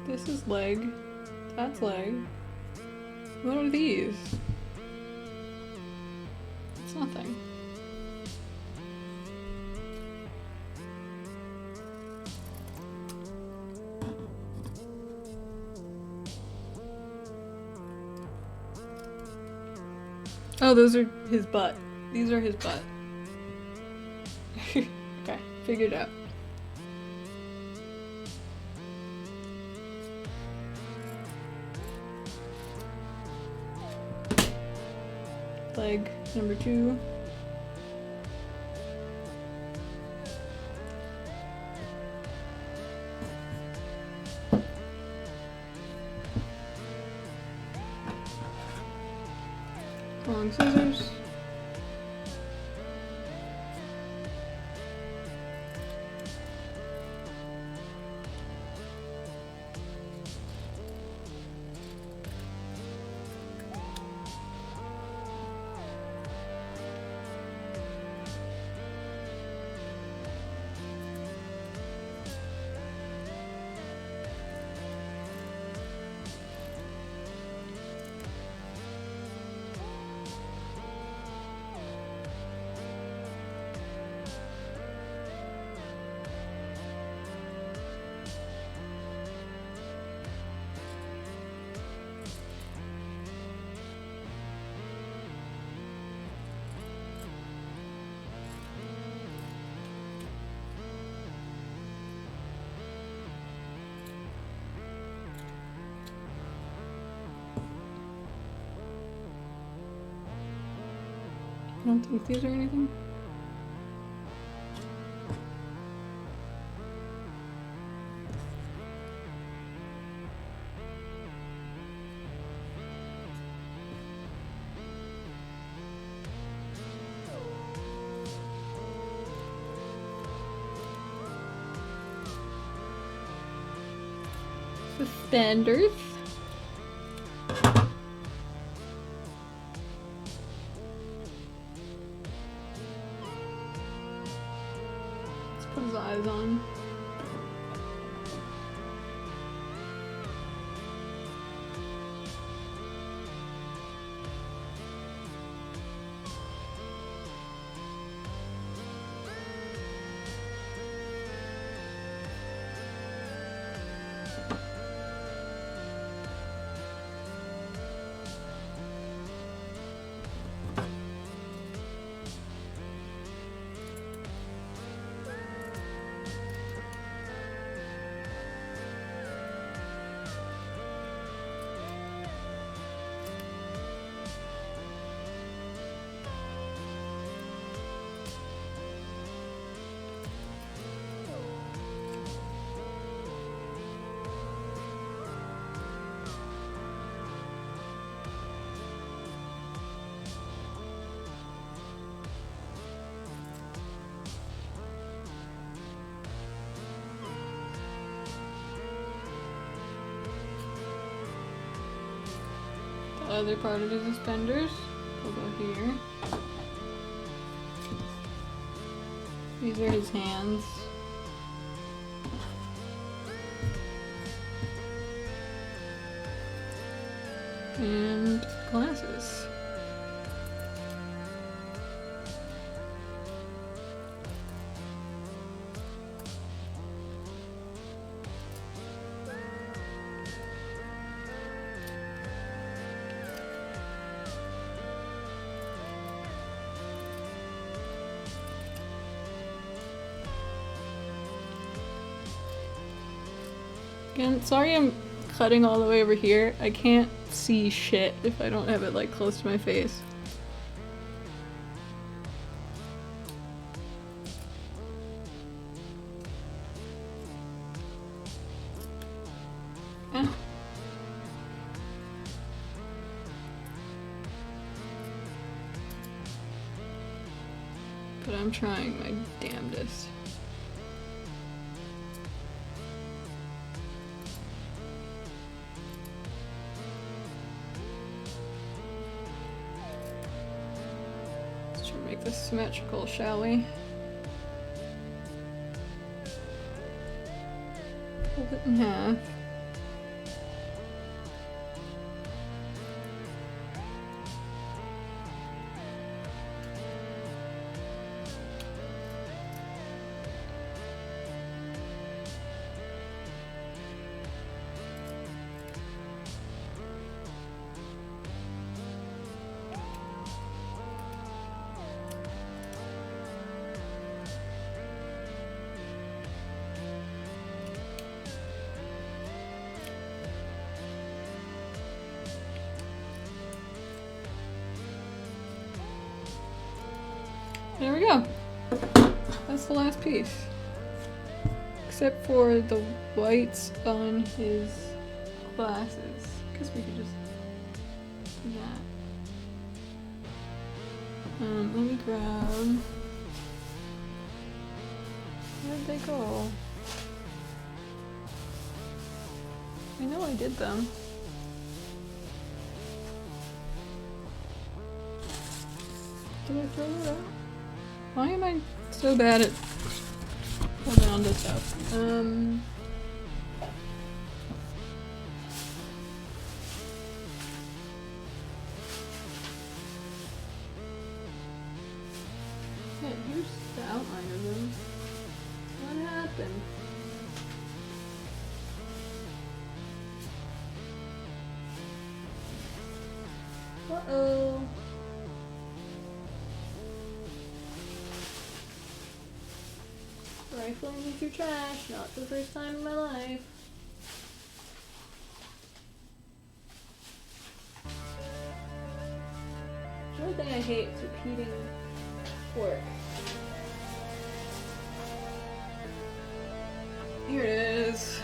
This is leg. That's leg. What are these? It's nothing. Oh, those are his butt. These are his butt. Okay, figured it out. Leg number 2. Long scissors. I don't think these are anything. Suspenders. Let's put his eyes on. The other part of his suspenders will go here. These are his hands. And glasses. Again, sorry I'm cutting all the way over here. I can't see shit if I don't have it like close to my face. Eh. But I'm trying my damnedest. Make this symmetrical, shall we? Fold it in half. There we go. That's the last piece. Except for the whites on his glasses. Guess we could just do that. Let me grab... Where'd they go? I know I did them. Did I throw it out? Why am I so bad at holding on to stuff? Yeah, here's the outline of them. What happened? Uh-oh. Rifling through trash, not for the first time in my life. The only thing I hate is repeating work. Here it is.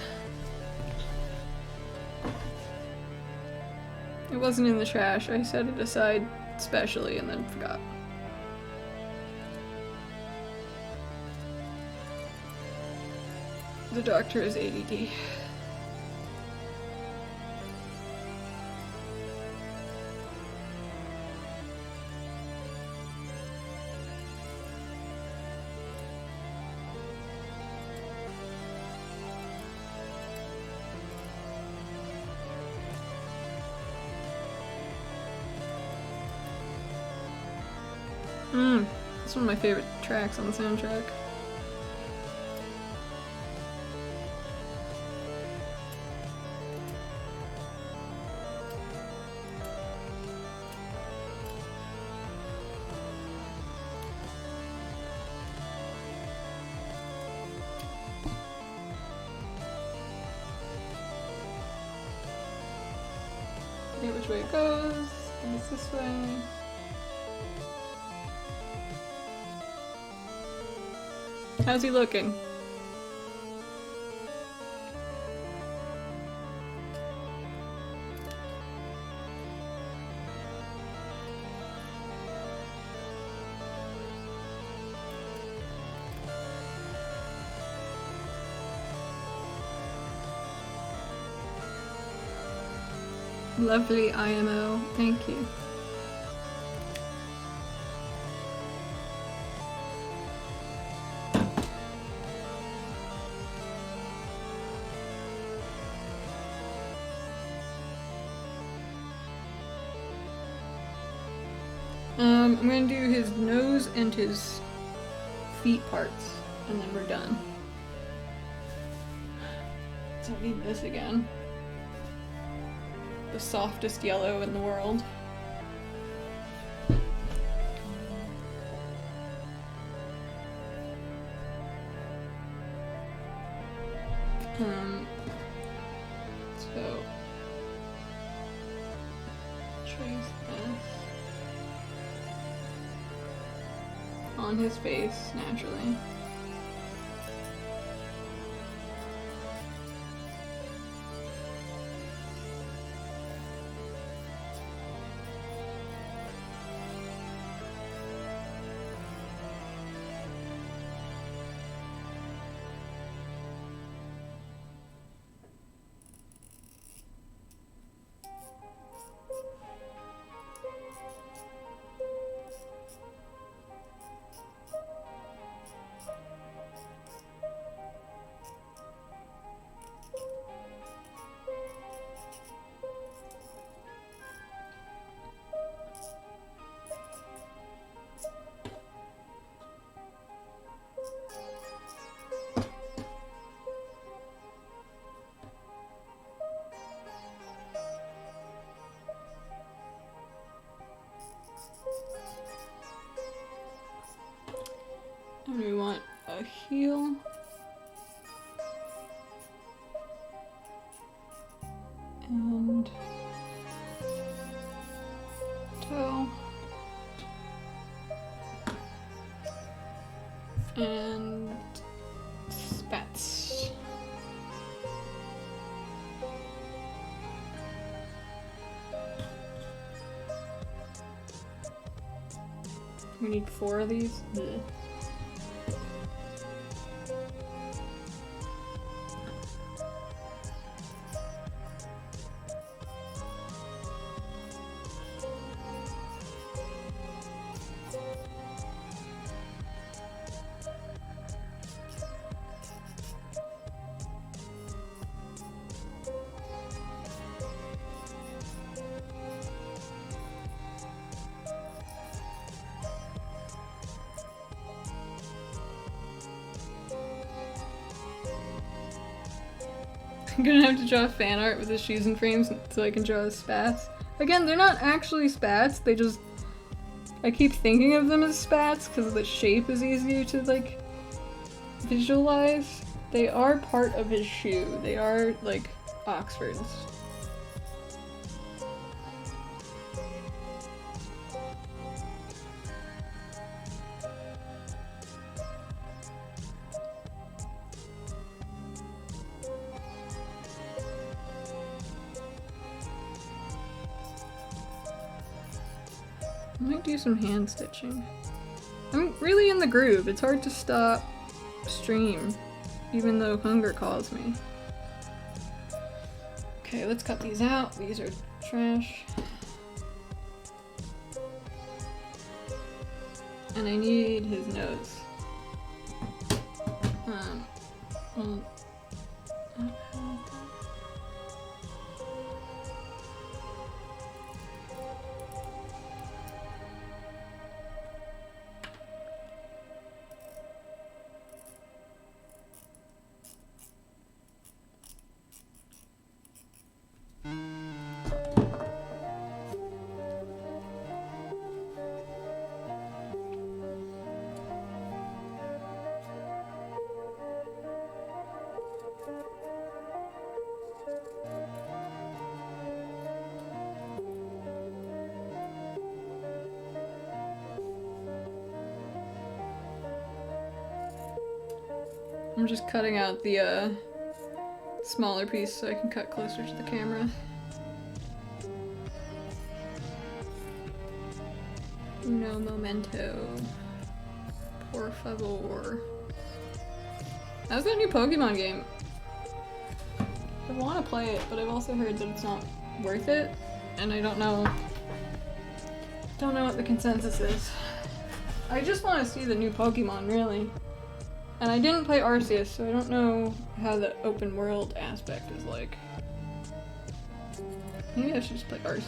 It wasn't in the trash. I set it aside specially and then forgot. The doctor is ADD. It's one of my favorite tracks on the soundtrack. Forget which way it goes. And it's this way. How's he looking? Lovely IMO, thank you. I'm gonna do his nose and his feet parts, and then we're done. So I need this again. The softest yellow in the world. So trace this on his face naturally. And we want a heel. And toe. And spats. We need 4 of these. Blech. I'm gonna have to draw fan art with his shoes and frames so I can draw his spats. Again, they're not actually spats, they just... I keep thinking of them as spats because the shape is easier to, like, visualize. They are part of his shoe. They are, like, Oxfords. I might do some hand stitching. I'm really in the groove. It's hard to stop stream, even though hunger calls me. Okay, let's cut these out. These are trash. And I need his nose. Well, I'm just cutting out the smaller piece so I can cut closer to the camera. No momento. Por favor. How's that new Pokemon game? I want to play it, but I've also heard that it's not worth it, and I don't know what the consensus is. I just want to see the new Pokemon, really. And I didn't play Arceus, so I don't know how the open world aspect is like. Maybe I should just play Arceus.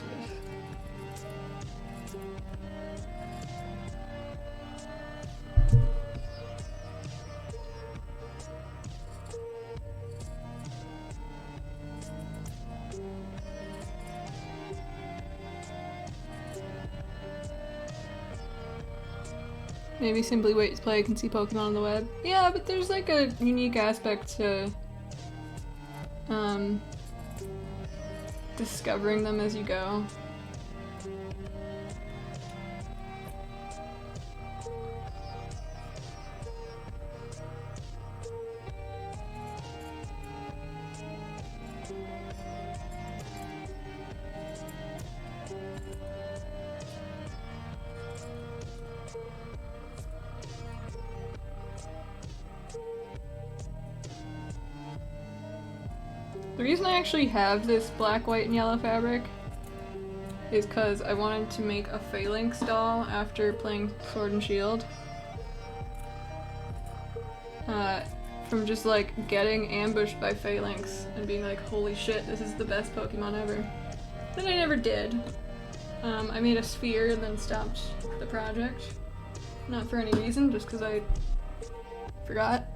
Maybe simply wait to play and see Pokemon on the web. Yeah, but there's like a unique aspect to discovering them as you go. The reason I actually have this black, white, and yellow fabric is because I wanted to make a Phalanx doll after playing Sword and Shield. From just like getting ambushed by Phalanx and being like, holy shit, this is the best Pokemon ever. Then I never did. I made a sphere and then stopped the project. Not for any reason, just because I forgot.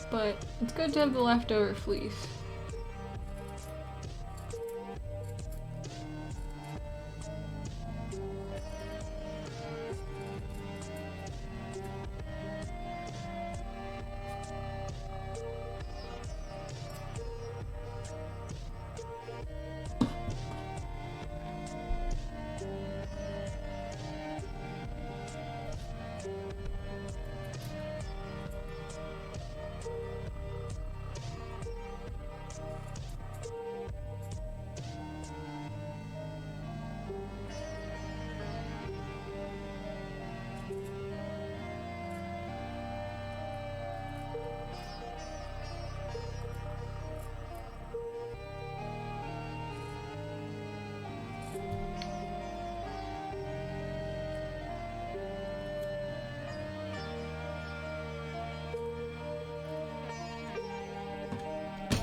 But it's good to have the leftover fleece.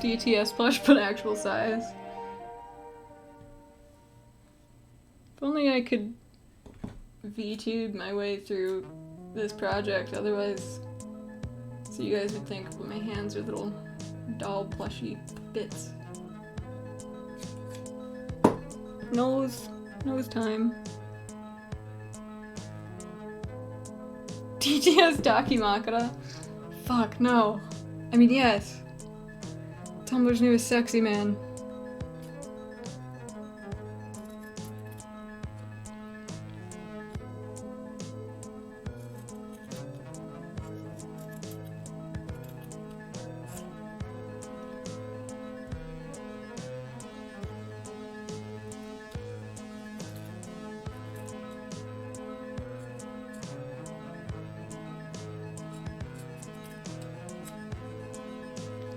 DTS plush, but actual size. If only I could VTube my way through this project, otherwise, so you guys would think, well, my hands are little doll plushy bits. Nose time. DTS Dakimakura? Fuck, no. I mean, yes. Tumblr's newest sexy man.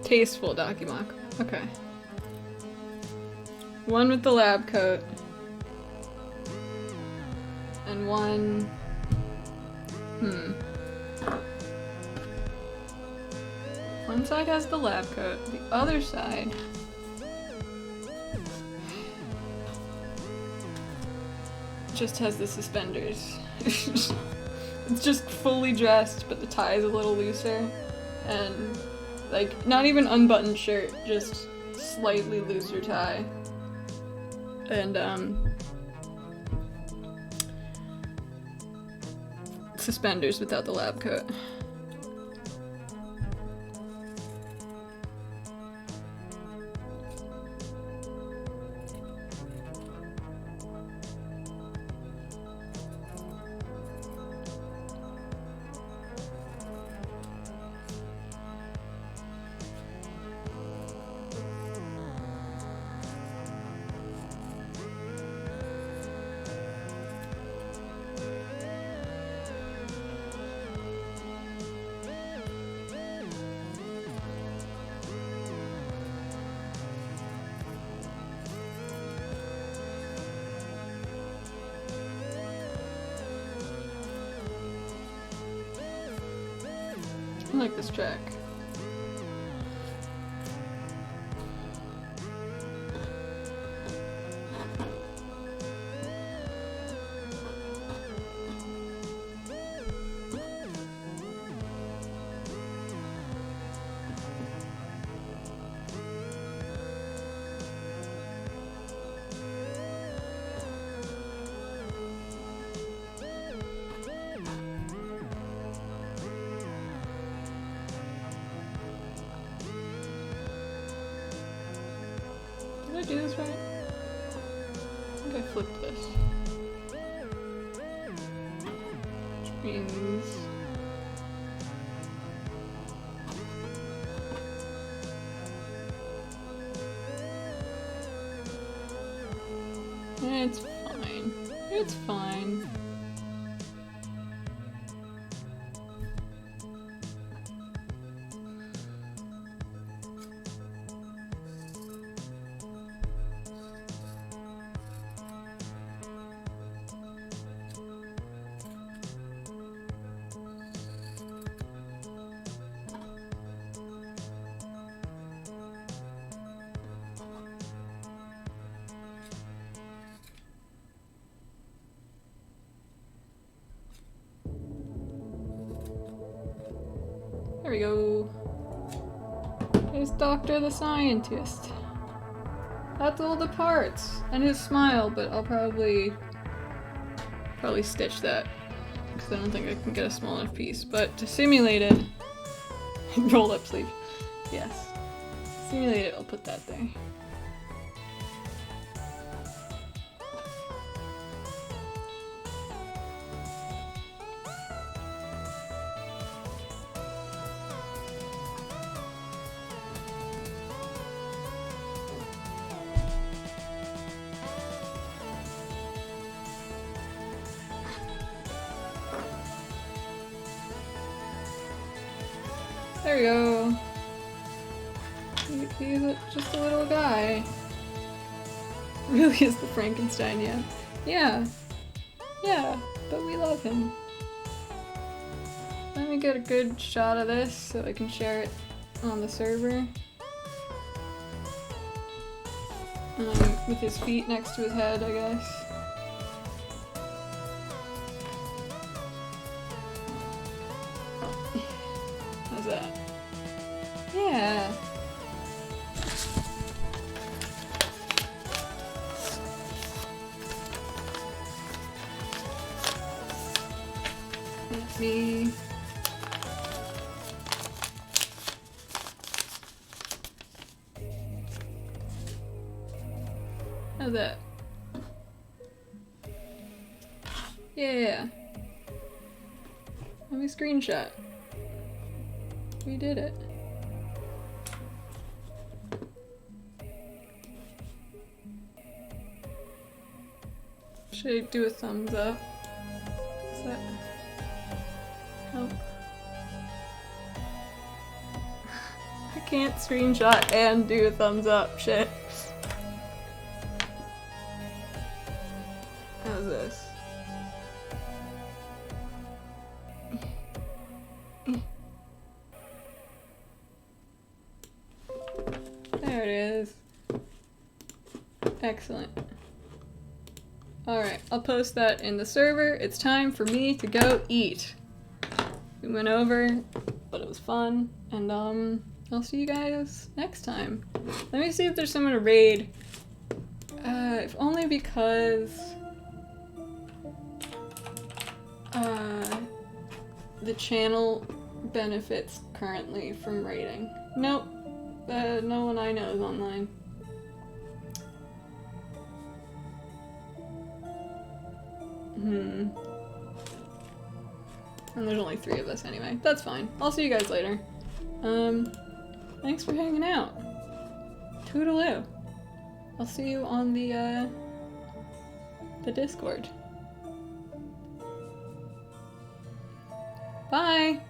Tasteful Documock. Okay. One with the lab coat. And one... One side has the lab coat, the other side... just has the suspenders. It's just fully dressed, but the tie is a little looser. And... like, not even unbuttoned shirt, just slightly looser tie. And, suspenders without the lab coat. I like this track. Did I do this right? I think I flipped this. Which means... it's fine. It's fine. There we go. There's Doctor the Scientist. That's all the parts. And his smile, but I'll probably stitch that. Because I don't think I can get a small enough piece. But to simulate it... roll up sleeve. Yes. Simulate it, I'll put that there. There we go. He's just a little guy. Really is the Frankenstein, yeah. Yeah. Yeah, but we love him. Let me get a good shot of this so I can share it on the server. With his feet next to his head, I guess. How's that? Yeah. That's me. How's that? Yeah. Let me screenshot. We did it. Should I do a thumbs up? Is that... Nope. I can't screenshot and do a thumbs up. Shit. How's this? There it is. Excellent. Alright, I'll post that in the server. It's time for me to go eat. We went over, but it was fun, and I'll see you guys next time. Let me see if there's someone to raid. If only because the channel benefits currently from raiding. Nope. No one I know is online. And there's only 3 of us anyway. That's fine. I'll see you guys later. Thanks for hanging out. Toodaloo. I'll see you on the Discord. Bye!